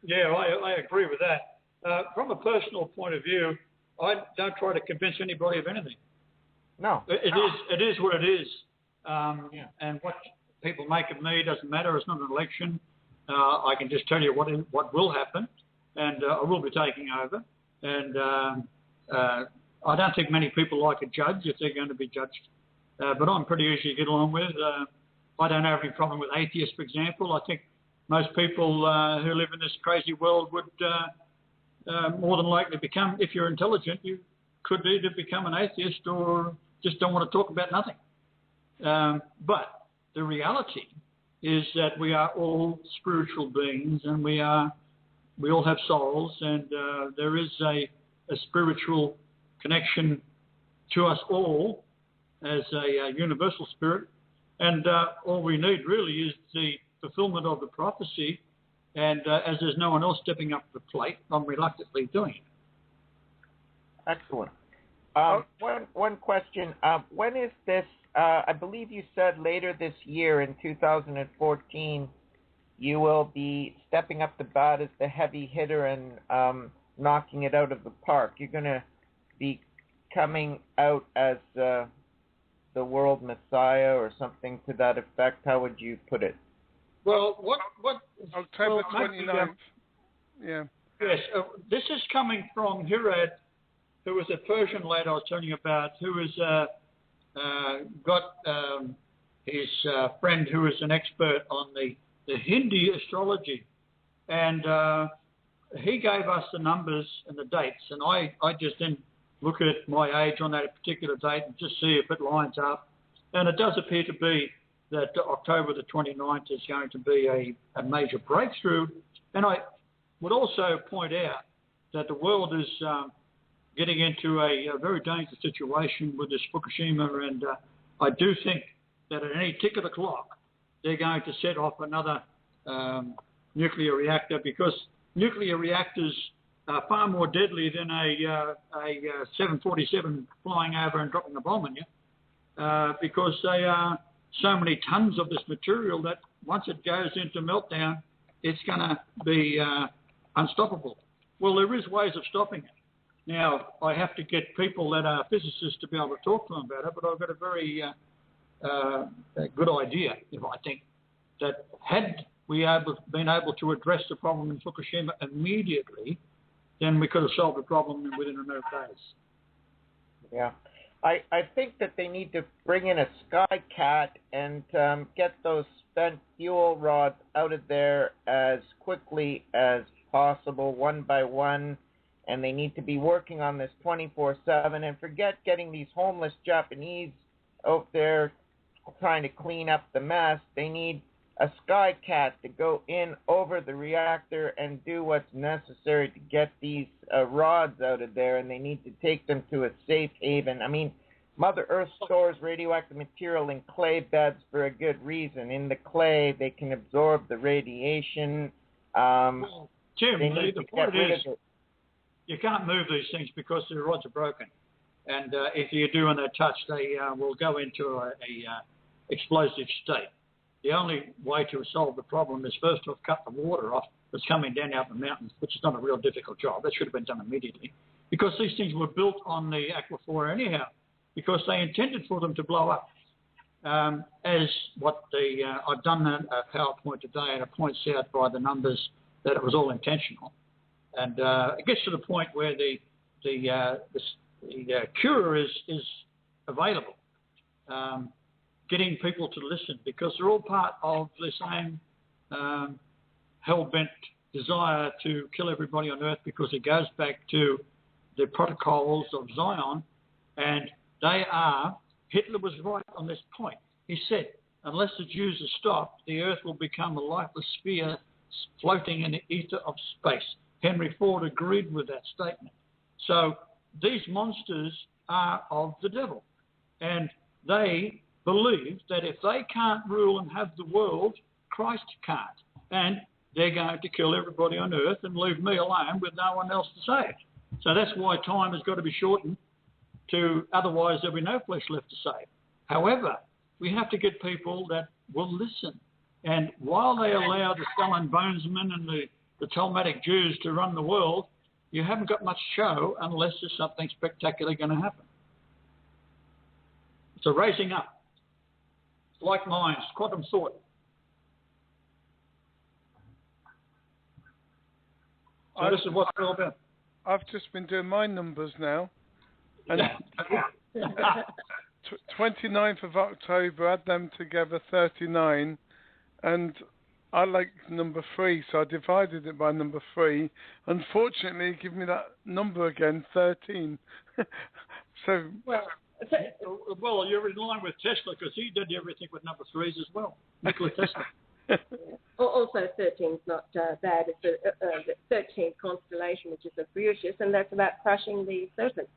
Yeah, I agree with that. From a personal point of view, I don't try to convince anybody of anything. No. It is what it is. And what people make of me doesn't matter. It's not an election. I can just tell you what will happen, and I will be taking over. And I don't think many people like a judge if they're going to be judged. But I'm pretty easy to get along with. I don't have any problem with atheists, for example. I think most people who live in this crazy world would more than likely become, if you're intelligent, you could either become an atheist or just don't want to talk about nothing. But the reality is that we are all spiritual beings, and we all have souls, and there is a spiritual connection to us all as a universal spirit, and all we need really is the fulfillment of the prophecy, and as there's no one else stepping up to the plate, I'm reluctantly doing it. Excellent. One question. When is this? I believe you said later this year in 2014, you will be stepping up the bat as the heavy hitter and knocking it out of the park. You're going to be coming out as the world messiah or something to that effect. How would you put it? Well, what October 29th. Yeah. Yes, this is coming from Hirad, who was a Persian lad I was telling you about, who has got his friend who is an expert on the Hindi astrology, and he gave us the numbers and the dates, and I just then look at my age on that particular date and just see if it lines up, and it does appear to be that October the 29th is going to be a major breakthrough. And I would also point out that the world is getting into a very dangerous situation with this Fukushima, and I do think that at any tick of the clock, they're going to set off another nuclear reactor, because nuclear reactors are far more deadly than a 747 flying over and dropping a bomb on you, because they are so many tons of this material that once it goes into meltdown, it's going to be unstoppable. Well, there is ways of stopping it. Now, I have to get people that are physicists to be able to talk to them about it, but I've got a very good idea, I think, that had we been able to address the problem in Fukushima immediately, then we could have solved the problem within a matter of days. Yeah. I think that they need to bring in a Skycat and get those spent fuel rods out of there as quickly as possible, one by one, and they need to be working on this 24/7, and forget getting these homeless Japanese out there trying to clean up the mess. They need a Skycat to go in over the reactor and do what's necessary to get these rods out of there, and they need to take them to a safe haven. I mean, Mother Earth stores radioactive material in clay beds for a good reason. In the clay, they can absorb the radiation. Jim, the point is, you can't move these things because the rods are broken. And if you do and they touch, they will go into a explosive state. The only way to solve the problem is first to have cut the water off that's coming down out the mountains, which is not a real difficult job. That should have been done immediately. Because these things were built on the aquifer anyhow, because they intended for them to blow up. As what I've done a PowerPoint today, and it points out by the numbers that it was all intentional. And it gets to the point where the cure is available. Getting people to listen, because they're all part of the same hell-bent desire to kill everybody on earth, because it goes back to the protocols of Zion, and they are, Hitler was right on this point. He said, unless the Jews are stopped, the earth will become a lifeless sphere floating in the ether of space. Henry Ford agreed with that statement. So these monsters are of the devil, and they believe that if they can't rule and have the world, Christ can't. And they're going to kill everybody on earth and leave me alone with no one else to say it. So that's why time has got to be shortened, otherwise there'll be no flesh left to save. However, we have to get people that will listen. And while they allow the skull and bonesmen and the Talmudic Jews to run the world, you haven't got much show unless there's something spectacular going to happen. It's a raising up. Like minds, quantum thought. So this is what's all about. I've just been doing my numbers now. And 29th of October, add them together, 39. And I like number 3, so I divided it by number 3. Unfortunately, give me that number again, 13. Well, you're in line with Tesla, because he did everything with number 3s as well. Nikola Tesla. Also, 13 is not bad. It's the 13th constellation, which is Aphrodisius, and that's about crushing the serpent.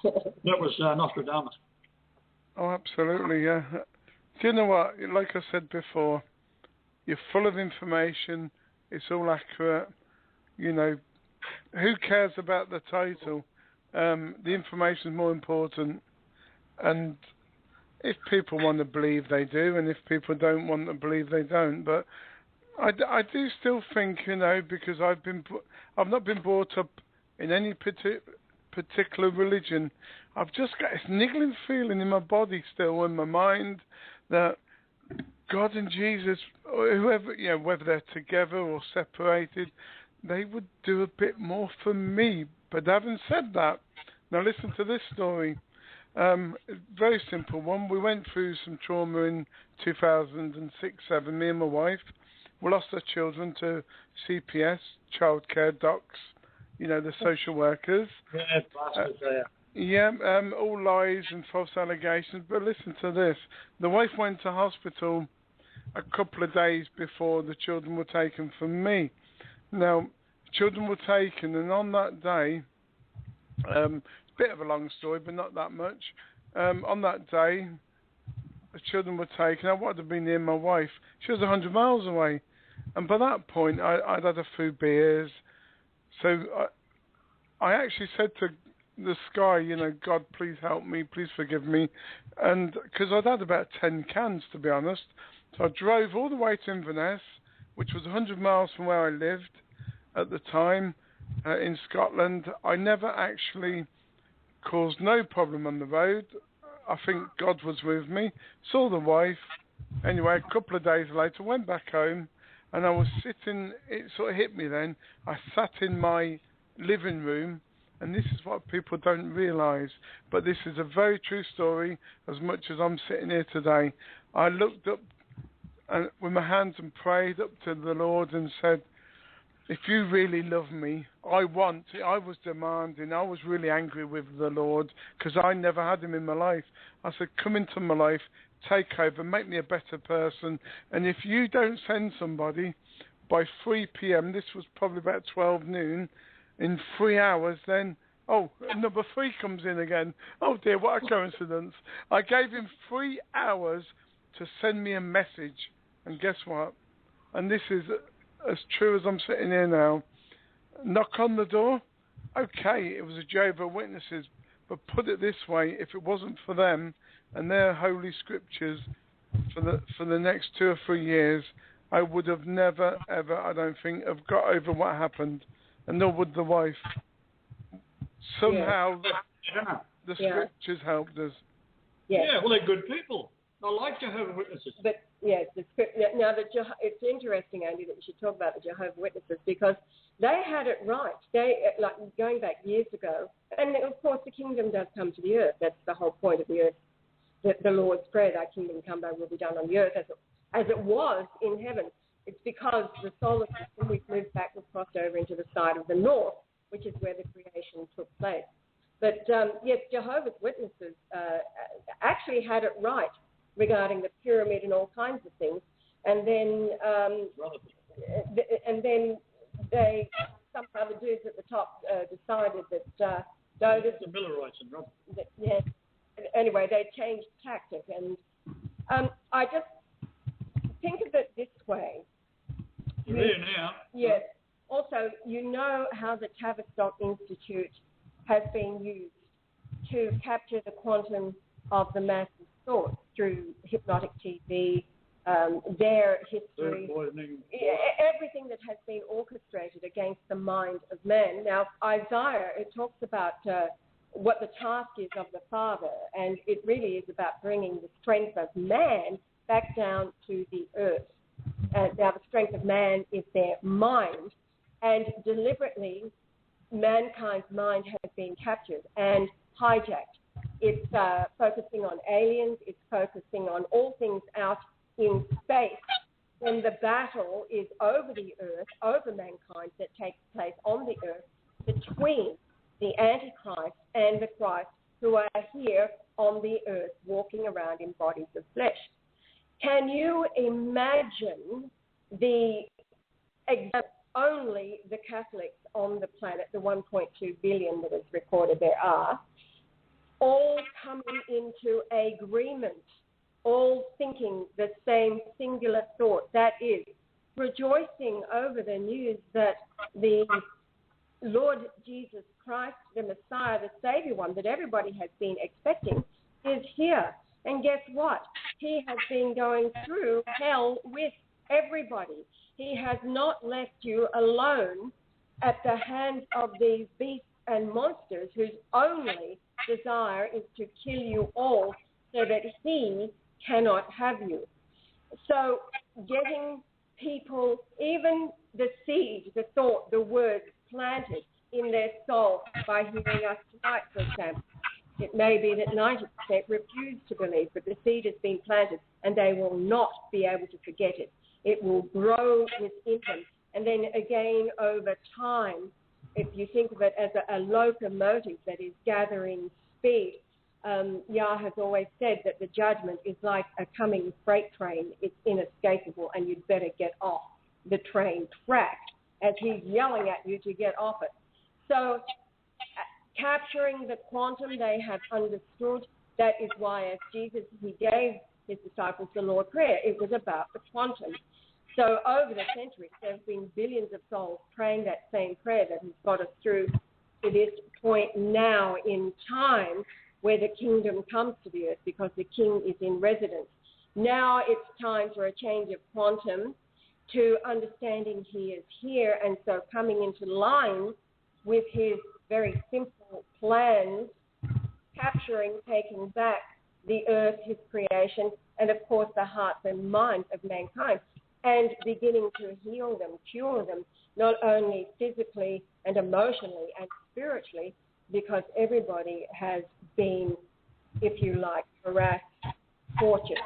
That was Nostradamus. Oh, absolutely, yeah. Do you know what? Like I said before, you're full of information. It's all accurate. You know, who cares about the title? The information is more important. And if people want to believe, they do. And if people don't want to believe, they don't. But I do still think, you know, because I've not been brought up in any particular religion. I've just got this niggling feeling in my body still, in my mind, that God and Jesus, or whoever, you know, whether they're together or separated, they would do a bit more for me. But having said that, now listen to this story. Very simple one. We went through some trauma in 2006-07, me and my wife. We lost our children to CPS, childcare docs, you know, the social workers. Yeah, bastards there. Yeah, all lies and false allegations. But listen to this. The wife went to hospital a couple of days before the children were taken from me. Now, children were taken, and on that day, it's a bit of a long story, but not that much. On that day, the children were taken. I wanted to be near my wife. She was 100 miles away. And by that point, I'd had a few beers. So I actually said to the sky, you know, God, please help me, please forgive me. And because I'd had about 10 cans, to be honest. So I drove all the way to Inverness, which was 100 miles from where I lived at the time in Scotland. I never actually caused no problem on the road. I think God was with me. Saw the wife. Anyway, a couple of days later, went back home, and I was sitting, it sort of hit me then. I sat in my living room, and this is what people don't realise, but this is a very true story, as much as I'm sitting here today. I looked up with my hands and prayed up to the Lord and said, if you really love me, I was demanding, I was really angry with the Lord because I never had him in my life. I said, come into my life, take over, make me a better person. And if you don't send somebody by 3 p.m., this was probably about 12 noon, in 3 hours, then Oh, number 3 comes in again. Oh dear, what a coincidence. I gave him 3 hours to send me a message. And guess what? And this is as true as I'm sitting here now. Knock on the door. Okay, it was a Jehovah's Witnesses. But put it this way, if it wasn't for them and their holy scriptures for the next 2 or 3 years, I would have never, ever, I don't think, have got over what happened. And nor would the wife. Somehow the scriptures helped us. Yeah, well, they're good people. I like Jehovah's Witnesses. But yes, now it's interesting, Andy, that you should talk about the Jehovah's Witnesses, because they had it right. They, like going back years ago, and of course the kingdom does come to the earth. That's the whole point of the earth. The Lord's Prayer, thy kingdom come, thy will be done on the earth as it was in heaven. It's because the solar system, we've moved back, we've crossed over into the side of the north, which is where the creation took place. But yes, Jehovah's Witnesses actually had it right regarding the pyramid and all kinds of things. And then some other dudes at the top decided that the Millerites and Robert. Yes. Anyway, they changed tactic, and I just think of it this way. You're here now. Yes. Also, you know how the Tavistock Institute has been used to capture the quantum of the masses' thoughts through hypnotic TV, their history, everything that has been orchestrated against the mind of man. Now, Isaiah, it talks about what the task is of the Father, and it really is about bringing the strength of man back down to the earth. Now, the strength of man is their mind, and deliberately, mankind's mind has been captured and hijacked. It's focusing on aliens. It's focusing on all things out in space. When the battle is over the earth, over mankind, that takes place on the earth between the Antichrist and the Christ, who are here on the earth walking around in bodies of flesh. Can you imagine only the Catholics on the planet, the 1.2 billion that is recorded there are, all coming into agreement, all thinking the same singular thought, that is, rejoicing over the news that the Lord Jesus Christ, the Messiah, the Savior one that everybody has been expecting, is here. And guess what? He has been going through hell with everybody. He has not left you alone at the hands of these beasts and monsters whose only desire is to kill you all so that he cannot have you. So getting people, even the seed, the thought, the words planted in their soul by hearing us tonight, for example. It may be that 90% refuse to believe, but the seed has been planted and they will not be able to forget it. It will grow within them. And then again, over time, if you think of it as a locomotive that is gathering speed, Yah has always said that the judgment is like a coming freight train. It's inescapable, and you'd better get off the train track as he's yelling at you to get off it. So capturing the quantum, they have understood. That is why, as Jesus, he gave his disciples the Lord's Prayer. It was about the quantum. So over the centuries, there have been billions of souls praying that same prayer that has got us through to this point now in time where the kingdom comes to the earth because the king is in residence. Now it's time for a change of quantum to understanding he is here, and so coming into line with his very simple plans, capturing, taking back the earth, his creation, and of course the hearts and minds of mankind, and beginning to heal them, cure them, not only physically and emotionally and spiritually, because everybody has been, if you like, harassed, tortured,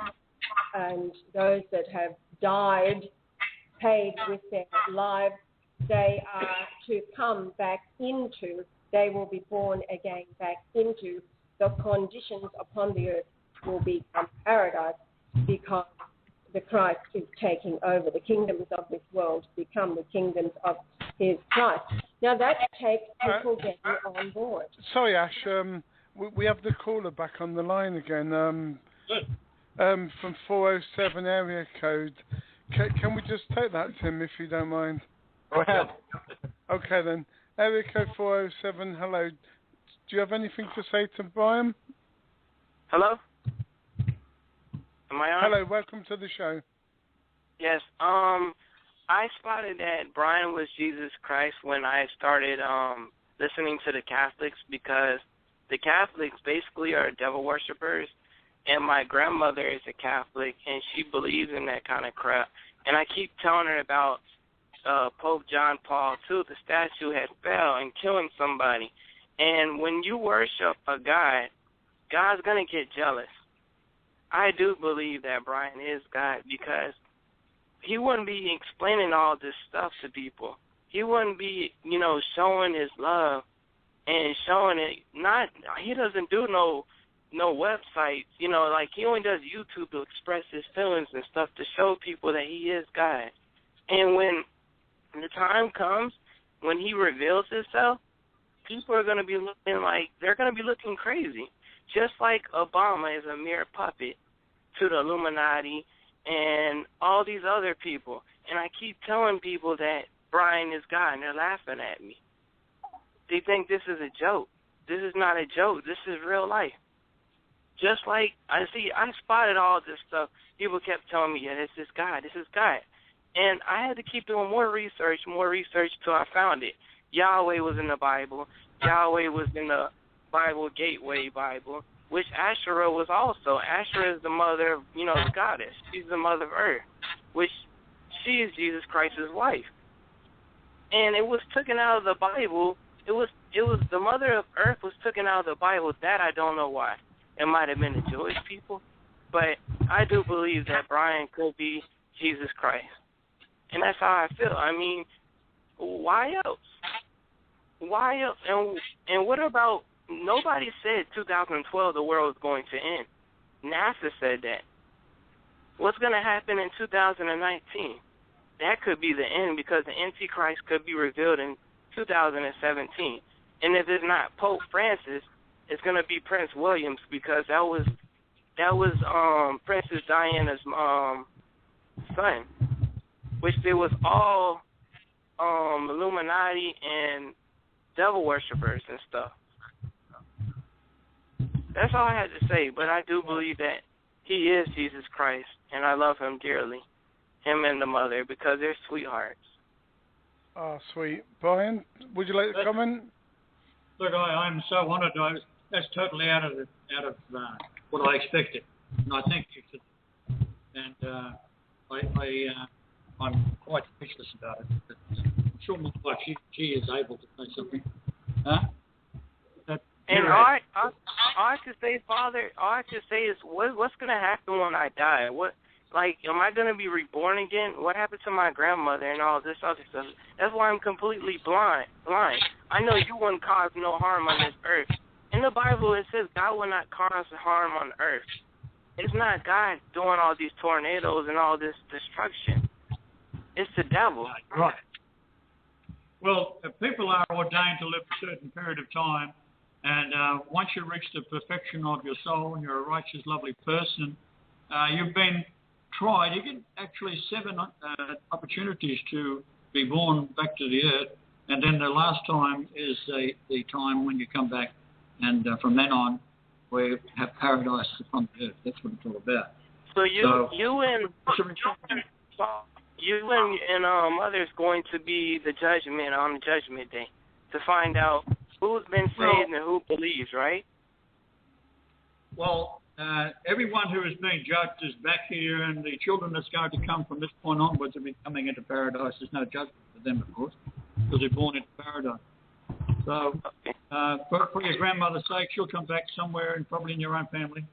and those that have died, paid with their lives, they are to come back into, they will be born again back into the conditions upon the earth will become paradise because the Christ is taking over. The kingdoms of this world become the kingdoms of is Christ. Now that takes people getting on board. Sorry, Ash. We have the caller back on the line again. From 407 area code. Can we just take that, Tim, if you don't mind? Go ahead. Okay then. Area code 407. Hello. Do you have anything to say to Brian? Hello? Am I on? Hello, welcome to the show. Yes. I spotted that Brian was Jesus Christ when I started listening to the Catholics, because the Catholics basically are devil worshippers, and my grandmother is a Catholic, and she believes in that kind of crap. And I keep telling her about Pope John Paul II. The statue had fell and killing somebody. And when you worship a God, God's going to get jealous. I do believe that Brian is God, because he wouldn't be explaining all this stuff to people. He wouldn't be, showing his love and showing it. He doesn't do no websites, like he only does YouTube to express his feelings and stuff, to show people that he is God. And when the time comes, when he reveals himself, people are going to be looking like, they're going to be looking crazy. Just like Obama is a mere puppet to the Illuminati and all these other people. And I keep telling people that Brian is God, and they're laughing at me. They think this is a joke. This is not a joke. This is real life. Just like, I spotted all this stuff. People kept telling me, yeah, this is God, this is God. And I had to keep doing more research till I found it. Yahweh was in the Bible. Yahweh was in the Bible Gateway Bible, which Asherah was also. Asherah is the mother of, the goddess. She's the mother of Earth, which she is Jesus Christ's wife. And it was taken out of the Bible. It was the mother of Earth was taken out of the Bible. That I don't know why. It might have been the Jewish people, but I do believe that Brian could be Jesus Christ. And that's how I feel. I mean, why else? Why else? And what about, nobody said 2012 the world was going to end. NASA said that. What's going to happen in 2019? That could be the end, because the Antichrist could be revealed in 2017. And if it's not Pope Francis, it's going to be Prince Williams, because that was Princess Diana's son, which there was all Illuminati and devil worshippers and stuff. That's all I had to say, but I do believe that he is Jesus Christ, and I love him dearly, him and the mother, because they're sweethearts. Oh, sweet. Brian, would you like to comment? Look, I'm so honored. That's totally out of what I expected, and I think you should. And I'm quite speechless about it. But I'm sure my wife, she is able to say something. And all I can say, Father, all I can say is, what's going to happen when I die? Am I going to be reborn again? What happened to my grandmother and all this other stuff? That's why I'm completely blind. I know you wouldn't cause no harm on this earth. In the Bible, it says God will not cause harm on earth. It's not God doing all these tornadoes and all this destruction. It's the devil. Right. Well, people are ordained to live a certain period of time, and once you reach the perfection of your soul and you're a righteous, lovely person, you've been tried. You get actually 7 opportunities to be born back to the earth, and then the last time is the time when you come back, and from then on, we have paradise upon the earth. That's what it's all about. So you and others going to be the judgment on the judgment day to find out who's been saved and who believes, right? Well, everyone who is being judged is back here, and the children that's going to come from this point onwards will be coming into paradise. There's no judgment for them, of course, because they're born into paradise. So, for your grandmother's sake, she'll come back somewhere, and probably in your own family.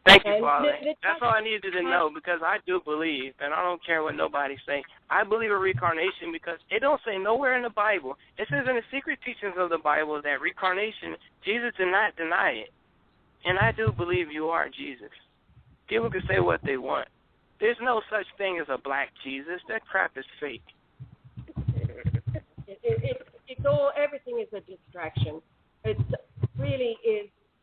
Thank you, Father. That's all I needed to know, because I do believe, and I don't care what nobody say. I believe in reincarnation, because it don't say nowhere in the Bible. It says in the secret teachings of the Bible that reincarnation, Jesus did not deny it. And I do believe you are Jesus. People can say what they want. There's no such thing as a black Jesus. That crap is fake. everything is a distraction. It really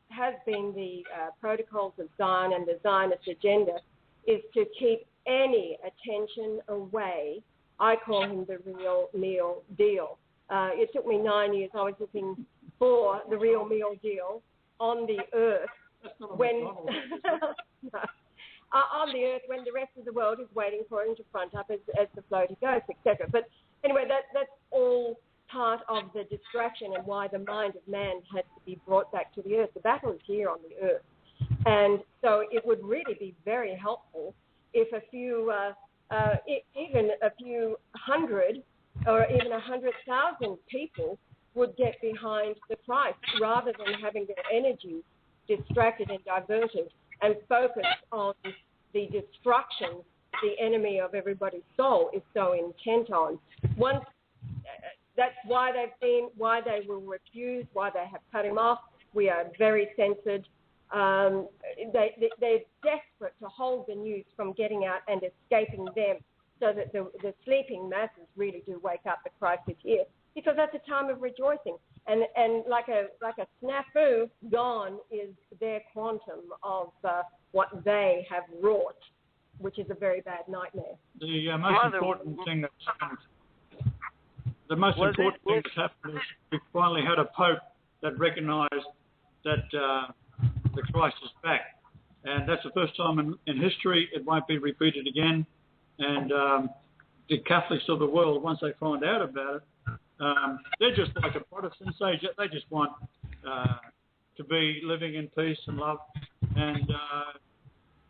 has been the protocols of Zion and the Zionist agenda is to keep any attention away. I call him the real meal deal. It took me 9 years. I was looking for the real meal deal on the earth when on the earth when the rest of the world is waiting for him to front up as the floaty ghost, etc. But anyway, that's all part of the distraction and why the mind of man had to be brought back to the earth. The battle is here on the earth. And so it would really be very helpful if a few, even a few hundred or even 100,000 people would get behind the Christ rather than having their energy distracted and diverted and focused on the destruction the enemy of everybody's soul is so intent on. That's why why they will refuse, why they have cut him off. We are very censored. They're desperate to hold the news from getting out and escaping them so that the sleeping masses really do wake up. The Christ is here, because that's a time of rejoicing. And like a snafu, gone is their quantum of what they have wrought, which is a very bad nightmare. The most important thing that's happened is we finally had a pope that recognised that the Christ is back, and that's the first time in history. It won't be repeated again. And the Catholics of the world, once they find out about it, they're just like the Protestants. They just want to be living in peace and love, and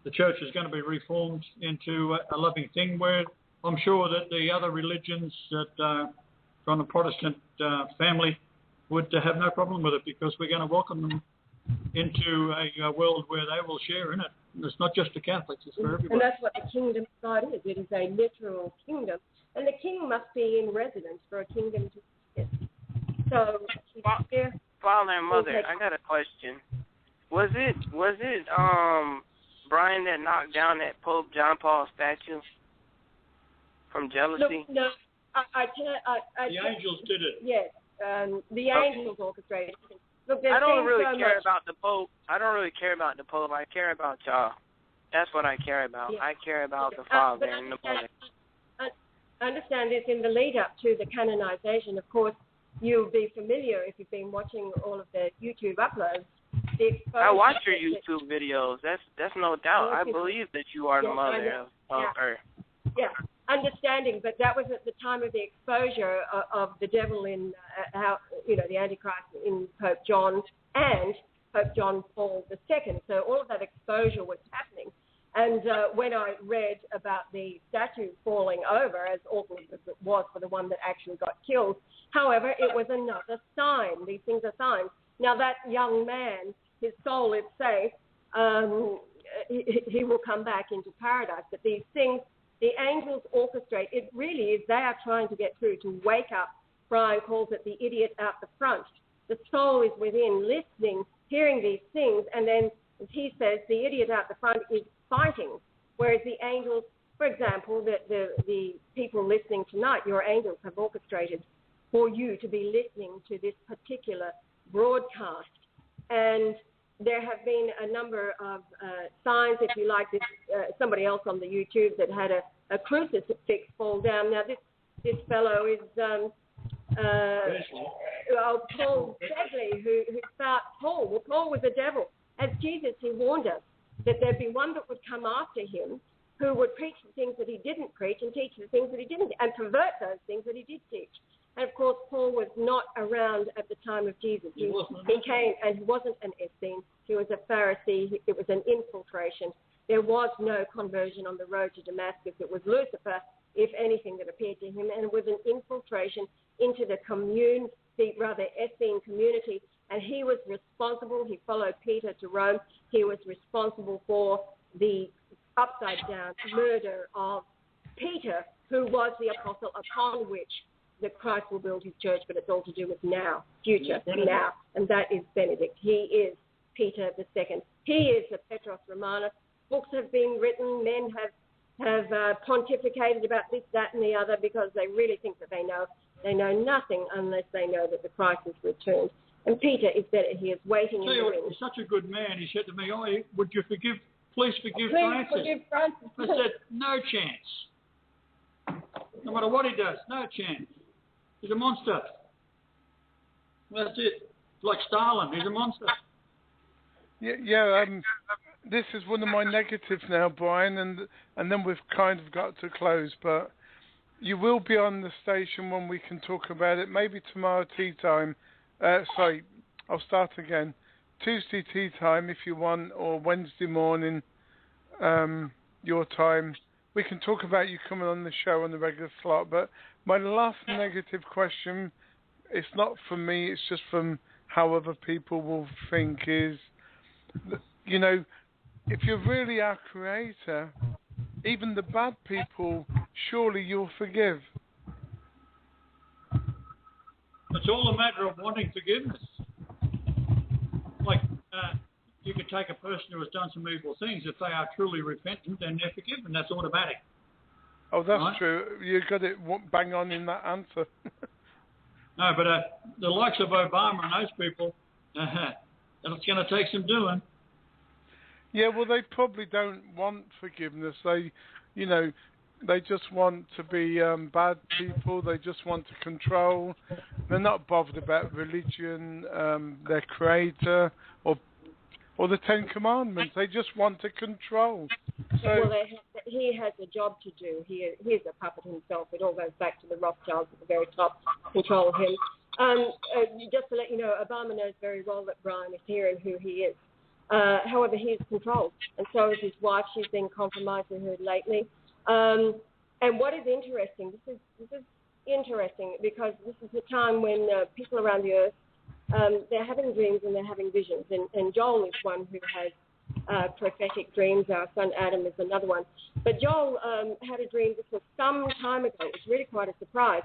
the church is going to be reformed into a loving thing, where I'm sure that the other religions that from the Protestant family would have no problem with it, because we're going to welcome them into a world where they will share in it. And it's not just the Catholics, it's for everybody. And that's what the kingdom of God is. It is a literal kingdom. And the king must be in residence for a kingdom to exist. So, Father and Mother, I got a question. Was it Brian that knocked down that Pope John Paul statue from jealousy? No, the angels did it. Yes, the angels orchestrated it. Look, I don't really care about the Pope. I don't really care about the Pope. I care about y'all. That's what I care about. Yeah. I care about the Father and the Mother. Understand this, in the lead up to the canonization, of course, you'll be familiar if you've been watching all of the YouTube uploads. I watch your YouTube videos. That's no doubt. I believe that you are the Mother of Earth. Yeah, understanding, but that was at the time of the exposure of the devil in the Antichrist in Pope John and Pope John Paul II. So all of that exposure was happening. And when I read about the statue falling over, as awful as it was for the one that actually got killed, however, it was another sign. These things are signs. Now that young man, his soul is safe. He will come back into paradise. But these things, the angels orchestrate. It really is, they are trying to get through, to wake up. Brian calls it the idiot out the front. The soul is within, listening, hearing these things, and then, as he says, the idiot out the front is fighting, whereas the angels, for example, the people listening tonight, your angels have orchestrated for you to be listening to this particular broadcast. And there have been a number of signs, if you like. This somebody else on the YouTube that had a crucifix fall down. Now this fellow is Paul Begley, who found Paul. Well, Paul was a devil. As Jesus, he warned us that there'd be one that would come after him who would preach the things that he didn't preach and teach the things that he didn't, and pervert those things that he did teach. And, of course, Paul was not around at the time of Jesus. He came, and he wasn't an Essene. He was a Pharisee. It was an infiltration. There was no conversion on the road to Damascus. It was Lucifer, if anything, that appeared to him, and it was an infiltration into the Essene community. And he was responsible. He followed Peter to Rome. He was responsible for the upside-down murder of Peter, who was the apostle upon which the Christ will build his church, but it's all to do with now, future, now, and that is Benedict. He is Peter II. He is the Petros Romanus. Books have been written. Men have pontificated about this, that, and the other because they really think that they know. They know nothing unless they know that the Christ is returned. And Peter is better. He is waiting in the wings. He's such a good man. He said to me, "Oh, would you please forgive Francis?" Forgive Francis. I said, "No chance. No matter what he does, no chance. He's a monster. That's it. Like Stalin, he's a monster." Yeah. This is one of my negatives now, Brian, and then we've kind of got to close. But you will be on the station when we can talk about it. Maybe tomorrow tea time. Sorry, I'll start again. Tuesday tea time if you want, or Wednesday morning, your time. We can talk about you coming on the show on the regular slot. But my last negative question, it's not from me, it's just from how other people will think is, you know, if you're really our creator, even the bad people, surely you'll forgive. It's all a matter of wanting forgiveness. Like, you could take a person who has done some evil things. If they are truly repentant, then they're forgiven. That's automatic. Oh, that's true. You got it bang on in that answer. No, but the likes of Obama and those people, it's going to take some doing. Yeah, well, they probably don't want forgiveness. They, you know, they just want to be bad people. They just want to control. They're not bothered about religion, their creator, or the Ten Commandments. They just want to control. So, well, he has a job to do. He's a puppet himself. It all goes back to the Rothschilds at the very top, control him. Just to let you know, Obama knows very well that Brian is here and who he is. However, he is controlled, and so is his wife. She's been compromised with her lately. And what is interesting, this is interesting because this is the time when people around the earth, they're having dreams and they're having visions. And Joel is one who has prophetic dreams. Our son Adam is another one. But Joel had a dream. This was some time ago. It was really quite a surprise.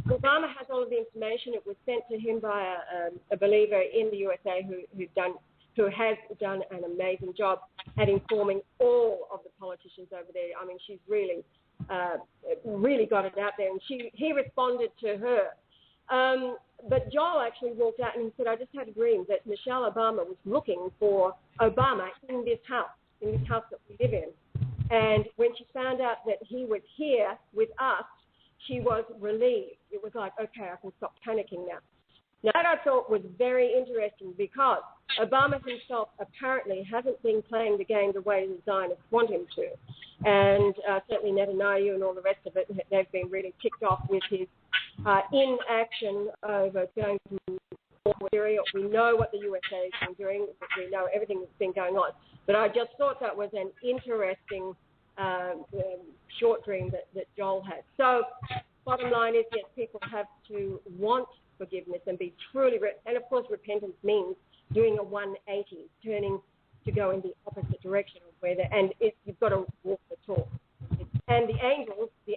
Obama has all of the information. It was sent to him by a believer in the USA who has done an amazing job at informing all of the politicians over there. I mean, she's really got it out there, and he responded to her. But Joel actually walked out and he said, "I just had a dream that Michelle Obama was looking for Obama in this house that we live in. And when she found out that he was here with us, she was relieved. It was like, okay, I can stop panicking now." Now, that I thought was very interesting because Obama himself apparently hasn't been playing the game the way the Zionists want him to. And certainly Netanyahu and all the rest of it, they've been really ticked off with his inaction over going to Syria. We know what the USA has been doing. We know everything that's been going on. But I just thought that was an interesting short dream that Joel had. So bottom line is, yes, people have to want forgiveness and be truly, and of course repentance means doing a 180, turning to go in the opposite direction of where and you've got to walk the talk. And the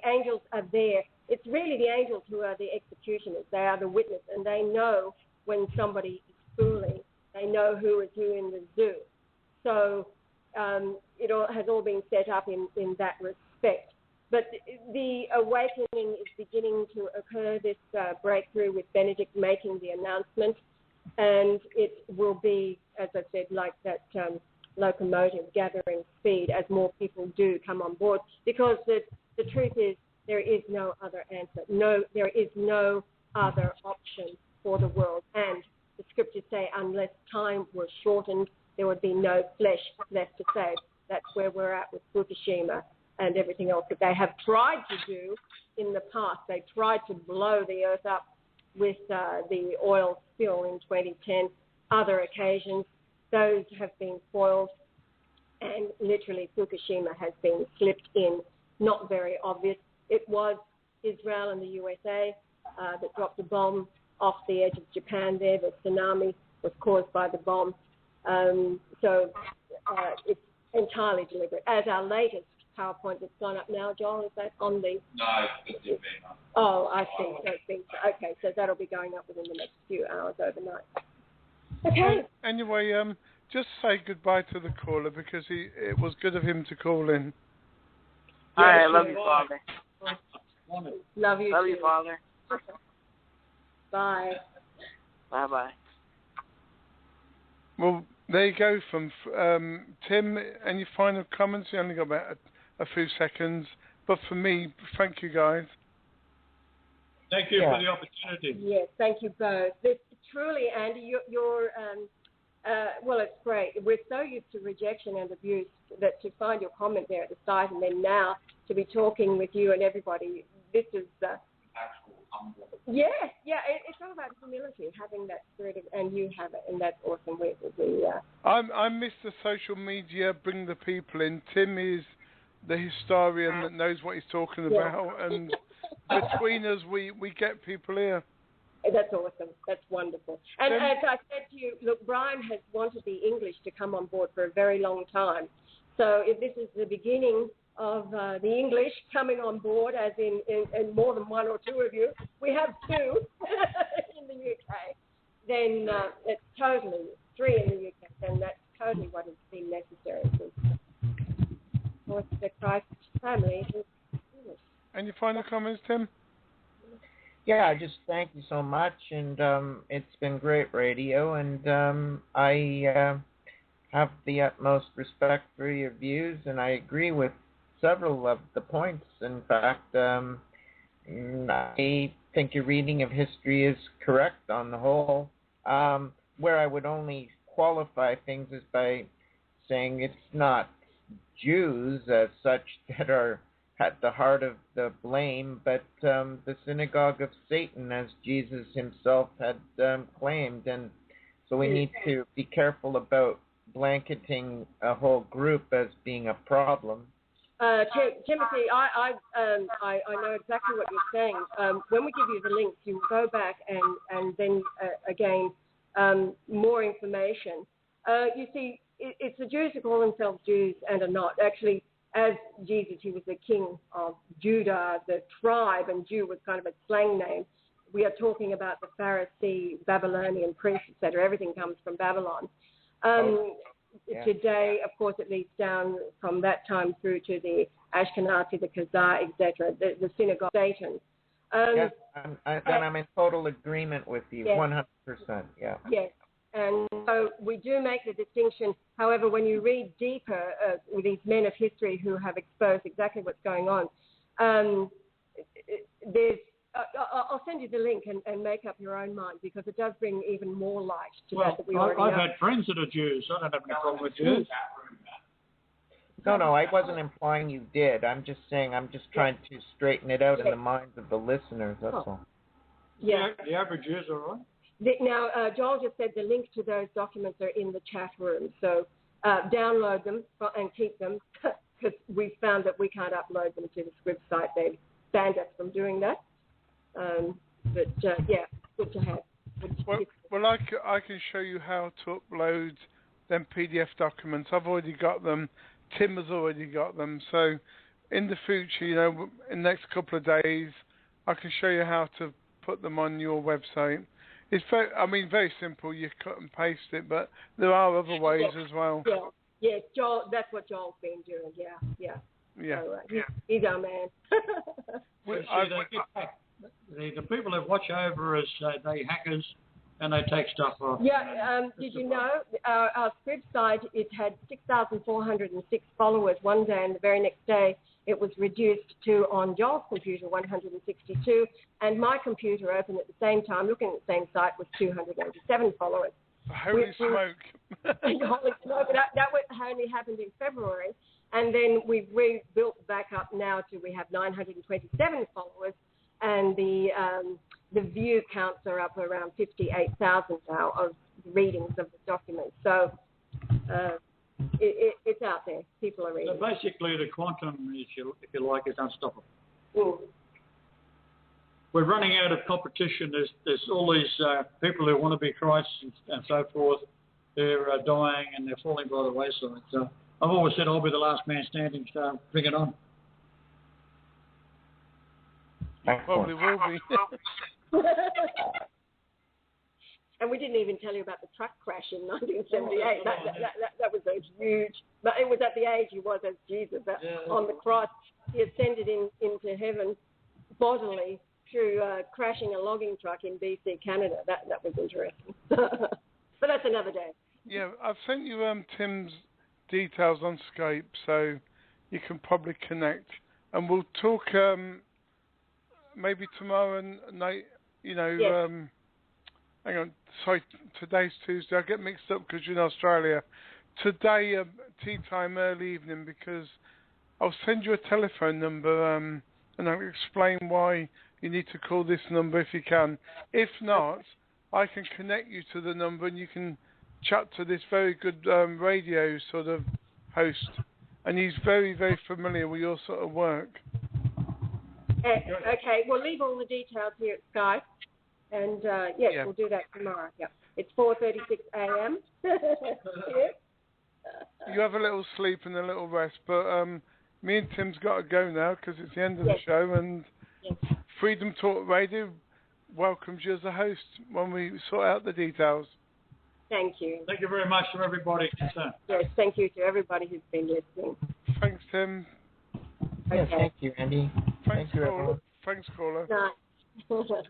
angels are there. It's really the angels who are the executioners. They are the witness, and they know when somebody is fooling. They know who is who in the zoo. So it all has all been set up in that respect. But the awakening is beginning to occur, this breakthrough with Benedict making the announcement. And it will be, as I said, like that locomotive gathering speed as more people do come on board. Because the truth is there is no other answer. No, there is no other option for the world. And the scriptures say unless time was shortened, there would be no flesh left to save. That's where we're at with Fukushima and everything else that they have tried to do in the past. They tried to blow the earth up with the oil spill in 2010, other occasions. Those have been foiled, and literally Fukushima has been slipped in, not very obvious. It was Israel and the USA that dropped a bomb off the edge of Japan there. The tsunami was caused by the bomb. So it's entirely deliberate. As our latest PowerPoint that's gone up now, Joel, is that on the... No, it's been on. Oh, I see. Okay, so that'll be going up within the next few hours overnight. Okay. Anyway, just say goodbye to the caller because it was good of him to call in. All right, love you, Father. Love you, Father. Bye. Bye-bye. Well, there you go from Tim. Any final comments? You only got about a few seconds. But for me, thank you, guys. Thank you for the opportunity. Yes, thank you both. Truly, Andy, you're well, it's great. We're so used to rejection and abuse that to find your comment there at the site and then now to be talking with you and everybody, this is... it's all about humility, having that spirit of, and you have it, and that's awesome. I miss the social media, bring the people in. Tim is the historian that knows what he's talking about, and between us, we get people here. That's awesome. That's wonderful. And as I said to you, look, Brian has wanted the English to come on board for a very long time. So if this is the beginning of the English coming on board, as in more than one or two of you, we have two in the UK, then it's totally, three in the UK, then that's totally what has been necessary. Of course, the Christ family is English. Any final comments, Tim? Yeah, just thank you so much, and it's been great radio, and I have the utmost respect for your views, and I agree with several of the points. In fact, I think your reading of history is correct on the whole. Where I would only qualify things is by saying it's not Jews as such that are at the heart of the blame, but the synagogue of Satan, as Jesus himself had claimed. And so we need to be careful about blanketing a whole group as being a problem. Timothy, I know exactly what you're saying. When we give you the links, you go back and then again more information. You see, it's the Jews who call themselves Jews and are not. Actually, as Jesus, he was the king of Judah, the tribe, and Jew was kind of a slang name. We are talking about the Pharisee, Babylonian priests, etc. Everything comes from Babylon. Today, of course, it leads down from that time through to the Ashkenazi, the Khazar, etc., the synagogue of Satan. Yes, I'm in total agreement with you, 100%, yeah. Yes, and so we do make the distinction. However, when you read deeper with these men of history who have exposed exactly what's going on, there's I'll send you the link and make up your own mind, because it does bring even more light to that we already know. I've had friends that are Jews. I don't have any problem with Jews. No, I wasn't implying you did. I'm just saying I'm just trying to straighten it out in the minds of the listeners, that's all. Yeah. The average Jews are all right. Now, Joel just said the link to those documents are in the chat room, so download them and keep them, because we found that we can't upload them to the Script site. They banned us from doing that. But good to have. Well, I can show you how to upload them PDF documents. I've already got them. Tim has already got them. So in the future, in the next couple of days, I can show you how to put them on your website. It's very simple. You cut and paste it, but there are other ways as well. Yeah, Joel. That's what Joel's been doing. Yeah. So, he's our man. The people that watch over us, they hackers, and they take stuff off. Yeah, did you know our Script site, it had 6,406 followers one day, and the very next day it was reduced to, on Joel's computer, 162, and my computer open at the same time, looking at the same site, was 287 followers. Holy smoke. Holy smoke. That only happened in February, and then we've rebuilt back up now to we have 927 followers, and the view counts are up around 58,000 now of readings of the document. So it's out there. People are reading. So basically, the quantum, if you like, is unstoppable. We're running out of competition. There's all these people who want to be Christ and so forth. They're dying and they're falling by the wayside. So I've always said I'll be the last man standing. So bring it on. You probably will be. And we didn't even tell you about the truck crash in 1978. That was a huge. But it was at the age he was as Jesus on the cross. He ascended into heaven bodily, crashing a logging truck in BC, Canada. That was interesting. But that's another day. Yeah, I've sent you Tim's details on Skype, so you can probably connect, and we'll talk maybe tomorrow night. You know, yes. Hang on, sorry, today's Tuesday. I get mixed up because you're in Australia. Today, tea time, early evening, because I'll send you a telephone number, and I'll explain why you need to call this number if you can. If not, I can connect you to the number, and you can chat to this very good radio sort of host, and he's very, very familiar with your sort of work. Okay, we'll leave all the details here at Skype, and yes, we'll do that tomorrow. Yeah, it's 4:36 a.m. You have a little sleep and a little rest, but me and Tim's got to go now because it's the end of the show, and Freedom Talk Radio welcomes you as a host when we sort out the details. Thank you. Thank you very much to everybody concerned. Yes, thank you to everybody who's been listening. Thanks, Tim. Yes, thank you, Andy. Thanks, caller. Thanks, caller. Nice.